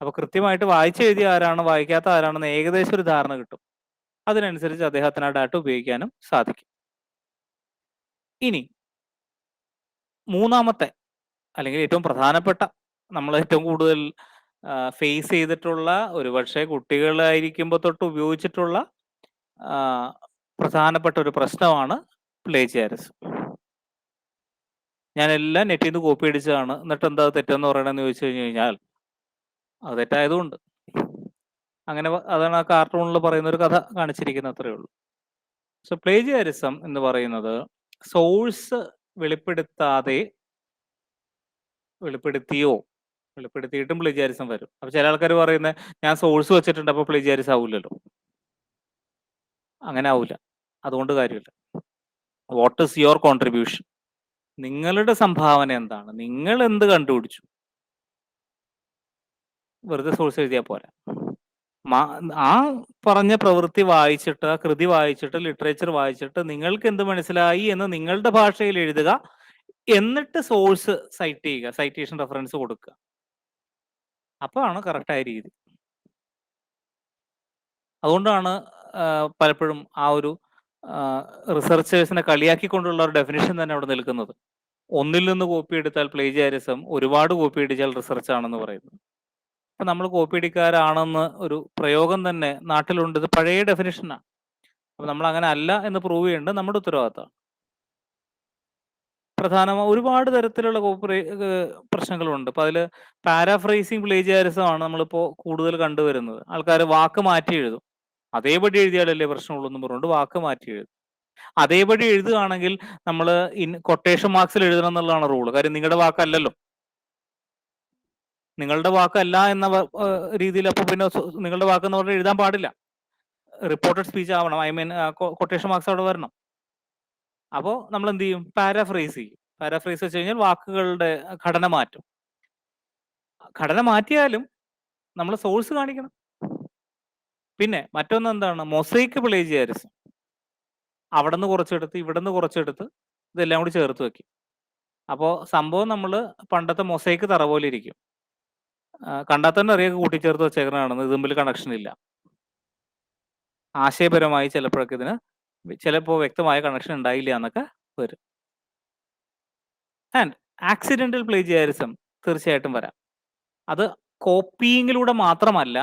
അപ്പൊ കൃത്യമായിട്ട് വായിച്ചെഴുതിയ ആരാണ് വായിക്കാത്ത ആരാണെന്ന് ഏകദേശം ഒരു ധാരണ കിട്ടും. അതിനനുസരിച്ച് അദ്ദേഹത്തിന് ആ ഡാറ്റ ഉപയോഗിക്കാനും സാധിക്കും. ഇനി മൂന്നാമത്തെ അല്ലെങ്കിൽ ഏറ്റവും പ്രധാനപ്പെട്ട, നമ്മൾ ഏറ്റവും കൂടുതൽ ഫേസ് ചെയ്തിട്ടുള്ള, ഒരുപക്ഷെ കുട്ടികളായിരിക്കുമ്പോൾ തൊട്ട് ഉപയോഗിച്ചിട്ടുള്ള പ്രധാനപ്പെട്ട ഒരു പ്രശ്നമാണ് പ്ലേജിയറിസം. ഞാൻ എല്ലാം നെറ്റിൽ നിന്ന് കോപ്പി അടിച്ചതാണ്, എന്നിട്ട് എന്താ തെറ്റെന്ന് പറയണമെന്ന് ചോദിച്ചു കഴിഞ്ഞു കഴിഞ്ഞാൽ അത് തെറ്റായതുകൊണ്ട്. അങ്ങനെ അതാണ് ആ കാർട്ടൂണിൽ പറയുന്ന ഒരു കഥ കാണിച്ചിരിക്കുന്നത്, അത്രയേ ഉള്ളൂ. സോ പ്ലേജിയറിസം എന്ന് പറയുന്നത് സോഴ്സ് വെളിപ്പെടുത്തിയിട്ടും പ്ലേജിയറിസം വരും. അപ്പൊ ചില ആൾക്കാർ പറയുന്നത് ഞാൻ സോഴ്സ് വെച്ചിട്ടുണ്ട് അപ്പൊ പ്ലേജിയറിസം ആവില്ലല്ലോ. അങ്ങനെ ആവില്ല, അതുകൊണ്ട് കാര്യമില്ല. What is your contribution? നിങ്ങളുടെ സംഭാവന എന്താണ്? നിങ്ങൾ എന്ത് കണ്ടുപിടിച്ചു? വെറുതെ സോഴ്സ് എഴുതിയാൽ പോരാ. ആ പറഞ്ഞ പ്രവൃത്തി വായിച്ചിട്ട്, ആ കൃതി വായിച്ചിട്ട്, ലിറ്ററേച്ചർ വായിച്ചിട്ട് നിങ്ങൾക്ക് എന്ത് മനസ്സിലായി എന്ന് നിങ്ങളുടെ ഭാഷയിൽ എഴുതുക, എന്നിട്ട് സോഴ്സ് സൈറ്റ് ചെയ്യുക, സൈറ്റേഷൻ റെഫറൻസ് കൊടുക്കുക. അപ്പോഴാണ് കറക്റ്റായ രീതി. അതുകൊണ്ടാണ് പലപ്പോഴും ആ ഒരു റിസർച്ചേഴ്സിനെ കളിയാക്കിക്കൊണ്ടുള്ള ഒരു ഡെഫിനിഷൻ തന്നെ അവിടെ നിൽക്കുന്നത്. ഒന്നിൽ നിന്ന് കോപ്പി എടുത്താൽ പ്ലേജിയറിസം, ഒരുപാട് കോപ്പി അടിച്ചാൽ റിസർച്ച് ആണെന്ന് പറയുന്നത്. അപ്പൊ നമ്മൾ കോപ്പി അടിക്കാരാണെന്ന് ഒരു പ്രയോഗം തന്നെ നാട്ടിലുണ്ട്. ഇത് പഴയ ഡെഫിനിഷനാണ്. അപ്പൊ നമ്മൾ അങ്ങനെ അല്ല എന്ന് പ്രൂവ് ചെയ്യേണ്ടത് നമ്മുടെ ഉത്തരവാദിത്തമാണ്. ഒരുപാട് തരത്തിലുള്ള പ്രശ്നങ്ങളുണ്ട്. അപ്പൊ അതില് പാരാഫ്രേസിങ് പ്ലേജിയാരിസം ആണ് നമ്മളിപ്പോ കൂടുതൽ കണ്ടുവരുന്നത്. ആൾക്കാര് വാക്ക് മാറ്റി എഴുതും. അതേപടി എഴുതിയാലല്ലേ പ്രശ്നമുള്ളൂ എന്നും പറഞ്ഞുകൊണ്ട് വാക്ക് മാറ്റി എഴുതും. അതേപടി എഴുതുകയാണെങ്കിൽ നമ്മള് കൊട്ടേഷൻ മാർക്സിൽ എഴുതണം എന്നുള്ളതാണ് റൂള്. കാര്യം നിങ്ങളുടെ വാക്കല്ലല്ലോ. നിങ്ങളുടെ വാക്കല്ല എന്ന രീതിയിൽ അപ്പൊ പിന്നെ നിങ്ങളുടെ വാക്കെന്ന് പറഞ്ഞാൽ എഴുതാൻ പാടില്ല. റിപ്പോർട്ടഡ് സ്പീച്ച് ആവണം. ഐ മീൻ കൊട്ടേഷൻ മാർക്സ് അവിടെ വരണം. അപ്പോ നമ്മൾ എന്ത് ചെയ്യും? പാരാഫ്രേസ് ചെയ്യും. പാരാഫ്രേസ് വെച്ച് കഴിഞ്ഞാൽ വാക്കുകളുടെ ഘടന മാറ്റും. ഘടന മാറ്റിയാലും നമ്മൾ സോഴ്സ് കാണിക്കണം. പിന്നെ മറ്റൊന്ന് എന്താണ്? Mosaic plagiarism. അവിടുന്ന് കുറച്ചെടുത്ത് ഇവിടുന്ന് കുറച്ചെടുത്ത് ഇതെല്ലാം കൂടി ചേർത്ത് വെക്കും. അപ്പോ സംഭവം നമ്മള് പണ്ടത്തെ മൊസൈക്ക് തറ പോലെ ഇരിക്കും. കണ്ടാൽ തന്നെ അറിയാം കൂട്ടിച്ചേർത്ത് വെച്ചേക്കണതാണെന്ന്. ഇത് തമ്മിൽ കണക്ഷൻ ഇല്ല. ആശയപരമായി ചിലപ്പോഴൊക്കെ ഇതിന് ചിലപ്പോൾ വ്യക്തമായ കണക്ഷൻ ഉണ്ടായില്ല എന്നൊക്കെ വരും. ആൻഡ് ആക്സിഡന്റൽ പ്ലേജിയാരിസം തീർച്ചയായിട്ടും വരാം. അത് കോപ്പിയിങ്ങിലൂടെ മാത്രമല്ല,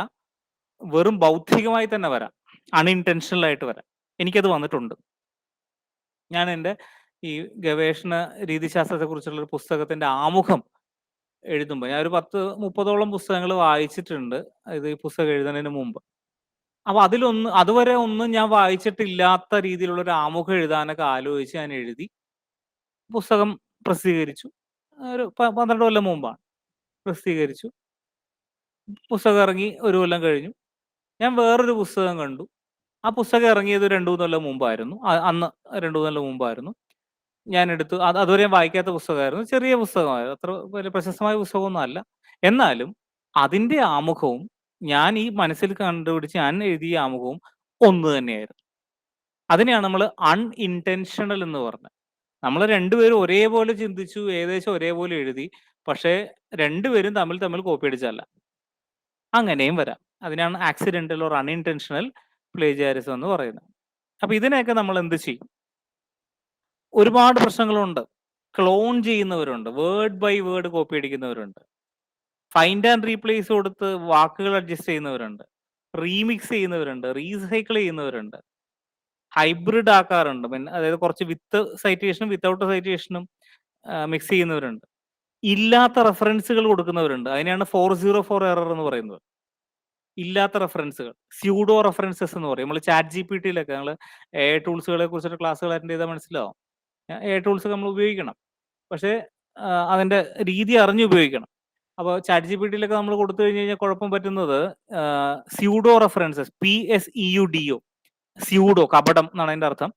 വെറും ബൗദ്ധികമായി തന്നെ വരാം. അൺഇൻറ്റൻഷണൽ ആയിട്ട് വരാം. എനിക്കത് വന്നിട്ടുണ്ട്. ഞാൻ എൻ്റെ ഈ ഗവേഷണ രീതിശാസ്ത്രത്തെക്കുറിച്ചുള്ള ഒരു പുസ്തകത്തിന്റെ ആമുഖം എഴുതുമ്പോൾ ഞാൻ ഒരു 10-30ഓളം പുസ്തകങ്ങൾ വായിച്ചിട്ടുണ്ട്. ഇത് ഈ പുസ്തകം എഴുതുന്നതിന് മുമ്പ്. അപ്പൊ അതുവരെ ഒന്നും ഞാൻ വായിച്ചിട്ടില്ലാത്ത രീതിയിലുള്ള ഒരു ആമുഖം എഴുതാനൊക്കെ ആലോചിച്ച് ഞാൻ എഴുതി. പുസ്തകം പ്രസിദ്ധീകരിച്ചു. ഒരു 12 കൊല്ലം മുമ്പാണ് പ്രസിദ്ധീകരിച്ചു. പുസ്തകം ഇറങ്ങി 1 കൊല്ലം കഴിഞ്ഞു. ഞാൻ വേറൊരു പുസ്തകം കണ്ടു. ആ പുസ്തകം ഇറങ്ങിയത് 2-3 കൊല്ലം മുമ്പായിരുന്നു. അന്ന് 2-3 കൊല്ലം മുമ്പായിരുന്നു. ഞാൻ എടുത്തു. അതുവരെ ഞാൻ വായിക്കാത്ത പുസ്തകമായിരുന്നു. ചെറിയ പുസ്തകമായിരുന്നു. അത്ര വലിയ പ്രശസ്തമായ പുസ്തകമൊന്നും അല്ല. എന്നാലും അതിന്റെ ആമുഖവും ഞാൻ ഈ മനസ്സിൽ കണ്ടുപിടിച്ച് ഞാൻ എഴുതിയ ആമുഖവും ഒന്ന് തന്നെയായിരുന്നു. അതിനെയാണ് നമ്മൾ അൺഇൻറ്റൻഷണൽ എന്ന് പറഞ്ഞത്. നമ്മൾ രണ്ടുപേരും ഒരേപോലെ ചിന്തിച്ചു, ഏകദേശം ഒരേപോലെ എഴുതി. പക്ഷേ രണ്ടുപേരും തമ്മിൽ തമ്മിൽ കോപ്പി അടിച്ചതല്ല. അങ്ങനെയും വരാം. അതിനാണ് ആക്സിഡന്റൽ ഓർ അൺഇൻറ്റൻഷണൽ പ്ലേജിയാരിസം എന്ന് പറയുന്നത്. അപ്പൊ ഇതിനെയൊക്കെ നമ്മൾ എന്ത് ചെയ്യും? ഒരുപാട് പ്രശ്നങ്ങളുണ്ട്. ക്ലോൺ ചെയ്യുന്നവരുണ്ട്. വേർഡ് ബൈ വേർഡ് കോപ്പി അടിക്കുന്നവരുണ്ട്. ഫൈൻഡ് ആൻഡ് റീപ്ലേസ് കൊടുത്ത് വാക്കുകൾ അഡ്ജസ്റ്റ് ചെയ്യുന്നവരുണ്ട്. റീമിക്സ് ചെയ്യുന്നവരുണ്ട്. റീസൈക്കിൾ ചെയ്യുന്നവരുണ്ട്. ഹൈബ്രിഡ് ആക്കാറുണ്ട്. അതായത് കുറച്ച് വിത്ത് സൈറ്റേഷനും വിത്തൗട്ട് സൈറ്റേഷനും മിക്സ് ചെയ്യുന്നവരുണ്ട്. ഇല്ലാത്ത റെഫറൻസുകൾ കൊടുക്കുന്നവരുണ്ട്. അതിനെയാണ് 404 എറർ എന്ന് പറയുന്നത്. ഇല്ലാത്ത റെഫറൻസുകൾ. സ്യൂഡോ റെഫറൻസസ് എന്ന് പറയും. നമ്മൾ ചാറ്റ് ജിപിടിയിലൊക്കെ നിങ്ങൾ എഐ ടൂൾസുകളെ കുറിച്ചിട്ട് ക്ലാസ്സുകൾ അറ്റൻഡ് ചെയ്താൽ മനസ്സിലാവും. എഐ ടൂൾസ് നമ്മൾ ഉപയോഗിക്കണം. പക്ഷേ അതിന്റെ രീതി അറിഞ്ഞ് ഉപയോഗിക്കണം. അപ്പോൾ ചാറ്റ് ജിപിടിയിലൊക്കെ നമ്മൾ കൊടുത്തു കഴിഞ്ഞ് കഴിഞ്ഞാൽ കുഴപ്പം പറ്റുന്നത് സ്യൂഡോ റെഫറൻസസ്, PSEUDO, സ്യൂഡോ കപടം എന്നാണ് അതിന്റെ അർത്ഥം.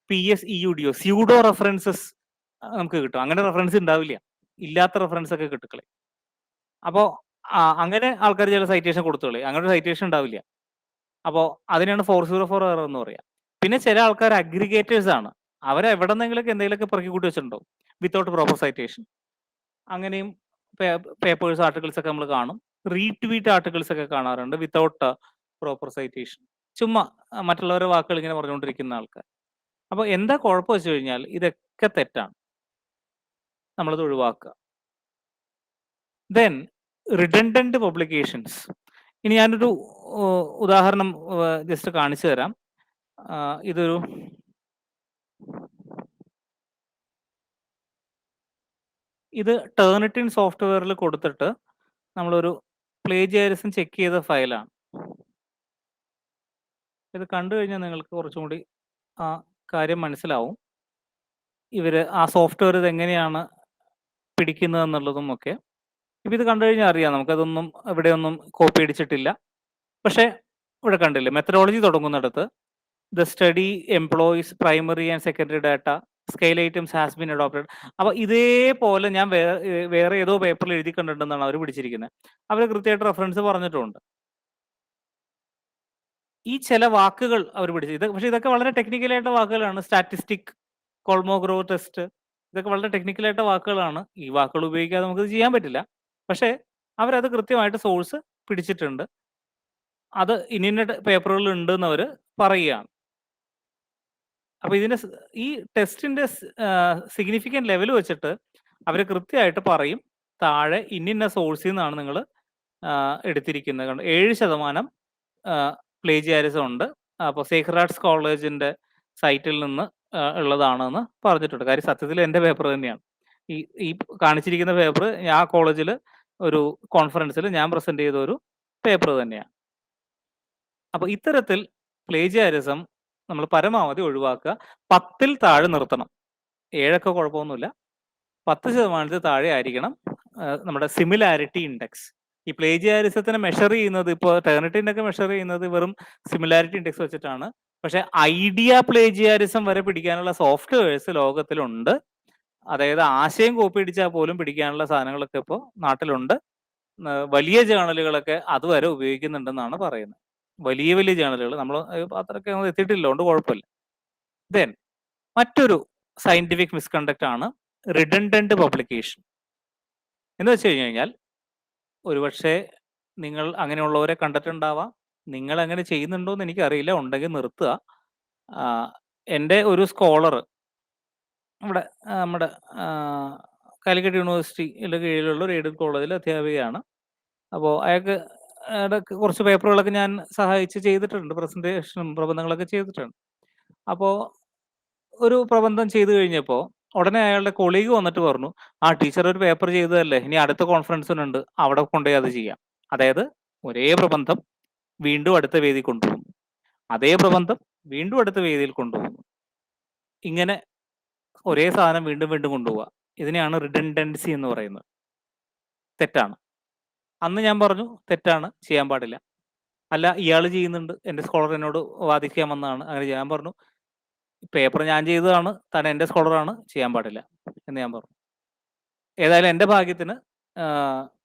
PSEUDO സ്യൂഡോ റെഫറൻസസ് നമുക്ക് കിട്ടും. അങ്ങനെ റെഫറൻസ് ഉണ്ടാവില്ല. ഇല്ലാത്ത റെഫറൻസ് ഒക്കെ കിട്ടുക്കളെ. അപ്പോ അങ്ങനെ ആൾക്കാർ ചില സൈറ്റേഷൻ കൊടുത്തോളെ. അങ്ങനെ ഒരു സൈറ്റേഷൻ ഉണ്ടാവില്ല. അപ്പോ അതിനെയാണ് 404 എറർ എന്ന് പറയാ. പിന്നെ ചില ആൾക്കാർ അഗ്രിഗേറ്റേഴ്സ് ആണ്. അവരെ എവിടെന്നെങ്കിലൊക്കെ എന്തെങ്കിലുമൊക്കെ പെറുക്കി കൂട്ടി വെച്ചിട്ടുണ്ടാവും. Without proper citation. അങ്ങനെയും പേപ്പേഴ്സ് ആർട്ടിക്കിൾസ് ഒക്കെ നമ്മൾ കാണും. റീട്വീറ്റ് ആർട്ടിക്കിൾസ് ഒക്കെ കാണാറുണ്ട് വിത്തൗട്ട് പ്രോപ്പർ സൈറ്റേഷൻ. ചുമ്മാ മറ്റുള്ളവരുടെ വാക്കുകൾ ഇങ്ങനെ പറഞ്ഞുകൊണ്ടിരിക്കുന്ന ആൾക്കാർ. അപ്പൊ എന്താ കുഴപ്പം വെച്ച് കഴിഞ്ഞാൽ ഇതൊക്കെ തെറ്റാണ്. നമ്മളത് ഒഴിവാക്കുക. Then redundant publications. ഇനി ഞാനൊരു ഉദാഹരണം ജസ്റ്റ് കാണിച്ചു തരാം. ഇതൊരു ഇത് ടേർനിറ്റിൻ സോഫ്റ്റ്വെയറിൽ കൊടുത്തിട്ട് നമ്മളൊരു പ്ലേജിയാരിസം ചെക്ക് ചെയ്ത ഫയലാണ്. ഇത് കണ്ടു കഴിഞ്ഞാൽ നിങ്ങൾക്ക് കുറച്ചും കൂടി ആ കാര്യം മനസ്സിലാവും. ഇവര് ആ സോഫ്റ്റ്വെയർ ഇതെങ്ങനെയാണ് പിടിക്കുന്നത് എന്നുള്ളതും ഒക്കെ. ഇപ്പം ഇത് കണ്ടു കഴിഞ്ഞാൽ അറിയാം. നമുക്കതൊന്നും ഇവിടെയൊന്നും കോപ്പി അടിച്ചിട്ടില്ല. പക്ഷേ ഇവിടെ കണ്ടില്ലേ, മെത്തഡോളജി തുടങ്ങുന്നിടത്ത് the study employees primary and secondary data scale items has been adopted. അപ്പൊ ഇതേപോലെ ഞാൻ വേറെ ഏതോ പേപ്പറിൽ എഴുതി കണ്ടിട്ടുണ്ടെന്നാണ് അവർ പിടിച്ചിരിക്കുന്നത്. അവർ കൃത്യമായിട്ട് റെഫറൻസ് പറഞ്ഞിട്ടുണ്ട്. ഈ ചില വാക്കുകൾ അവർ പിടിച്ചത് പക്ഷെ ഇതൊക്കെ വളരെ ടെക്നിക്കലായിട്ട് വാക്കുകളാണ്. സ്റ്റാറ്റിസ്റ്റിക്, കോൾമോഗ്രോ ടെസ്റ്റ്, ഇതൊക്കെ വളരെ ടെക്നിക്കലായിട്ട് വാക്കുകളാണ്. ഈ വാക്കുകൾ ഉപയോഗിക്കാതെ നമുക്ക് ചെയ്യാൻ പറ്റില്ല. പക്ഷേ അവരത് കൃത്യമായിട്ട് സോഴ്സ് പിടിച്ചിട്ടുണ്ട്. അത് ഇന്ന പേപ്പറുകളിൽ ഉണ്ട് എന്ന് അവർ പറയുകയാണ്. അപ്പൊ ഇതിന്റെ ഈ ടെസ്റ്റിന്റെ സിഗ്നിഫിക്കന്റ് ലെവൽ വെച്ചിട്ട് അവർ കൃത്യമായിട്ട് പറയും, താഴെ ഇന്ന സോഴ്സിൽ നിന്നാണ് നിങ്ങൾ എടുത്തിരിക്കുന്നത്. 7% പ്ലേജിയാരിസം ഉണ്ട്. അപ്പോൾ സേക്രഡ് ആർട്സ് കോളേജിന്റെ സൈറ്റിൽ നിന്ന് ഉള്ളതാണെന്ന് പറഞ്ഞിട്ടുണ്ട്. കാര്യം സത്യത്തിൽ എൻ്റെ പേപ്പർ തന്നെയാണ്. ഈ ഈ കാണിച്ചിരിക്കുന്ന പേപ്പർ ആ കോളേജിൽ ഒരു കോൺഫറൻസിൽ ഞാൻ പ്രസന്റ് ചെയ്ത ഒരു പേപ്പർ തന്നെയാണ്. അപ്പോൾ ഇത്തരത്തിൽ പ്ലേജിയാരിസം നമ്മൾ പരമാവധി ഒഴിവാക്കുക. 10ൽ താഴെ നിർത്തണം. 7ഒക്കെ കുഴപ്പമൊന്നുമില്ല. 10% താഴെ ആയിരിക്കണം നമ്മുടെ സിമിലാരിറ്റി ഇൻഡെക്സ്. ഈ പ്ലേജിയാരിസത്തിനെ മെഷർ ചെയ്യുന്നത് ഇപ്പോൾ ടെർണിറ്റിന്റെ ഒക്കെ മെഷർ ചെയ്യുന്നത് വെറും സിമിലാരിറ്റി ഇൻഡെക്സ് വെച്ചിട്ടാണ്. പക്ഷെ ഐഡിയ പ്ലേജിയാരിസം വരെ പിടിക്കാനുള്ള സോഫ്റ്റ്വെയർസ് ലോകത്തിലുണ്ട്. അതായത് ആശയം കോപ്പി അടിച്ചാൽ പോലും പിടിക്കാനുള്ള സാധനങ്ങളൊക്കെ ഇപ്പോൾ നാട്ടിലുണ്ട്. വലിയ ജേണലുകളൊക്കെ അതുവരെ ഉപയോഗിക്കുന്നുണ്ടെന്നാണ് പറയുന്നത്. വലിയ വലിയ ജേണലുകൾ നമ്മൾ അത്രയൊക്കെ എത്തിയിട്ടില്ല, കൊണ്ട് കുഴപ്പമില്ല. ദെൻ മറ്റൊരു സയന്റിഫിക് മിസ്കണ്ടക്ട് ആണ് റിഡൻഡന്റ് പബ്ലിക്കേഷൻ. എന്ന് വെച്ച് കഴിഞ്ഞാൽ ഒരുപക്ഷെ നിങ്ങൾ അങ്ങനെയുള്ളവരെ കണ്ടിട്ടുണ്ടാവാം. നിങ്ങൾ അങ്ങനെ ചെയ്യുന്നുണ്ടോ എന്ന് എനിക്കറിയില്ല. ഉണ്ടെങ്കിൽ നിർത്തുക. എൻ്റെ ഒരു സ്കോളർ നമ്മുടെ നമ്മുടെ കാലിക്കറ്റ് യൂണിവേഴ്സിറ്റിയുടെ കീഴിലുള്ള ഒരു എയ്ഡഡ് കോളേജിലെ അധ്യാപികയാണ്. അപ്പോൾ അയാൾക്ക് കുറച്ച് പേപ്പറുകളൊക്കെ ഞാൻ സഹായിച്ച് ചെയ്തിട്ടുണ്ട്. പ്രസന്റേഷനും പ്രബന്ധങ്ങളൊക്കെ ചെയ്തിട്ടുണ്ട്. അപ്പോൾ ഒരു പ്രബന്ധം ചെയ്തു കഴിഞ്ഞപ്പോൾ ഉടനെ അയാളുടെ കൊളീഗ് വന്നിട്ട് പറഞ്ഞു, ആ ടീച്ചർ ഒരു പേപ്പർ ചെയ്തതല്ലേ, ഇനി അടുത്ത കോൺഫറൻസിനുണ്ട്, അവിടെ കൊണ്ടുപോയി അത് ചെയ്യാം. അതായത് ഒരേ പ്രബന്ധം വീണ്ടും അടുത്ത വേദി കൊണ്ടുപോകുന്നു, അതേ പ്രബന്ധം വീണ്ടും അടുത്ത വേദിയിൽ കൊണ്ടുപോകുന്നു. ഇങ്ങനെ ഒരേ സാധനം വീണ്ടും വീണ്ടും കൊണ്ടുപോവുക. ഇതിനെയാണ് റിഡൻഡൻസി എന്ന് പറയുന്നത്. തെറ്റാണ്. അന്ന് ഞാൻ പറഞ്ഞു തെറ്റാണ്, ചെയ്യാൻ പാടില്ല. അല്ല, ഇയാൾ ചെയ്യുന്നുണ്ട്, എൻ്റെ സ്കോളർ എന്നോട് വാദിക്കാൻ വന്നതാണ്, അങ്ങനെ ചെയ്യാൻ പറഞ്ഞു. പേപ്പർ ഞാൻ ചെയ്തതാണ്, താൻ എൻ്റെ സ്കോളറാണ്, ചെയ്യാൻ പാടില്ല എന്ന് ഞാൻ പറഞ്ഞു. ഏതായാലും എൻ്റെ ഭാഗ്യത്തിന്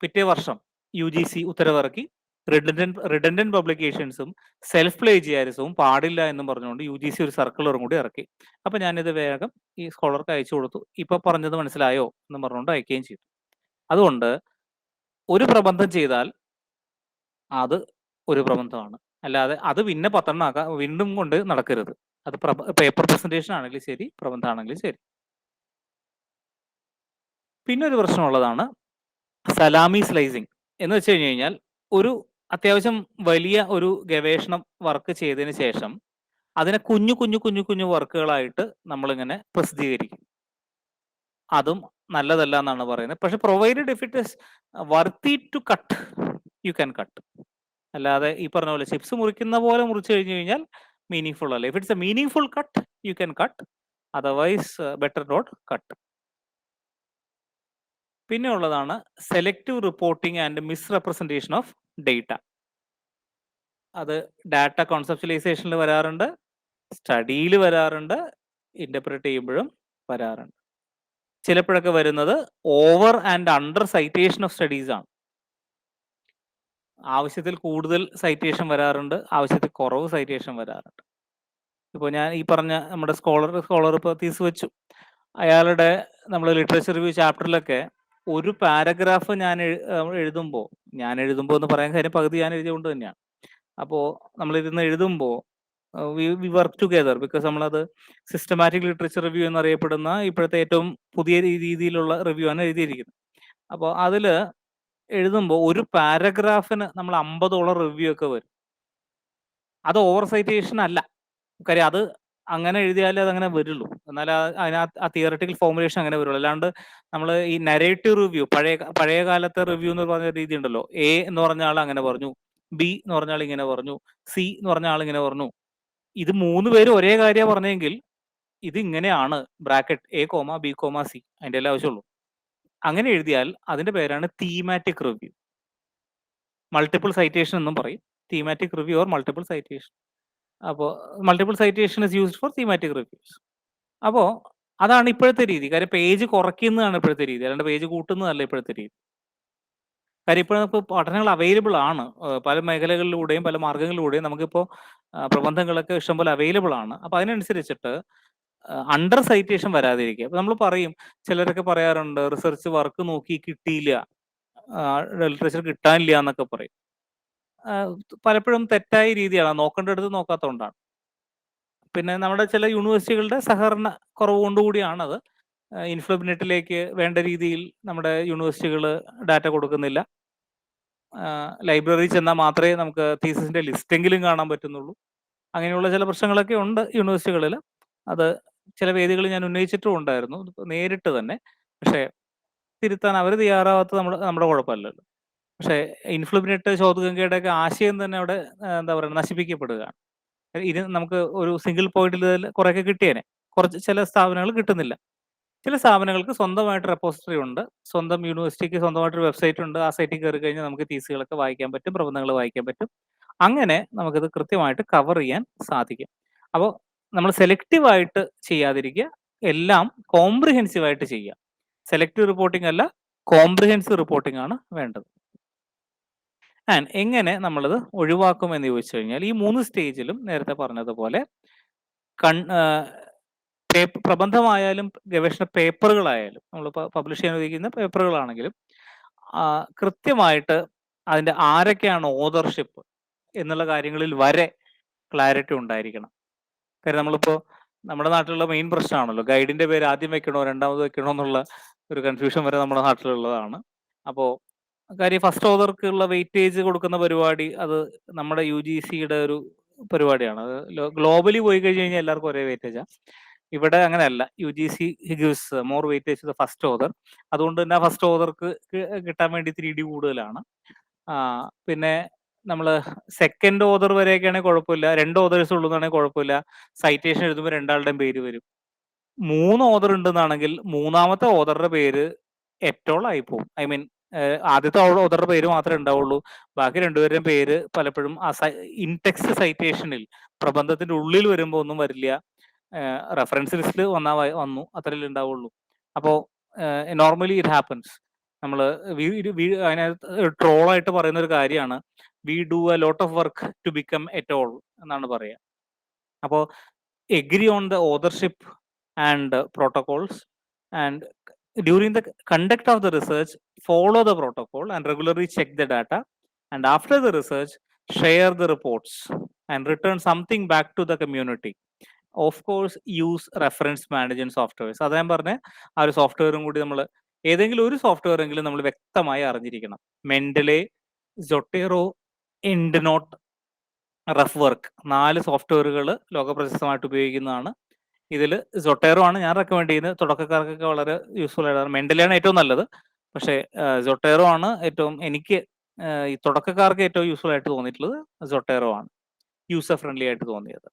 പിറ്റേ വർഷം UGC ഉത്തരവിറക്കി. റിഡൻഡന്റ് പബ്ലിക്കേഷൻസും സെൽഫ് പ്ലേജിയാരിസവും പാടില്ല എന്നും പറഞ്ഞുകൊണ്ട് UGC ഒരു സർക്കുലറും കൂടി ഇറക്കി. അപ്പൊ ഞാനിത് വേഗം ഈ സ്കോളർക്ക് അയച്ചു കൊടുത്തു. ഇപ്പൊ പറഞ്ഞത് മനസ്സിലായോ എന്ന് പറഞ്ഞുകൊണ്ട് അയക്കുകയും ചെയ്തു. അതുകൊണ്ട് ഒരു പ്രബന്ധം ചെയ്താൽ അത് ഒരു പ്രബന്ധമാണ്, അല്ലാതെ അത് പിന്നെ 10 വീണ്ടും കൊണ്ട് നടക്കരുത്. അത് പേപ്പർ പ്രസന്റേഷൻ ആണെങ്കിലും ശരി, പ്രബന്ധമാണെങ്കിലും ശരി. പിന്നെ ഒരു പ്രശ്നമുള്ളതാണ് സലാമി സ്ലൈസിങ്. എന്ന് വെച്ച് കഴിഞ്ഞാൽ ഒരു അത്യാവശ്യം വലിയ ഒരു ഗവേഷണം വർക്ക് ചെയ്തതിന് ശേഷം അതിനെ കുഞ്ഞു കുഞ്ഞു കുഞ്ഞു കുഞ്ഞു വർക്കുകളായിട്ട് നമ്മളിങ്ങനെ പ്രസിദ്ധീകരിക്കും. അതും നല്ലതല്ല എന്നാണ് പറയുന്നത്. പക്ഷെ provided if it is worthy to cut, you can cut. അല്ലാതെ ഈ പറഞ്ഞ പോലെ ചിപ്സ് മുറിക്കുന്ന പോലെ മുറിച്ചു കഴിഞ്ഞു കഴിഞ്ഞാൽ മീനിങ് ഫുൾ അല്ല. If it's a meaningful cut you can cut, otherwise better not cut. പിന്നെ ഉള്ളതാണ് selective reporting and misrepresentation of data. അത് ഡാറ്റ കോൺസെപ്ച്വലൈസേഷനിൽ വരാറുണ്ട്, സ്റ്റഡിയിൽ വരാറുണ്ട്, ഇന്റർപ്രറ്റ് ചെയ്യുമ്പോഴും വരാറുണ്ട്. ചിലപ്പോഴൊക്കെ വരുന്നത് over and under citation of studies ആണ്. ആവശ്യത്തിൽ കൂടുതൽ സൈറ്റേഷൻ വരാറുണ്ട്, ആവശ്യത്തിൽ കുറവ് സൈറ്റേഷൻ വരാറുണ്ട്. ഇപ്പോൾ ഞാൻ ഈ പറഞ്ഞ നമ്മുടെ സ്കോളർ ഇപ്പോൾ തീസ് വെച്ചു. അയാളുടെ നമ്മൾ ലിറ്ററേച്ചർ റിവ്യൂ ചാപ്റ്ററിലൊക്കെ ഒരു പാരഗ്രാഫ് ഞാൻ എഴുതുമ്പോൾ എന്ന് പറയാൻ കാര്യം പകുതി ഞാൻ എഴുതിയതുകൊണ്ട് തന്നെയാണ്. അപ്പോൾ നമ്മളിരുന്ന് എഴുതുമ്പോൾ വി വർക്ക് ടുഗെദർ, ബിക്കോസ് നമ്മളത് സിസ്റ്റമാറ്റിക് ലിറ്ററേച്ചർ റിവ്യൂ എന്നറിയപ്പെടുന്ന ഇപ്പോഴത്തെ ഏറ്റവും പുതിയ രീതിയിലുള്ള റിവ്യൂ ആണ് എഴുതിയിരിക്കുന്നത്. അപ്പോൾ അതിൽ എഴുതുമ്പോൾ ഒരു പാരഗ്രാഫിന് നമ്മൾ 50ഓളം റിവ്യൂ ഒക്കെ വരും. അത് ഓവർ സൈറ്റേഷൻ അല്ല, കാര്യം അത് അങ്ങനെ എഴുതിയാലേ അതങ്ങനെ വരുള്ളൂ. എന്നാൽ അതിനകത്ത് ആ തിയററ്റിക്കൽ ഫോർമുലേഷൻ അങ്ങനെ വരുള്ളൂ. അല്ലാണ്ട് നമ്മൾ ഈ നരേറ്റീവ് റിവ്യൂ, പഴയ കാലത്തെ റിവ്യൂ എന്ന് പറഞ്ഞ രീതി ഉണ്ടല്ലോ, A എന്ന് പറഞ്ഞ ആൾ അങ്ങനെ പറഞ്ഞു, B എന്ന് പറഞ്ഞ ആൾ ഇങ്ങനെ പറഞ്ഞു, C എന്ന് പറഞ്ഞ ആൾ ഇങ്ങനെ പറഞ്ഞു. ഇത് 3 പേരും ഒരേ കാര്യമാണ് പറഞ്ഞെങ്കിൽ ഇത് ഇങ്ങനെയാണ്, ബ്രാക്കറ്റ് A, B, C, അതിൻ്റെ എല്ലാം ആവശ്യമുള്ളൂ. അങ്ങനെ എഴുതിയാൽ അതിന്റെ പേരാണ് തീമാറ്റിക് റിവ്യൂ. മൾട്ടിപ്പിൾ സൈറ്റേഷൻ എന്നും പറയും. Thematic review or multiple citation. അപ്പോൾ multiple citation is used for thematic reviews. അപ്പോൾ അതാണ് ഇപ്പോഴത്തെ രീതി. കാര്യം പേജ് കുറയ്ക്കുന്നതാണ് ഇപ്പോഴത്തെ രീതി, അല്ലാണ്ട് പേജ് കൂട്ടുന്നതല്ല ഇപ്പോഴത്തെ രീതി. കാര്യം ഇപ്പോൾ നമുക്ക് പഠനങ്ങൾ അവൈലബിൾ ആണ്, പല മേഖലകളിലൂടെയും പല മാർഗങ്ങളിലൂടെയും നമുക്കിപ്പോൾ പ്രബന്ധങ്ങളൊക്കെ ഇഷ്ടംപോലെ അവൈലബിൾ ആണ്. അപ്പോൾ അതിനനുസരിച്ചിട്ട് അണ്ടർ സൈറ്റേഷൻ വരാതിരിക്കുക. അപ്പോൾ നമ്മൾ പറയും, ചിലരൊക്കെ പറയാറുണ്ട് റിസർച്ച് വർക്ക് നോക്കി കിട്ടിയില്ല, ലിറ്ററേച്ചർ കിട്ടാനില്ല എന്നൊക്കെ പറയും. പലപ്പോഴും തെറ്റായ രീതിയാണ്, നോക്കേണ്ടടുത്ത് നോക്കാത്തതുകൊണ്ടാണ്. പിന്നെ നമ്മുടെ ചില യൂണിവേഴ്സിറ്റികളുടെ സഹകരണ കുറവ് കൊണ്ടുകൂടിയാണത്. ഇൻഫ്ലുബിനെറ്റിലേക്ക് വേണ്ട രീതിയിൽ നമ്മുടെ യൂണിവേഴ്സിറ്റികൾ ഡാറ്റ കൊടുക്കുന്നില്ല. ലൈബ്രറി ചെന്നാൽ മാത്രമേ നമുക്ക് തീസിസിന്റെ ലിസ്റ്റെങ്കിലും കാണാൻ പറ്റുന്നുള്ളൂ. അങ്ങനെയുള്ള ചില പ്രശ്നങ്ങളൊക്കെ ഉണ്ട് യൂണിവേഴ്സിറ്റികളിൽ. അത് ചില വേദികളിൽ ഞാൻ ഉന്നയിച്ചിട്ടും ഉണ്ടായിരുന്നു. നേരിട്ട് തന്നെ. പക്ഷേ തിരുത്താൻ അവർ തയ്യാറാവാത്തത് നമ്മുടെ കുഴപ്പമല്ലല്ലോ. പക്ഷേ ഇൻഫ്ലുമിനേറ്റ് ശോധഗംഗയുടെയൊക്കെ ആശയം തന്നെ അവിടെ എന്താ പറയുക നശിപ്പിക്കപ്പെടുകയാണ്. ഇത് നമുക്ക് ഒരു സിംഗിൾ പോയിന്റിൽ കുറെയൊക്കെ കിട്ടിയേനെ. കുറച്ച് ചില സ്ഥാപനങ്ങൾ കിട്ടുന്നില്ല. ചില സ്ഥാപനങ്ങൾക്ക് സ്വന്തമായിട്ട് റെപ്പോസിറ്ററി ഉണ്ട്. സ്വന്തം യൂണിവേഴ്സിറ്റിക്ക് സ്വന്തമായിട്ടൊരു വെബ്സൈറ്റ് ഉണ്ട്. ആ സൈറ്റിൽ കയറി കഴിഞ്ഞാൽ നമുക്ക് തീസികളൊക്കെ വായിക്കാൻ പറ്റും, പ്രബന്ധങ്ങൾ വായിക്കാൻ പറ്റും. അങ്ങനെ നമുക്കിത് കൃത്യമായിട്ട് കവർ ചെയ്യാൻ സാധിക്കും. അപ്പോൾ നമ്മൾ സെലക്റ്റീവ് ആയിട്ട് ചെയ്യാതിരിക്കുക. എല്ലാം കോംപ്രിഹെൻസീവ് ആയിട്ട് ചെയ്യുക. സെലക്റ്റീവ് റിപ്പോർട്ടിംഗ് അല്ല, കോംപ്രിഹെൻസീവ് റിപ്പോർട്ടിംഗ് ആണ് വേണ്ടത്. ആൻഡ് എങ്ങനെ നമ്മളത് ഒഴിവാക്കും എന്ന് ചോദിച്ചു കഴിഞ്ഞാൽ ഈ 3 സ്റ്റേജിലും നേരത്തെ പറഞ്ഞതുപോലെ പ്രബന്ധമായാലും ഗവേഷണ പേപ്പറുകളായാലും നമ്മൾ പബ്ലിഷ് ചെയ്യാൻ ഉദ്ദേശിക്കുന്ന പേപ്പറുകളാണെങ്കിലും കൃത്യമായിട്ട് അതിൻ്റെ ആരൊക്കെയാണ് ഓതർഷിപ്പ് എന്നുള്ള കാര്യങ്ങളിൽ വരെ ക്ലാരിറ്റി ഉണ്ടായിരിക്കണം. കാര്യം നമ്മളിപ്പോൾ നമ്മുടെ നാട്ടിലുള്ള മെയിൻ പ്രശ്നമാണല്ലോ, ഗൈഡിന്റെ പേര് ആദ്യം വെക്കണോ രണ്ടാമത് വെക്കണോ എന്നുള്ള ഒരു കൺഫ്യൂഷൻ വരെ നമ്മുടെ നാട്ടിലുള്ളതാണ്. അപ്പോൾ കാര്യം ഫസ്റ്റ് ഓതർക്കുള്ള വെയിറ്റേജ് കൊടുക്കുന്ന പരിപാടി അത് നമ്മുടെ UGCയുടെ ഒരു പരിപാടിയാണ്. അത് ഗ്ലോബലി പോയി കഴിഞ്ഞ് കഴിഞ്ഞാൽ എല്ലാവർക്കും ഒരേ വെയിറ്റേജാണ്. ഇവിടെ അങ്ങനെയല്ല. UGC gives more weightage to the first author. അതുകൊണ്ട് തന്നെ ഫസ്റ്റ് ഓതർക്ക് കിട്ടാൻ വേണ്ടി 3D കൂടുതലാണ്. പിന്നെ നമ്മൾ സെക്കൻഡ് ഓതർ വരെയൊക്കെയാണെങ്കിൽ കുഴപ്പമില്ല. 2 ഓതേഴ്സ് ഉള്ളതാണെങ്കിൽ കുഴപ്പമില്ല. സൈറ്റേഷൻ എഴുതുമ്പോൾ രണ്ടാളുടെയും പേര് വരും. 3 ഓതർ ഉണ്ടെന്നാണെങ്കിൽ മൂന്നാമത്തെ ഓതറുടെ പേര് എറ്റോളായി പോകും. ഐ മീൻ ആദ്യത്തെ ഓതറുടെ പേര് മാത്രമേ ഉണ്ടാവുള്ളൂ. ബാക്കി രണ്ടുപേരുടെയും പേര് പലപ്പോഴും ഇൻടെക്സ്റ്റ് സൈറ്റേഷനിൽ പ്രബന്ധത്തിന്റെ ഉള്ളിൽ വരുമ്പോൾ ഒന്നും വരില്ല. റെഫറൻസ് ലിസ്റ്റിൽ വന്നു അത്രയല്ലേ ഉണ്ടാവുള്ളൂ. അപ്പോൾ നോർമലി ഇറ്റ് ഹാപ്പൻസ്. നമ്മൾ അതിനകത്ത് ട്രോളായിട്ട് പറയുന്ന ഒരു കാര്യമാണ് we do a lot of work to become et al എന്നാണ് പറയുക. അപ്പോൾ agree on the authorship and protocols and during the conduct of the research, follow the protocol and regularly check the data. And after the research, share the reports and return something back to the community. Of course, use reference management softwares. അത് ഞാൻ പറഞ്ഞ ആ ഒരു സോഫ്റ്റ്വെയറും കൂടി നമ്മൾ ഏതെങ്കിലും ഒരു സോഫ്റ്റ്വെയർ എങ്കിലും നമ്മൾ വ്യക്തമായി അറിഞ്ഞിരിക്കണം. മെൻഡലെ, സൊട്ടേറോ, എൻഡ്നോട്ട്, റഫ് വർക്ക് 4 സോഫ്റ്റ്വെയറുകൾ ലോകപ്രശസ്തമായിട്ട് ഉപയോഗിക്കുന്നതാണ്. ഇതിൽ സൊട്ടേറോ ആണ് ഞാൻ റെക്കമെൻഡ് ചെയ്യുന്നത്. തുടക്കക്കാർക്കൊക്കെ വളരെ യൂസ്ഫുൾ ആയിട്ടാണ്. മെൻഡലാണ് ഏറ്റവും നല്ലത്. പക്ഷേ സൊട്ടേറോ ആണ് ഏറ്റവും എനിക്ക് ഈ തുടക്കക്കാർക്ക് ഏറ്റവും യൂസ്ഫുൾ ആയിട്ട് തോന്നിയിട്ടുള്ളത്. സൊട്ടേറോ ആണ് യൂസർ ഫ്രണ്ട്ലി ആയിട്ട് തോന്നിയത്.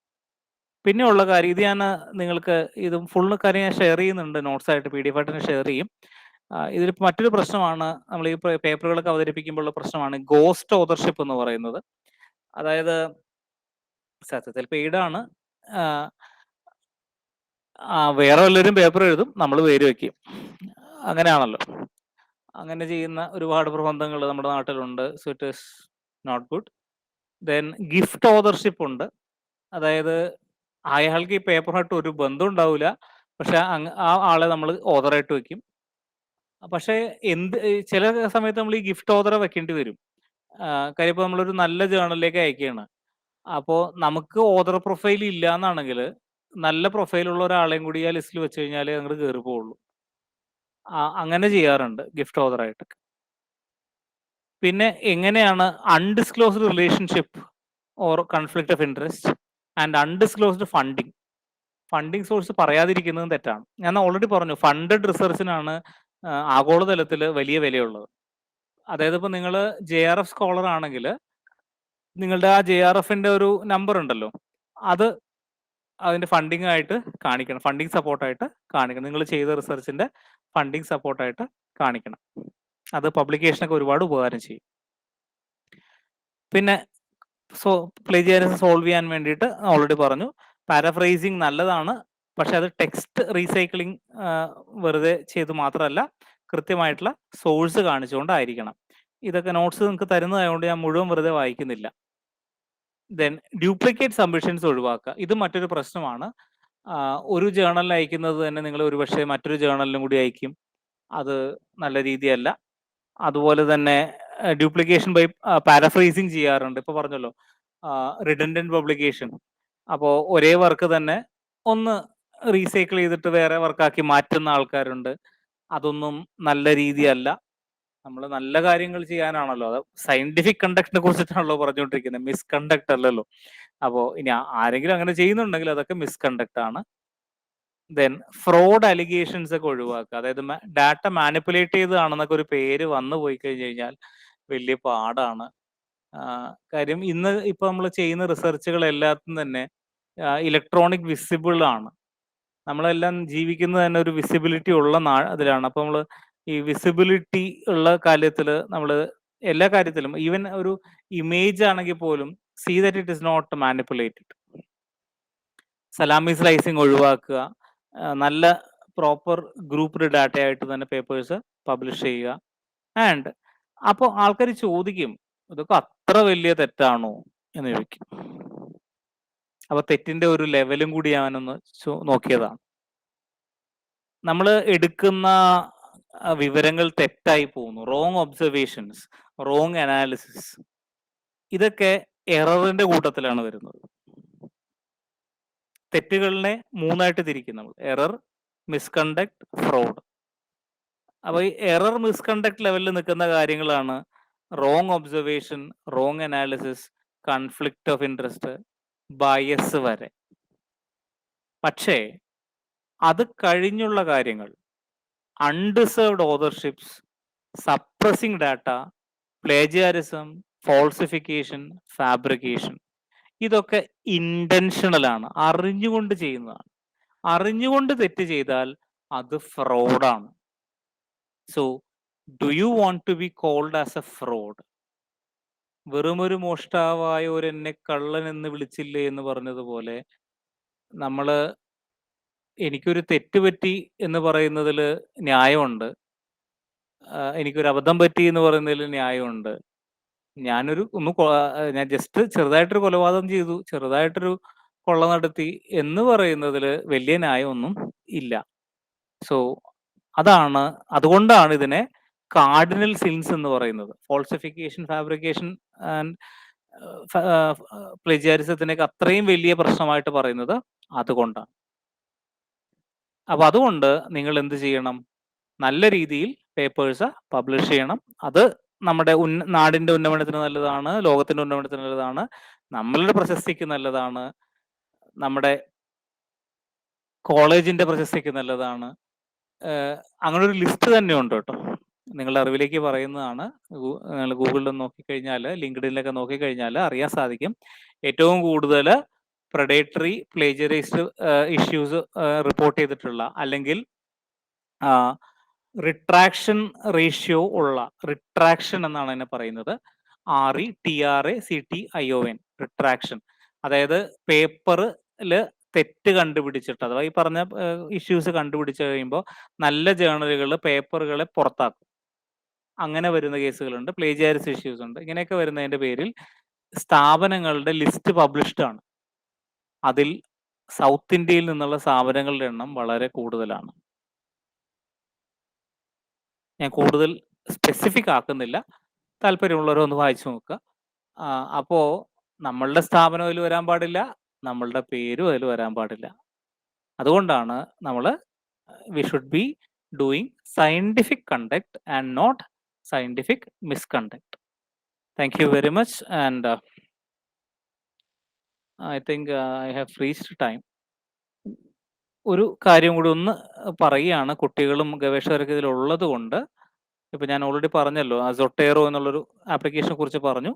പിന്നെയുള്ള കാര്യം ഇത് ഞാൻ നിങ്ങൾക്ക് ഇത് ഫുള്ള് കാര്യം ഞാൻ ഷെയർ ചെയ്യുന്നുണ്ട്, നോട്ട്സ് ആയിട്ട് PDF ആയിട്ട് ഷെയർ ചെയ്യും. ഇതിൽ മറ്റൊരു പ്രശ്നമാണ് നമ്മൾ ഈ പേപ്പറുകളൊക്കെ അവതരിപ്പിക്കുമ്പോഴുള്ള പ്രശ്നമാണ് ഗോസ്റ്റ് ഓതർഷിപ്പ് എന്ന് പറയുന്നത്. അതായത് സത്യത്തിൽ പെയ്ഡാണ്. വേറെ വല്ലവരും പേപ്പർ എഴുതും, നമ്മൾ പേര് വെക്കും. അങ്ങനെയാണല്ലോ. അങ്ങനെ ചെയ്യുന്ന ഒരുപാട് പ്രബന്ധങ്ങൾ നമ്മുടെ നാട്ടിലുണ്ട്. So it is not good. Then gift authorship ഉണ്ട്. അതായത് അയാൾക്ക് ഈ പേപ്പറുമായിട്ട് ഒരു ബന്ധം ഉണ്ടാവില്ല, പക്ഷെ ആ ആളെ നമ്മൾ ഓതറായിട്ട് വെക്കും. പക്ഷേ ചില സമയത്ത് നമ്മൾ ഈ ഗിഫ്റ്റ് ഓതറെ വെക്കേണ്ടി വരും. കാര്യം ഇപ്പോൾ നമ്മളൊരു നല്ല ജേണലിലേക്ക് അയക്കുകയാണ്. അപ്പോൾ നമുക്ക് ഓതർ പ്രൊഫൈൽ ഇല്ല എന്നാണെങ്കിൽ നല്ല പ്രൊഫൈലുള്ള ഒരാളെയും കൂടി ആ ലിസ്റ്റിൽ വെച്ച് കഴിഞ്ഞാൽ അങ്ങോട്ട് കയറി പോവുള്ളൂ. അങ്ങനെ ചെയ്യാറുണ്ട് ഗിഫ്റ്റ് ഓതറായിട്ട്. പിന്നെ എങ്ങനെയാണ് undisclosed relationship or conflict of interest and undisclosed funding source പറയാതിരിക്കുന്നതും തെറ്റാണ്. ഞാൻ ഓൾറെഡി പറഞ്ഞു, ഫണ്ടഡ് റിസർച്ചിനാണ് ആഗോളതലത്തിൽ വലിയ വിലയുള്ളത്. അതായത് ഇപ്പോൾ നിങ്ങൾ JRF സ്കോളർ ആണെങ്കിൽ നിങ്ങളുടെ ആ JRFന്റെ ഒരു നമ്പർ ഉണ്ടല്ലോ, അത് അതിന്റെ ഫണ്ടിങ് ആയിട്ട് കാണിക്കണം, ഫണ്ടിങ് സപ്പോർട്ടായിട്ട് കാണിക്കണം. നിങ്ങൾ ചെയ്ത റിസർച്ചിന്റെ ഫണ്ടിങ് സപ്പോർട്ടായിട്ട് കാണിക്കണം. അത് പബ്ലിക്കേഷനൊക്കെ ഒരുപാട് ഉപകാരം ചെയ്യും. പിന്നെ പ്ലേജിയാരിസം സോൾവ് ചെയ്യാൻ വേണ്ടിയിട്ട് ഓൾറെഡി പറഞ്ഞു, പാരാഫ്രൈസിങ് നല്ലതാണ്. പക്ഷെ അത് ടെക്സ്റ്റ് റീസൈക്ലിംഗ് വെറുതെ ചെയ്ത് മാത്രമല്ല, കൃത്യമായിട്ടുള്ള സോഴ്സ് കാണിച്ചുകൊണ്ടായിരിക്കണം. ഇതൊക്കെ നോട്ട്സ് നിങ്ങൾക്ക് തരുന്നതായതുകൊണ്ട് ഞാൻ മുഴുവൻ വെറുതെ വായിക്കുന്നില്ല. ദെൻ ഡ്യൂപ്ലിക്കേറ്റ് സബ്മിഷൻസ് ഒഴിവാക്കുക. ഇത് മറ്റൊരു പ്രശ്നമാണ്. ഒരു ജേണലിൽ അയക്കുന്നത് തന്നെ നിങ്ങൾ ഒരുപക്ഷെ മറ്റൊരു ജേണലിനും കൂടി അയക്കും. അത് നല്ല രീതിയല്ല. അതുപോലെ തന്നെ ഡ്യൂപ്ലിക്കേഷൻ ബൈ പാരാഫ്രൈസിങ് ചെയ്യാറുണ്ട്. ഇപ്പോൾ പറഞ്ഞല്ലോ റിഡൻഡന്റ് പബ്ലിക്കേഷൻ. അപ്പോൾ ഒരേ വർക്ക് തന്നെ ഒന്ന് റീസൈക്കിൾ ചെയ്തിട്ട് വേറെ വർക്കാക്കി മാറ്റുന്ന ആൾക്കാരുണ്ട്. അതൊന്നും നല്ല രീതിയല്ല. നമ്മൾ നല്ല കാര്യങ്ങൾ ചെയ്യാനാണല്ലോ, അത് സയന്റിഫിക് കണ്ടക്ടിനെ കുറിച്ചിട്ടാണല്ലോ പറഞ്ഞുകൊണ്ടിരിക്കുന്നത്, മിസ്കണ്ടക്ട് അല്ലല്ലോ. അപ്പോൾ ഇനി ആരെങ്കിലും അങ്ങനെ ചെയ്യുന്നുണ്ടെങ്കിൽ അതൊക്കെ മിസ്കണ്ടക്ട് ആണ്. ദെൻ ഫ്രോഡ് അലിഗേഷൻസ് ഒക്കെ ഒഴിവാക്കുക. അതായത് ഡാറ്റ മാനിപ്പുലേറ്റ് ചെയ്തതാണെന്നൊക്കെ ഒരു പേര് വന്നു പോയി കഴിഞ്ഞു കഴിഞ്ഞാൽ വലിയ പാടാണ്. കാര്യം ഇന്ന് ഇപ്പൊ നമ്മൾ ചെയ്യുന്ന റിസർച്ചുകൾ എല്ലാത്തും തന്നെ ഇലക്ട്രോണിക് വിസിബിൾ ആണ്. നമ്മളെല്ലാം ജീവിക്കുന്നത് തന്നെ ഒരു വിസിബിലിറ്റി ഉള്ള അതിലാണ്. അപ്പൊ നമ്മള് ഈ വിസിബിലിറ്റി ഉള്ള കാര്യത്തില് നമ്മള് എല്ലാ കാര്യത്തിലും ഈവൻ ഒരു ഇമേജ് ആണെങ്കിൽ പോലും see that it is not manipulated. Salami slicing ഒഴിവാക്കുക. നല്ല പ്രോപ്പർ ഗ്രൂപ്പ്ഡ് ഡാറ്റ ആയിട്ട് തന്നെ പേപ്പേഴ്സ് പബ്ലിഷ് ചെയ്യുക. ആൻഡ് അപ്പോൾ ആൾക്കാർ ചോദിക്കും, ഇതൊക്കെ അത്ര വലിയ തെറ്റാണോ എന്ന് ചോദിക്കും. അപ്പൊ തെറ്റിന്റെ ഒരു ലെവലും കൂടി ഞാനൊന്ന് നോക്കിയതാണ്. നമ്മൾ എടുക്കുന്ന വിവരങ്ങൾ തെറ്റായി പോകുന്നു. റോങ് ഒബ്സർവേഷൻസ്, റോങ് അനാലിസിസ്, ഇതൊക്കെ എററിന്റെ കൂട്ടത്തിലാണ് വരുന്നത്. തെറ്റുകളിനെ മൂന്നായിട്ട് തിരിക്കും നമ്മൾ: എറർ, മിസ്കണ്ടക്ട്, ഫ്രോഡ്. അപ്പോൾ ഈ എറർ മിസ്കണ്ടക്ട് ലെവലിൽ നിൽക്കുന്ന കാര്യങ്ങളാണ് wrong observation, wrong analysis, conflict of interest, bias വരെ. പക്ഷേ അത് കഴിഞ്ഞുള്ള കാര്യങ്ങൾ, undeserved authorships, suppressing data, plagiarism, falsification, fabrication, ഇതൊക്കെ ഇന്റൻഷണൽ ആണ്, അറിഞ്ഞുകൊണ്ട് ചെയ്യുന്നതാണ്. അറിഞ്ഞുകൊണ്ട് തെറ്റ് ചെയ്താൽ അത് ഫ്രോഡാണ്. So do you want to be called as a fraud? വെറുമൊരു മോഷ്ടാവായ ഒരു എന്നെ കള്ളൻ എന്ന് വിളിച്ചില്ലേ എന്ന് പറഞ്ഞതുപോലെ നമ്മള് എനിക്കൊരു തെറ്റ് പറ്റി എന്ന് പറയുന്നതിൽ ന്യായമുണ്ട്. എനിക്കൊരു അബദ്ധം പറ്റി എന്ന് പറയുന്നതിൽ ന്യായമുണ്ട്. ഞാൻ ജസ്റ്റ് ചെറുതായിട്ടൊരു കൊലപാതകം ചെയ്തു, ചെറുതായിട്ടൊരു കൊള്ള നടത്തി എന്ന് പറയുന്നതിൽ വലിയ ന്യായമൊന്നും ഇല്ല. സോ അതുകൊണ്ടാണ് ഇതിനെ കാർഡിനൽ സിൻസ് എന്ന് പറയുന്നത്. ഫോൾസിഫിക്കേഷൻ, ഫാബ്രിക്കേഷൻ ആൻഡ് പ്ലേജിയാരിസത്തിനൊക്കെ അത്രയും വലിയ പ്രശ്നമായിട്ട് പറയുന്നത് അതുകൊണ്ടാണ്. അപ്പൊ അതുകൊണ്ട് നിങ്ങൾ എന്ത് ചെയ്യണം? നല്ല രീതിയിൽ പേപ്പേഴ്സ് പബ്ലിഷ് ചെയ്യണം. അത് നമ്മുടെ നാടിന്റെ ഉന്നമനത്തിന് നല്ലതാണ്, ലോകത്തിന്റെ ഉന്നമനത്തിന് നല്ലതാണ്, നമ്മളുടെ പ്രശസ്തിക്ക് നല്ലതാണ്, നമ്മുടെ കോളേജിന്റെ പ്രശസ്തിക്ക് നല്ലതാണ്. അങ്ങനെ ഒരു ലിസ്റ്റ് തന്നെ ഉണ്ട് കേട്ടോ. നിങ്ങളുടെ അറിവിലേക്ക് പറയുന്നതാണ്. നിങ്ങൾ ഗൂഗിളിൽ നോക്കിക്കഴിഞ്ഞാൽ, ലിങ്ക്ഡിനിലൊക്കെ നോക്കിക്കഴിഞ്ഞാൽ അറിയാൻ സാധിക്കും. ഏറ്റവും കൂടുതൽ പ്രഡേറ്ററി പ്ലേജറിസ്റ്റ് ഇഷ്യൂസ് റിപ്പോർട്ട് ചെയ്തിട്ടുള്ള, അല്ലെങ്കിൽ റിട്രാക്ഷൻ റേഷ്യോ ഉള്ള, റിട്രാക്ഷൻ എന്നാണ് അതിനെ പറയുന്നത്, RETRACTION, റിട്രാക്ഷൻ. അതായത് പേപ്പറിൽ തെറ്റ് കണ്ടുപിടിച്ചിട്ട്, അഥവാ ഈ പറഞ്ഞ ഇഷ്യൂസ് കണ്ടുപിടിച്ച് കഴിയുമ്പോൾ നല്ല ജേണലുകൾ പേപ്പറുകളെ പുറത്താക്കും. അങ്ങനെ വരുന്ന കേസുകളുണ്ട്. പ്ലേജിയാരിസം ഇഷ്യൂസ് ഉണ്ട്. ഇങ്ങനെയൊക്കെ വരുന്നതിന്റെ പേരിൽ സ്ഥാപനങ്ങളുടെ ലിസ്റ്റ് പബ്ലിഷ്ഡ് ആണ്. അതിൽ സൗത്ത് ഇന്ത്യയിൽ നിന്നുള്ള സ്ഥാപനങ്ങളുടെ എണ്ണം വളരെ കൂടുതലാണ്. ഞാൻ കൂടുതൽ സ്പെസിഫിക് ആക്കുന്നില്ല. താല്പര്യമുള്ളവരോ ഒന്ന് വായിച്ചു നോക്കുക. അപ്പോൾ നമ്മളുടെ സ്ഥാപനം അതിൽ വരാൻ പാടില്ല, നമ്മളുടെ പേരും അതിൽ വരാൻ പാടില്ല. അതുകൊണ്ടാണ് നമ്മൾ we should be doing scientific conduct and not scientific misconduct. Thank you very much. And I think I have reached time. ഒരു കാര്യം കൂടി ഒന്ന് പറയുകയാണ്. കുട്ടികളും ഗവേഷകരൊക്കെ ഇതിലുള്ളത് കൊണ്ട്, ഇപ്പൊ ഞാൻ ഓൾറെഡി പറഞ്ഞല്ലോ, സൊട്ടേറോ എന്നുള്ളൊരു ആപ്ലിക്കേഷനെ കുറിച്ച് പറഞ്ഞു.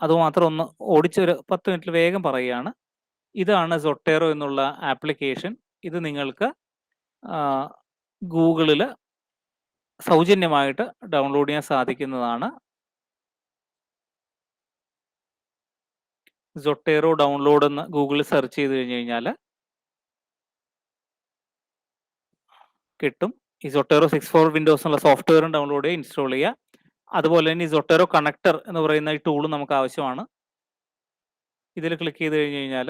അതുമാത്രം ഒന്ന് ഓടിച്ചൊരു 10 മിനിറ്റിൽ വേഗം പറയുകയാണ്. ഇതാണ് സൊട്ടേറോ എന്നുള്ള ആപ്ലിക്കേഷൻ. ഇത് നിങ്ങൾക്ക് ഗൂഗിളിൽ സൗജന്യമായിട്ട് ഡൗൺലോഡ് ചെയ്യാൻ സാധിക്കുന്നതാണ്. സൊട്ടേറോ ഡൗൺലോഡ് എന്ന് ഗൂഗിളിൽ സെർച്ച് ചെയ്ത് കഴിഞ്ഞ് കഴിഞ്ഞാൽ കിട്ടും. ഈ സൊട്ടേറോ 64 വിൻഡോസ് എന്നുള്ള സോഫ്റ്റ്വെയറും ഡൗൺലോഡ് ചെയ്യുക, ഇൻസ്റ്റാൾ ചെയ്യുക. അതുപോലെ തന്നെ ഈ സൊട്ടേറോ കണക്ടർ എന്ന് പറയുന്ന ഈ ടൂളും നമുക്ക് ആവശ്യമാണ്. ഇതിൽ ക്ലിക്ക് ചെയ്ത് കഴിഞ്ഞ് കഴിഞ്ഞാൽ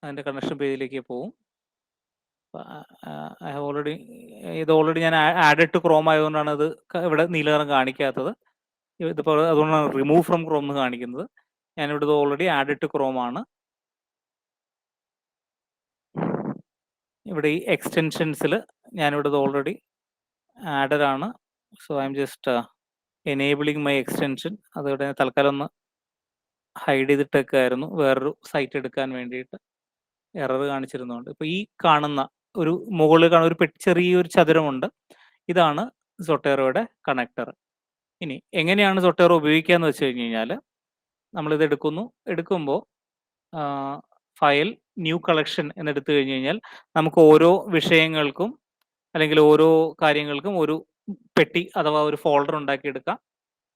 അതിൻ്റെ കണക്ഷൻ പേജിലേക്ക് പോകും. ഐ ഹാവ് ഓൾറെഡി ഇത് ഓൾറെഡി ഞാൻ ആഡഡ് ടു ക്രോം ആയതുകൊണ്ടാണ് ഇത് ഇവിടെ നീലനിറം കാണിക്കാത്തത്. ഇതിപ്പോൾ അതുകൊണ്ടാണ് റിമൂവ് ഫ്രം ക്രോം എന്ന് കാണിക്കുന്നത്. ഞാനിവിടെ ഇത് ഓൾറെഡി ആഡഡ് ടു ക്രോം ആണ്. ഇവിടെ ഈ എക്സ്റ്റൻഷൻസിൽ ഞാനിവിടെ ഇത് ഓൾറെഡി ആഡഡ് ആണ്. So I am just enabling my extension അതോടെ തൽക്കാലം ഒന്ന് ഹൈഡ് ചെയ്തിട്ടേക്കായിരുന്നു വേറൊരു സൈറ്റ് എടുക്കാൻ വേണ്ടിയിട്ട്. എറർ കാണിച്ചിരുന്നതുകൊണ്ട്. ഇപ്പൊ ഈ കാണുന്ന ഒരു മുകളിൽ കാണുന്ന ഒരു ചെറിയൊരു ചതുരമുണ്ട്. ഇതാണ് സൊട്ടേറോയുടെ കണക്ടർ. ഇനി എങ്ങനെയാണ് സൊട്ടേറോ ഉപയോഗിക്കാന്ന് വെച്ച് കഴിഞ്ഞാൽ നമ്മളിത് എടുക്കുമ്പോൾ ഫയൽ ന്യൂ കളക്ഷൻ എന്നെടുത്തു കഴിഞ്ഞ് കഴിഞ്ഞാൽ നമുക്ക് ഓരോ വിഷയങ്ങൾക്കും അല്ലെങ്കിൽ ഓരോ കാര്യങ്ങൾക്കും ഒരു പെട്ടി അഥവാ ഒരു ഫോൾഡർ ഉണ്ടാക്കിയെടുക്കാം.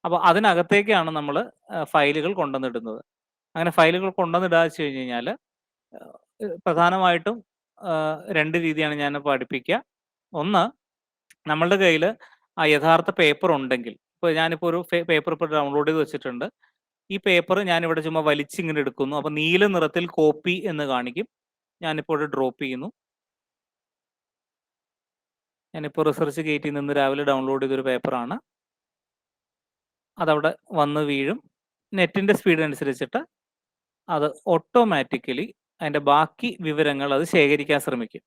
അപ്പോൾ അതിനകത്തേക്കാണ് നമ്മൾ ഫയലുകൾ കൊണ്ടുവന്നിടുന്നത്. അങ്ങനെ ഫയലുകൾ കൊണ്ടുവന്നിടുക വെച്ച് കഴിഞ്ഞ് കഴിഞ്ഞാൽ പ്രധാനമായിട്ടും 2 രീതിയാണ് ഞാൻ പഠിപ്പിക്കുക. ഒന്ന് നമ്മളുടെ കയ്യിൽ ആ യഥാർത്ഥ പേപ്പർ ഉണ്ടെങ്കിൽ, ഇപ്പോൾ ഞാനിപ്പോൾ ഒരു പേപ്പർ ഇപ്പോൾ ഡൗൺലോഡ് ചെയ്ത് വെച്ചിട്ടുണ്ട്. ഈ പേപ്പർ ഞാനിവിടെ ചുമ്മാ വലിച്ചിങ്ങനെ എടുക്കുന്നു. അപ്പോൾ നീല നിറത്തിൽ കോപ്പി എന്ന് കാണിക്കും. ഞാനിപ്പോൾ ഇവിടെ ഡ്രോപ്പ് ചെയ്യുന്നു. ഞാനിപ്പോൾ റിസർച്ച് ഗേറ്റിൽ നിന്ന് രാവിലെ ഡൗൺലോഡ് ചെയ്തൊരു പേപ്പറാണ്. അതവിടെ വന്ന് വീഴും. നെറ്റിൻ്റെ സ്പീഡ് അനുസരിച്ചിട്ട് അത് ഓട്ടോമാറ്റിക്കലി അതിൻ്റെ ബാക്കി വിവരങ്ങൾ അത് ശേഖരിക്കാൻ ശ്രമിക്കും.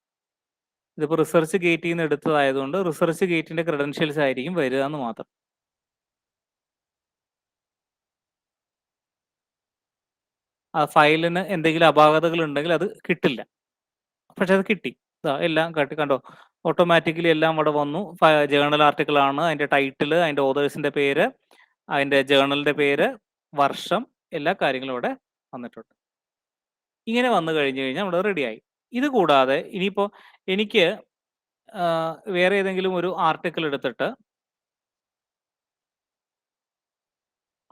ഇതിപ്പോൾ റിസർച്ച് ഗേറ്റിൽ നിന്ന് എടുത്തതായതുകൊണ്ട് റിസർച്ച് ഗേറ്റിൻ്റെ ക്രെഡൻഷ്യൽസ് ആയിരിക്കും വരിക എന്ന് മാത്രം. ആ ഫയലിന് എന്തെങ്കിലും അപാകതകൾ ഉണ്ടെങ്കിൽ അത് കിട്ടില്ല. പക്ഷെ അത് കിട്ടി. എല്ലാം കണ്ടോ, ഓട്ടോമാറ്റിക്കലി എല്ലാം അവിടെ വന്നു. ജേർണൽ ആർട്ടിക്കിൾ ആണ്, അതിൻ്റെ ടൈറ്റിൽ, അതിൻ്റെ ഓതേഴ്സിൻ്റെ പേര്, അതിൻ്റെ ജേർണലിൻ്റെ പേര്, വർഷം, എല്ലാ കാര്യങ്ങളും ഇവിടെ വന്നിട്ടുണ്ട്. ഇങ്ങനെ വന്നു കഴിഞ്ഞ് കഴിഞ്ഞാൽ നമ്മൾ റെഡിയായി. ഇത് കൂടാതെ ഇനിയിപ്പോൾ എനിക്ക് വേറെ ഏതെങ്കിലും ഒരു ആർട്ടിക്കിൾ എടുത്തിട്ട്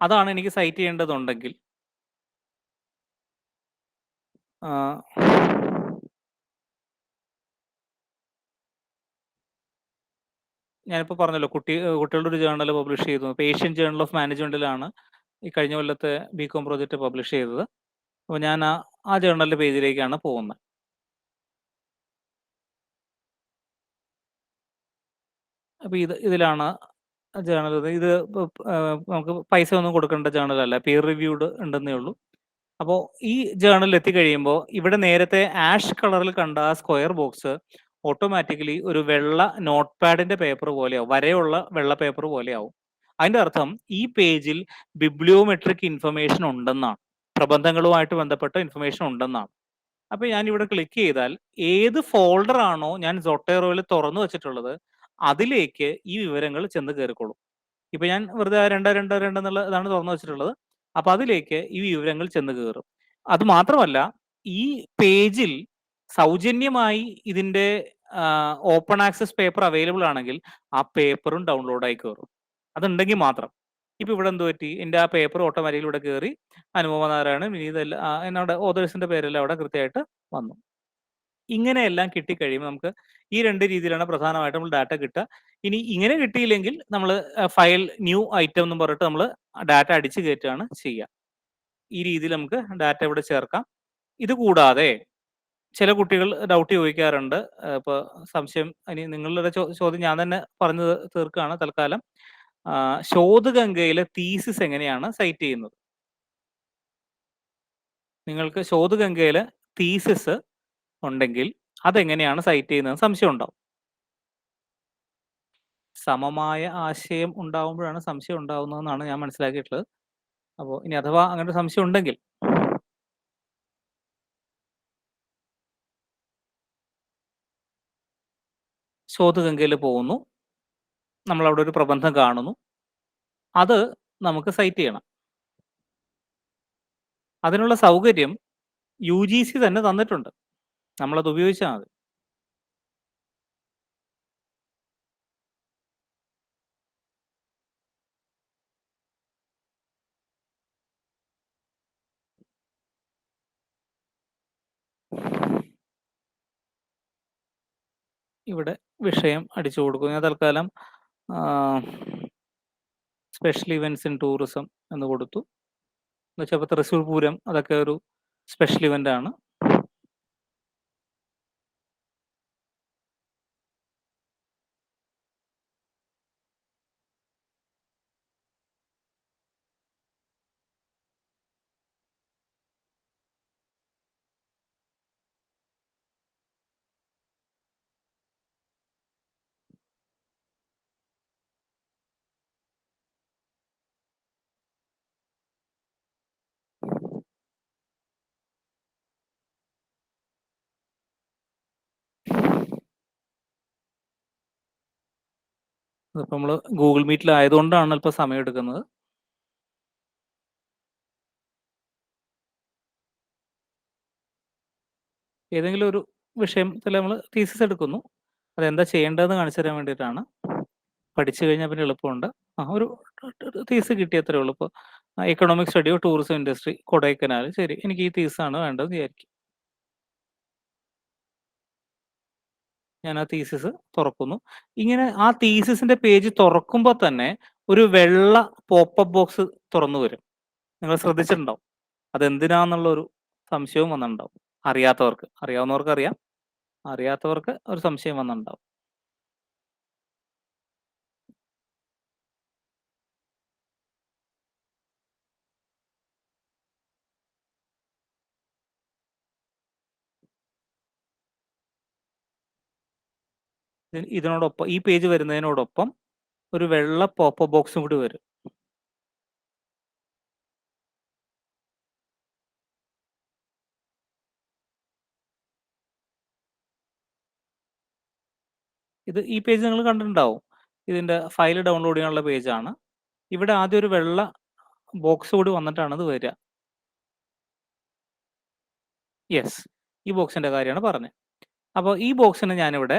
അതാണ് എനിക്ക് സൈറ്റ് ചെയ്യേണ്ടതുണ്ടെങ്കിൽ ഞാനിപ്പോൾ പറഞ്ഞല്ലോ കുട്ടികളുടെ ഒരു ജേർണൽ പബ്ലിഷ് ചെയ്തു. ഇപ്പോൾ ഏഷ്യൻ ജേർണൽ ഓഫ് മാനേജ്മെന്റിലാണ് ഈ കഴിഞ്ഞ കൊല്ലത്തെ ബികോം പ്രോജക്റ്റ് പബ്ലിഷ് ചെയ്തത്. അപ്പോൾ ഞാൻ ആ ജേർണലിൻ്റെ പേജിലേക്കാണ് പോകുന്നത്. അപ്പോൾ ഇതിലാണ് ജേർണൽ. ഇത് നമുക്ക് പൈസ ഒന്നും കൊടുക്കേണ്ട ജേർണലല്ല, പിയർ റിവ്യൂഡ് ഉണ്ടെന്നേ ഉള്ളൂ. അപ്പോൾ ഈ ജേർണലിൽ എത്തിക്കഴിയുമ്പോൾ ഇവിടെ നേരത്തെ ആഷ് കളറിൽ കണ്ട ആ സ്ക്വയർ ബോക്സ് ഓട്ടോമാറ്റിക്കലി ഒരു വെള്ള നോട്ട് പാഡിന്റെ പേപ്പർ പോലെയാവും, വരെയുള്ള വെള്ള പേപ്പർ പോലെയാവും. അതിന്റെ അർത്ഥം ഈ പേജിൽ ബിബ്ലിയോമെട്രിക് ഇൻഫർമേഷൻ ഉണ്ടെന്നാണ്, പ്രബന്ധങ്ങളുമായിട്ട് ബന്ധപ്പെട്ട ഇൻഫർമേഷൻ ഉണ്ടെന്നാണ്. അപ്പൊ ഞാൻ ഇവിടെ ക്ലിക്ക് ചെയ്താൽ ഏത് ഫോൾഡർ ആണോ ഞാൻ സൊട്ടേറോയിൽ തുറന്നു വെച്ചിട്ടുള്ളത് അതിലേക്ക് ഈ വിവരങ്ങൾ ചെന്ന് കയറിക്കോളും. ഇപ്പൊ ഞാൻ വെറുതെ 2 എന്നുള്ള ഇതാണ് തുറന്നു വെച്ചിട്ടുള്ളത്. അപ്പൊ അതിലേക്ക് ഈ വിവരങ്ങൾ ചെന്ന് കയറും. അത് മാത്രമല്ല, ഈ പേജിൽ സൗജന്യമായി ഇതിന്റെ ഓപ്പൺ ആക്സസ് പേപ്പർ അവൈലബിൾ ആണെങ്കിൽ ആ പേപ്പറും ഡൗൺലോഡ് ആയി കയറും. അതുണ്ടെങ്കിൽ മാത്രം. ഇപ്പൊ ഇവിടെ എന്ത് പറ്റി, എൻ്റെ ആ പേപ്പർ ഓട്ടോമാറ്റിക്കലി ഇവിടെ കയറി അനുപമ നാരായണൻ വിനീതെല്ലാം എന്നോട് ഓതേഴ്സിന്റെ പേരെല്ലാം അവിടെ കൃത്യമായിട്ട് വന്നു. ഇങ്ങനെയെല്ലാം കിട്ടിക്കഴിയുമ്പോൾ നമുക്ക് ഈ 2 രീതിയിലാണ് പ്രധാനമായിട്ടും നമ്മൾ ഡാറ്റ കിട്ടുക. ഇനി ഇങ്ങനെ കിട്ടിയില്ലെങ്കിൽ നമ്മൾ ഫയൽ ന്യൂ ഐറ്റം എന്ന് പറഞ്ഞിട്ട് നമ്മൾ ഡാറ്റ അടിച്ചു കയറ്റുകയാണ് ചെയ്യുക. ഈ രീതിയിൽ നമുക്ക് ഡാറ്റ ഇവിടെ ചേർക്കാം. ഇത് കൂടാതെ ചില കുട്ടികൾ ഡൗട്ട് ചോദിക്കാറുണ്ട്. ഇപ്പോൾ സംശയം, ഇനി നിങ്ങളുടെ ചോദ്യം ഞാൻ തന്നെ പറഞ്ഞു തീർക്കുകയാണ് തൽക്കാലം. ശോധഗംഗയിലെ തീസിസ് എങ്ങനെയാണ് സൈറ്റ് ചെയ്യുന്നത്? നിങ്ങൾക്ക് ശോധഗംഗയിലെ തീസിസ് ഉണ്ടെങ്കിൽ അതെങ്ങനെയാണ് സൈറ്റ് ചെയ്യുന്നത് സംശയം ഉണ്ടാവും. സമമായ ആശയം ഉണ്ടാവുമ്പോഴാണ് സംശയം ഉണ്ടാവുന്നതെന്നാണ് ഞാൻ മനസ്സിലാക്കിയിട്ടുള്ളത്. അപ്പോൾ ഇനി അഥവാ അങ്ങനെ ഒരു സംശയം ഉണ്ടെങ്കിൽ ശോധഗംഗയിൽ പോകുന്നു, നമ്മളവിടെ ഒരു പ്രബന്ധം കാണുന്നു, അത് നമുക്ക് സൈറ്റ് ചെയ്യണം. അതിനുള്ള സൗകര്യം UGC തന്നെ തന്നിട്ടുണ്ട്. നമ്മളത് ഉപയോഗിച്ചാൽ മതി. ഇവിടെ വിഷയം അടിച്ചു കൊടുക്കും. ഞാൻ തൽക്കാലം സ്പെഷ്യൽ ഇവന്റ്സ് ഇൻ ടൂറിസം എന്ന് കൊടുത്തു. എന്നുവെച്ചാൽ ഇപ്പോൾ തൃശ്ശൂർ പൂരം അതൊക്കെ ഒരു സ്പെഷ്യൽ ഇവന്റ് ആണ്. അതിപ്പോൾ നമ്മൾ ഗൂഗിൾ മീറ്റിലായതുകൊണ്ടാണ് അല്പം സമയം എടുക്കുന്നത്. ഏതെങ്കിലും ഒരു വിഷയത്തിൽ നമ്മൾ തീസിസ് എടുക്കുന്നു. അതെന്താ ചെയ്യേണ്ടതെന്ന് കാണിച്ചു തരാൻ വേണ്ടിയിട്ടാണ്. പഠിച്ചു കഴിഞ്ഞാൽ പിന്നെ എളുപ്പമുണ്ട്. ഒരു തീസ് കിട്ടിയത്രേ ഉള്ളൂ. ഇപ്പോൾ economic study of tourism industry Kodaikanal. ശരി, എനിക്ക് ഈ തീസാണ് വേണ്ടതെന്ന് വിചാരിക്കും. ഞാൻ ആ തീസിസ് തുറക്കുന്നു. ഇങ്ങനെ ആ തീസിസിന്റെ പേജ് തുറക്കുമ്പോൾ തന്നെ ഒരു വെള്ള പോപ്പപ്പ് ബോക്സ് തുറന്നു വരും. നിങ്ങൾ ശ്രദ്ധിച്ചിട്ടുണ്ടാവും. അതെന്തിനാന്നുള്ളൊരു സംശയവും വന്നിട്ടുണ്ടാവും. അറിയാത്തവർക്ക്. അറിയാവുന്നവർക്ക് അറിയാം. അറിയാത്തവർക്ക് ഒരു സംശയം വന്നിട്ടുണ്ടാവും. ഇതിനോടൊപ്പം ഈ പേജ് വരുന്നതിനോടൊപ്പം ഒരു വെള്ള പോപ്പപ്പ് ബോക്സും കൂടി വരും. ഈ പേജ് നിങ്ങൾ കണ്ടിട്ടുണ്ടാവും. ഇതിന്റെ ഫയൽ ഡൗൺലോഡ് ചെയ്യാനുള്ള പേജാണ്. ഇവിടെ ആദ്യം ഒരു വെള്ള ബോക്സ് കൂടി വന്നിട്ടാണ് ഇത് വരിക. യെസ്, ഈ ബോക്സിന്റെ കാര്യമാണ് പറഞ്ഞത്. അപ്പോൾ ഈ ബോക്സിന് ഞാനിവിടെ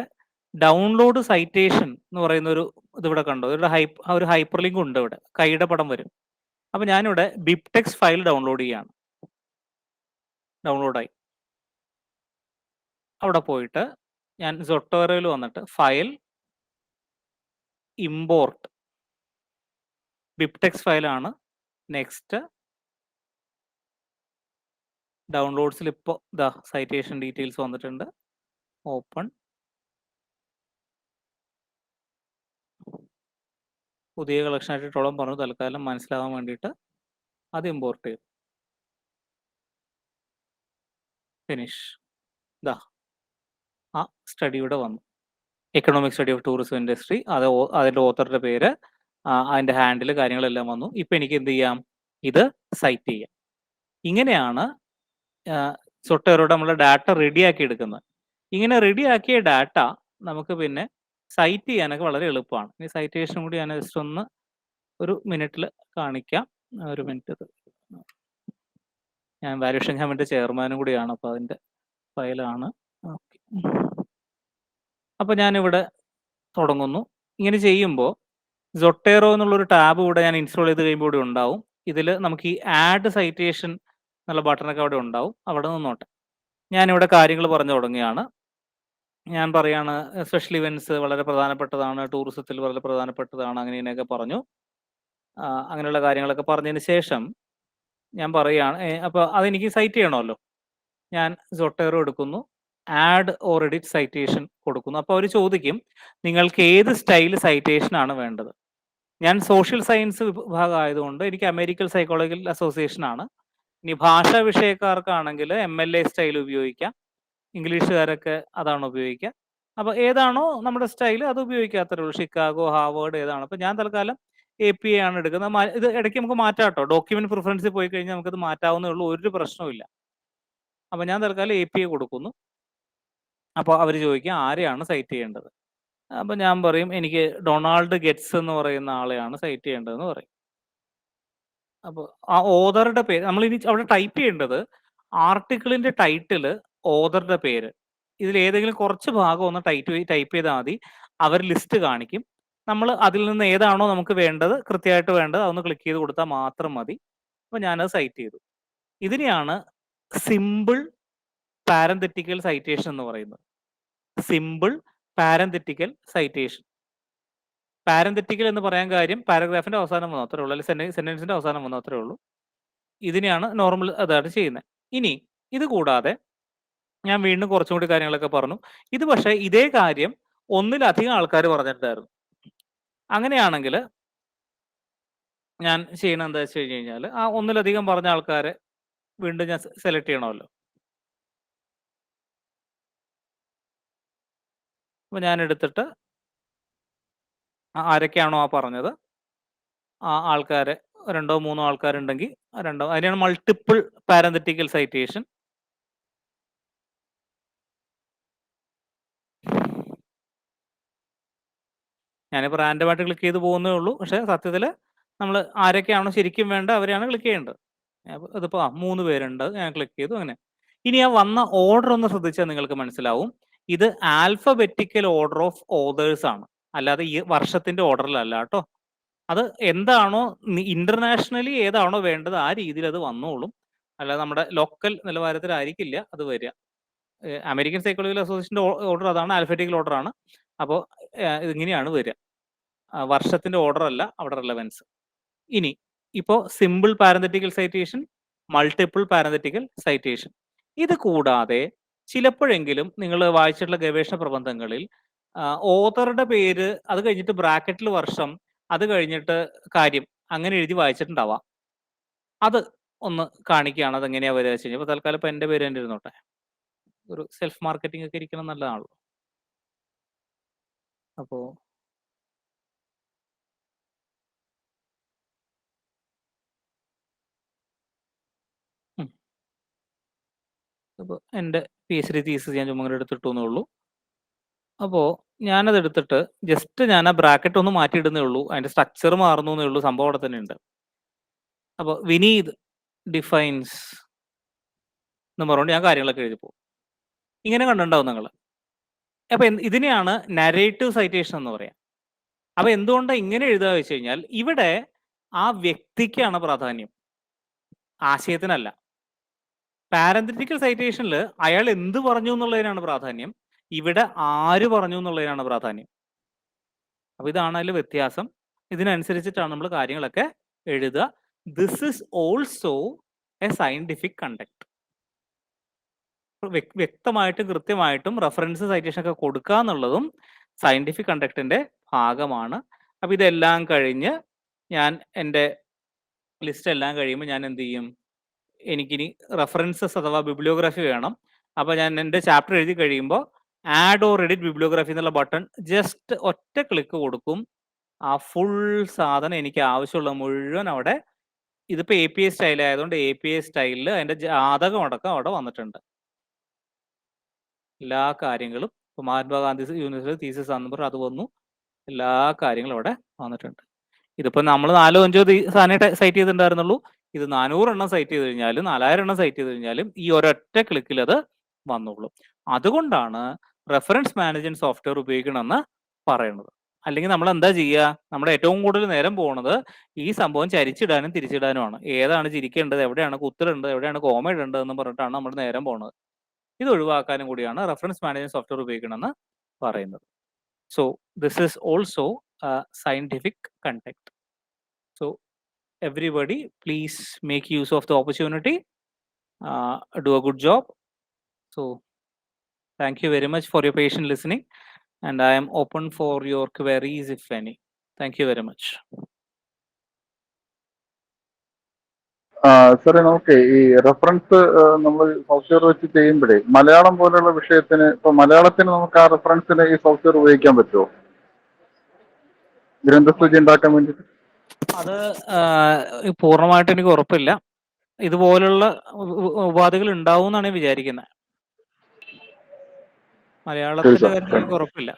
ഡൗൺലോഡ് സൈറ്റേഷൻ എന്ന് പറയുന്ന ഒരു ഇതിവിടെ കണ്ടോ? ഇവിടെ ഒരു ഹൈപ്പർ ലിങ്ക് ഉണ്ട്. ഇവിടെ കൈയുടെ പടം വരും. അപ്പോൾ ഞാനിവിടെ ബിബ്ടെക്സ് ഫയൽ ഡൗൺലോഡ് ചെയ്യാണ്. ഡൗൺലോഡായി. അവിടെ പോയിട്ട് ഞാൻ സൊട്ടോറയിൽ വന്നിട്ട് ഫയൽ ഇമ്പോർട്ട് ബിബ്ടെക്സ് ഫയലാണ്. നെക്സ്റ്റ് ഡൗൺലോഡ്സിൽ ഇപ്പോൾ സൈറ്റേഷൻ ഡീറ്റെയിൽസ് വന്നിട്ടുണ്ട്. ഓപ്പൺ. പുതിയ കളക്ഷൻ ആയിട്ട് ഇട്ടോളം പറഞ്ഞു. തൽക്കാലം മനസ്സിലാവാൻ വേണ്ടിയിട്ട് അത് ഇമ്പോർട്ട് ചെയ്തു. ഫിനിഷ്. ആ സ്റ്റഡി ഇവിടെ വന്നു. Economic study of tourism industry. അതിൻ്റെ ഓത്തറുടെ പേര്, അതിൻ്റെ ഹാൻഡിൽ, കാര്യങ്ങളെല്ലാം വന്നു. ഇപ്പം എനിക്ക് എന്ത് ചെയ്യാം? ഇത് സൈറ്റ് ചെയ്യാം. ഇങ്ങനെയാണ് സൊട്ടേറോടെ നമ്മൾ ഡാറ്റ റെഡിയാക്കി എടുക്കുന്നത്. ഇങ്ങനെ റെഡിയാക്കിയ ഡാറ്റ നമുക്ക് പിന്നെ സൈറ്റ് ചെയ്യാനൊക്കെ വളരെ എളുപ്പമാണ്. ഈ സൈറ്റേഷൻ കൂടി ഞാൻ ജസ്റ്റ് ഒന്ന് ഒരു മിനിറ്റിൽ കാണിക്കാം. ഒരു മിനിറ്റ്. ഞാൻ വാല്യൂഷൻ കമ്മിറ്റി ചെയർമാനും കൂടിയാണ്. അപ്പോൾ അതിൻ്റെ ഫയലാണ്. ഓക്കെ. അപ്പോൾ ഞാനിവിടെ തുടങ്ങുന്നു. ഇങ്ങനെ ചെയ്യുമ്പോൾ സൊട്ടേറോ എന്നുള്ളൊരു ടാബ് ഇവിടെ ഞാൻ ഇൻസ്റ്റാൾ ചെയ്ത് കഴിയുമ്പോൾ ഇവിടെ ഉണ്ടാവും. ഇതിൽ നമുക്ക് ഈ ആഡ് സൈറ്റേഷൻ എന്നുള്ള ബട്ടണൊക്കെ അവിടെ ഉണ്ടാവും. അവിടെ നിന്നോട്ടെ. ഞാനിവിടെ കാര്യങ്ങൾ പറഞ്ഞു തുടങ്ങുകയാണ്. ഞാൻ പറയാണ് സ്പെഷ്യൽ ഇവൻറ്റ്സ് വളരെ പ്രധാനപ്പെട്ടതാണ്, ടൂറിസത്തിൽ വളരെ പ്രധാനപ്പെട്ടതാണ്, അങ്ങനെ ഇങ്ങനെയൊക്കെ പറഞ്ഞു. അങ്ങനെയുള്ള കാര്യങ്ങളൊക്കെ പറഞ്ഞതിന് ശേഷം ഞാൻ പറയുകയാണ്, അപ്പോൾ അതെനിക്ക് സൈറ്റ് ചെയ്യണമല്ലോ. ഞാൻ സൊട്ടേറോ എടുക്കുന്നു. ആഡ് ഓർ എഡിറ്റ് സൈറ്റേഷൻ കൊടുക്കുന്നു. അപ്പോൾ അവർ ചോദിക്കും നിങ്ങൾക്ക് ഏത് സ്റ്റൈൽ സൈറ്റേഷൻ ആണ് വേണ്ടത്. ഞാൻ സോഷ്യൽ സയൻസ് വിഭാഗം ആയതുകൊണ്ട് എനിക്ക് അമേരിക്കൻ സൈക്കോളജിക്കൽ അസോസിയേഷൻ ആണ്. ഇനി ഭാഷാ വിഷയക്കാർക്കാണെങ്കിൽ MLA സ്റ്റൈൽ ഉപയോഗിക്കാം. ഇംഗ്ലീഷുകാരൊക്കെ അതാണ് ഉപയോഗിക്കുക. അപ്പോൾ ഏതാണോ നമ്മുടെ സ്റ്റൈൽ അത് ഉപയോഗിക്കാത്തേ ഉള്ളൂ. ഷിക്കാഗോ, ഹാർവേഡ് ഏതാണ്. അപ്പോൾ ഞാൻ തൽക്കാലം APA ആണ് എടുക്കുന്നത്. ഇത് ഇടയ്ക്ക് നമുക്ക് മാറ്റാം കേട്ടോ. ഡോക്യുമെന്റ് പ്രിഫറൻസിൽ പോയി കഴിഞ്ഞാൽ നമുക്കത് മാറ്റാവുന്നേ ഉള്ളൂ. ഒരു പ്രശ്നവുമില്ല. അപ്പോൾ ഞാൻ തൽക്കാലം APA കൊടുക്കുന്നു. അപ്പോൾ അവർ ചോദിക്കുക ആരെയാണ് സൈറ്റ് ചെയ്യേണ്ടത്. അപ്പോൾ ഞാൻ പറയും എനിക്ക് ഡൊണാൾഡ് ഗെറ്റ്സ് എന്ന് പറയുന്ന ആളെയാണ് സൈറ്റ് ചെയ്യേണ്ടതെന്ന് പറയും. അപ്പോൾ ആ ഓതറുടെ പേര് നമ്മൾ ഇനി അവിടെ ടൈപ്പ് ചെയ്യേണ്ടത് ആർട്ടിക്കിളിന്റെ ടൈറ്റിൽ, ഓതറുടെ പേര്. ഇതിൽ ഏതെങ്കിലും കുറച്ച് ഭാഗം ഒന്ന് ടൈപ്പ് ചെയ്താൽ മതി. അവർ ലിസ്റ്റ് കാണിക്കും. നമ്മൾ അതിൽ നിന്ന് ഏതാണോ നമുക്ക് വേണ്ടത്, കൃത്യമായിട്ട് വേണ്ടത്, അതൊന്ന് ക്ലിക്ക് ചെയ്ത് കൊടുത്താൽ മാത്രം മതി. അപ്പോൾ ഞാനത് സൈറ്റ് ചെയ്തു. ഇതിനെയാണ് സിമ്പിൾ പാരന്തെറ്റിക്കൽ സൈറ്റേഷൻ എന്ന് പറയുന്നത്. Simple പാരന്തെറ്റിക്കൽ citation. പാരന്തെറ്റിക്കൽ എന്ന് പറയാൻ കാര്യം പാരഗ്രാഫിന്റെ അവസാനം വന്നു അത്രേ ഉള്ളൂ, അല്ലെങ്കിൽ സെന്റൻസിന്റെ അവസാനം വന്നു അത്രേ ഉള്ളൂ. ഇതിനെയാണ് നോർമൽ അതാണ് ചെയ്യുന്നത്. ഇനി ഇത് കൂടാതെ ഞാൻ വീണ്ടും കുറച്ചും കൂടി കാര്യങ്ങളൊക്കെ പറഞ്ഞു. ഇത് പക്ഷേ ഇതേ കാര്യം ഒന്നിലധികം ആൾക്കാർ പറഞ്ഞിട്ടുണ്ടായിരുന്നു. അങ്ങനെയാണെങ്കിൽ ഞാൻ ചെയ്യണത് എന്താ വെച്ച് കഴിഞ്ഞ് കഴിഞ്ഞാൽ ആ ഒന്നിലധികം പറഞ്ഞ ആൾക്കാരെ വീണ്ടും ഞാൻ സെലക്ട് ചെയ്യണമല്ലോ. അപ്പോൾ ഞാൻ എടുത്തിട്ട് ആരൊക്കെയാണോ ആ പറഞ്ഞത് ആ ആൾക്കാരെ, രണ്ടോ മൂന്നോ ആൾക്കാരുണ്ടെങ്കിൽ അതിനാണ് മൾട്ടിപ്പിൾ പാരന്തെറ്റിക്കൽ സൈറ്റേഷൻ. ഞാനിപ്പോൾ റാൻഡമായിട്ട് ക്ലിക്ക് ചെയ്ത് പോകുന്നേ ഉള്ളൂ. പക്ഷേ സത്യത്തിൽ നമ്മൾ ആരൊക്കെയാണോ ശരിക്കും വേണ്ട അവരെയാണ് ക്ലിക്ക് ചെയ്യേണ്ടത്. ഇതിപ്പോൾ 3 പേരുണ്ട്, ഞാൻ ക്ലിക്ക് ചെയ്തു അങ്ങനെ. ഇനി ആ വന്ന ഓർഡർ ഒന്ന് ശ്രദ്ധിച്ചാൽ നിങ്ങൾക്ക് മനസ്സിലാവും. ഇത് ആൽഫബറ്റിക്കൽ ഓർഡർ ഓഫ് ഓതേഴ്സ് ആണ്, അല്ലാതെ ഈ വർഷത്തിന്റെ ഓർഡറിലല്ല കേട്ടോ. അത് എന്താണോ ഇന്റർനാഷണലി ഏതാണോ വേണ്ടത് ആ രീതിയിൽ അത് വന്നോളും. അല്ലാതെ നമ്മുടെ ലോക്കൽ നിലവാരത്തിലായിരിക്കില്ല അത് വരിക. അമേരിക്കൻ സൈക്കോളജിക്കൽ അസോസിയേഷന്റെ ഓർഡർ അതാണ്, ആൽഫബറ്റിക്കൽ ഓർഡർ ആണ്. അപ്പോൾ ഇതിങ്ങനെയാണ് വരിക. വർഷത്തിന്റെ ഓർഡർ അല്ല അവിടെ റിലവൻസ്. ഇനി ഇപ്പോൾ സിമ്പിൾ പാരന്തറ്റിക്കൽ സൈറ്റേഷൻ, മൾട്ടിപ്പിൾ പാരന്തറ്റിക്കൽ സൈറ്റേഷൻ. ഇത് കൂടാതെ ചിലപ്പോഴെങ്കിലും നിങ്ങൾ വായിച്ചിട്ടുള്ള ഗവേഷണ പ്രബന്ധങ്ങളിൽ ഓതറുടെ പേര്, അത് കഴിഞ്ഞിട്ട് ബ്രാക്കറ്റിൽ വർഷം, അത് കഴിഞ്ഞിട്ട് കാര്യം, അങ്ങനെ എഴുതി വായിച്ചിട്ടുണ്ടാവാം. അത് ഒന്ന് കാണിക്കുകയാണ് അതെങ്ങനെയാ വരിക വെച്ച് കഴിഞ്ഞാൽ. ഇപ്പോൾ തൽക്കാലം ഇപ്പോൾ എൻ്റെ പേര് തന്നെ ഇരുന്നോട്ടെ. ഒരു സെൽഫ് മാർക്കറ്റിംഗ് ഒക്കെ ഇരിക്കണം നല്ലതാണല്ലോ. അപ്പോൾ അപ്പോൾ എൻ്റെ PhD തീസിസ് ഞാൻ ചുമ്മാ എടുത്തിട്ടു എന്നേ ഉള്ളൂ. അപ്പോൾ ഞാനത് എടുത്തിട്ട് ജസ്റ്റ് ഞാൻ ആ ബ്രാക്കറ്റ് ഒന്ന് മാറ്റിയിടുന്നേ ഉള്ളൂ, അതിൻ്റെ സ്ട്രക്ചർ മാറുന്നു എന്നേ ഉള്ളൂ, സംഭവം അവിടെ തന്നെ ഉണ്ട്. അപ്പോൾ വിനീത് ഡിഫൈൻസ് എന്ന് പറഞ്ഞുകൊണ്ട് ഞാൻ കാര്യങ്ങളൊക്കെ എഴുതി പോകും. ഇങ്ങനെ കണ്ടിട്ടുണ്ടാവും നിങ്ങൾ. അപ്പോൾ ഇതിനെയാണ് നരേറ്റീവ് സൈറ്റേഷൻ എന്ന് പറയാം. അപ്പോൾ എന്തുകൊണ്ടാണ് ഇങ്ങനെ എഴുതുക വെച്ച് കഴിഞ്ഞാൽ ഇവിടെ ആ വ്യക്തിക്കാണ് പ്രാധാന്യം, ആശയത്തിനല്ല. പാരന്തറ്റിക്കൽ സൈറ്റേഷനിൽ അയാൾ എന്ത് പറഞ്ഞു എന്നുള്ളതിനാണ് പ്രാധാന്യം, ഇവിടെ ആര് പറഞ്ഞു എന്നുള്ളതിനാണ് പ്രാധാന്യം. അപ്പോൾ ഇതാണ് അതിൽ വ്യത്യാസം. ഇതിനനുസരിച്ചിട്ടാണ് നമ്മൾ കാര്യങ്ങളൊക്കെ എഴുതുക. This is also a scientific conduct. വ്യക്തമായിട്ടും കൃത്യമായിട്ടും റെഫറൻസ് സൈറ്റേഷൻ ഒക്കെ കൊടുക്കുക എന്നുള്ളതും സയന്റിഫിക് കണ്ടക്ടിന്റെ ഭാഗമാണ്. അപ്പോൾ ഇതെല്ലാം കഴിഞ്ഞ് ഞാൻ എൻ്റെ ലിസ്റ്റ് എല്ലാം കഴിയുമ്പോൾ ഞാൻ എന്ത് ചെയ്യും, എനിക്കിനി റെഫറൻസസ് അഥവാ ബിബ്ലിയോഗ്രഫി വേണം. അപ്പോൾ ഞാൻ എൻ്റെ ചാപ്റ്റർ എഴുതി കഴിയുമ്പോൾ ആഡ് ഓർ എഡിറ്റ് ബിബ്ലിയോഗ്രഫി എന്നുള്ള ബട്ടൺ ജസ്റ്റ് ഒറ്റ ക്ലിക്ക് കൊടുക്കും. ആ ഫുൾ സാധനം എനിക്ക് ആവശ്യമുള്ള മുഴുവൻ അവിടെ, ഇതിപ്പോൾ APA സ്റ്റൈൽ ആയതുകൊണ്ട് APA സ്റ്റൈലിൽ അതിൻ്റെ ജാതകം അടക്കം അവിടെ വന്നിട്ടുണ്ട്. എല്ലാ കാര്യങ്ങളും ഇപ്പോൾ മഹാത്മാഗാന്ധി യൂണിവേഴ്സിറ്റി തീസിസ് നമ്പർ അത് വന്നു, എല്ലാ കാര്യങ്ങളും അവിടെ വന്നിട്ടുണ്ട്. ഇതിപ്പോൾ നമ്മൾ 4-5 സാധനം സൈറ്റ് ചെയ്തിട്ടുണ്ടായിരുന്നുള്ളൂ. ഇത് 400 എണ്ണം സൈറ്റ് ചെയ്ത് കഴിഞ്ഞാലും 4000 എണ്ണം സൈറ്റ് ചെയ്ത് കഴിഞ്ഞാലും ഈ ഒരൊറ്റ ക്ലിക്കിൽ അത് വന്നോളൂ. അതുകൊണ്ടാണ് റെഫറൻസ് മാനേജ്മെന്റ് സോഫ്റ്റ്വെയർ ഉപയോഗിക്കണമെന്ന് പറയുന്നത്. അല്ലെങ്കിൽ നമ്മൾ എന്താ ചെയ്യുക, നമ്മുടെ ഏറ്റവും കൂടുതൽ നേരം പോകുന്നത് ഈ സംഭവം ചരിച്ചിടാനും തിരിച്ചിടാനുമാണ്. ഏതാണ് ചിരിക്കേണ്ടത്, എവിടെയാണ് കുത്തിടേണ്ടത്, എവിടെയാണ് കോമ ഇടേണ്ടത് എന്ന് പറഞ്ഞിട്ടാണ് നമ്മൾ നേരം പോകുന്നത്. ഇത് ഒഴിവാക്കാനും കൂടിയാണ് റെഫറൻസ് മാനേജ്മെന്റ് സോഫ്റ്റ്വെയർ ഉപയോഗിക്കണമെന്ന് പറയുന്നത്. So this is also scientific context. So everybody please make use of the opportunity, do a good job. So thank you very much for your patient listening, and I am open for your queries if any. Thank you very much. സാറേ, നമുക്ക് ഈ reference നമ്മൾ software വെച്ച് ചെയ്യുമ്പോഴേ മലയാളം പോലുള്ള വിഷയത്തിന് ഇപ്പൊ മലയാളത്തിന് നമുക്ക് ആ റെഫറൻസിന് ഈ സോഫ്റ്റ്വെയർ ഉപയോഗിക്കാൻ പറ്റുമോ, ഗ്രന്ഥസൂചി ഉണ്ടാക്കാൻ വേണ്ടിയിട്ട്? അത് പൂർണ്ണമായിട്ട് എനിക്ക് ഉറപ്പില്ല. ഇതുപോലുള്ള ഉപാധികൾ ഉണ്ടാവും എന്നാണ് വിചാരിക്കുന്നത്. മലയാളത്തിന്റെ കാര്യത്തിൽ എനിക്ക് ഉറപ്പില്ല.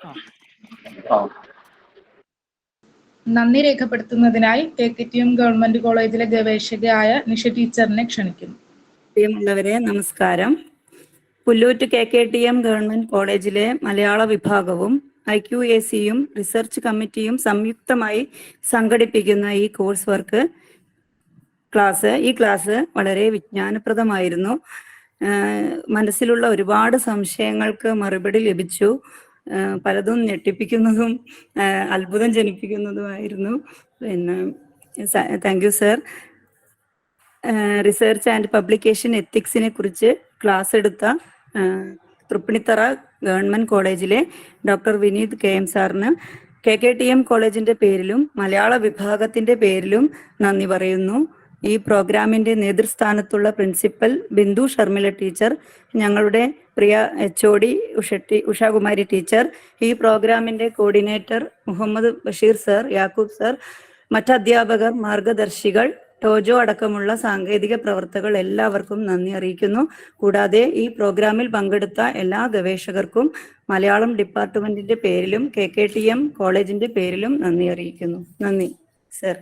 നന്ദി രേഖപ്പെടുത്തുന്നതിനായി KKTM ഗവൺമെന്റ് കോളേജിലെ ഗവേഷകയായ നിഷ ടീച്ചറിനെ ക്ഷണിക്കുന്നു. പ്രിയമുള്ളവരെ, നമസ്കാരം. പുല്ലൂറ്റ് KKTM ഗവൺമെന്റ് കോളേജിലെ മലയാള വിഭാഗവും IQACയും റിസർച്ച് കമ്മിറ്റിയും സംയുക്തമായി സംഘടിപ്പിക്കുന്ന ഈ കോഴ്സ് വർക്ക് ഈ ക്ലാസ് വളരെ വിജ്ഞാനപ്രദമായിരുന്നു. മനസ്സിലുള്ള ഒരുപാട് സംശയങ്ങൾക്ക് മറുപടി ലഭിച്ചു. പലതും ഞെട്ടിപ്പിക്കുന്നതും അത്ഭുതം ജനിപ്പിക്കുന്നതുമായിരുന്നു. പിന്നെ thank you sir. Research and publication എത്തിക്സിനെ കുറിച്ച് ക്ലാസ് എടുത്ത തൃപ്പണിത്തറ ഗവൺമെന്റ് കോളേജിലെ ഡോക്ടർ വിനീത് KM സാറിന് KKTM കോളേജിന്റെ പേരിലും മലയാള വിഭാഗത്തിന്റെ പേരിലും നന്ദി പറയുന്നു. ഈ പ്രോഗ്രാമിന്റെ നേതൃസ്ഥാനത്തുള്ള പ്രിൻസിപ്പൽ ബിന്ദു ഷർമിള ടീച്ചർ, ഞങ്ങളുടെ പ്രിയ HOD ഉഷാകുമാരി ടീച്ചർ, ഈ പ്രോഗ്രാമിന്റെ coordinator Muhammad Basheer sir, Yakub sir, മറ്റ് അധ്യാപകർ, മാർഗദർശികൾ, ടോജോ അടക്കമുള്ള സാങ്കേതിക പ്രവർത്തകർ എല്ലാവർക്കും നന്ദി അറിയിക്കുന്നു. കൂടാതെ ഈ പ്രോഗ്രാമിൽ പങ്കെടുത്ത എല്ലാ ഗവേഷകർക്കും മലയാളം ഡിപ്പാർട്ട്മെന്റിന്റെ പേരിലും KKTM കോളേജിന്റെ പേരിലും നന്ദി അറിയിക്കുന്നു. നന്ദി സർ.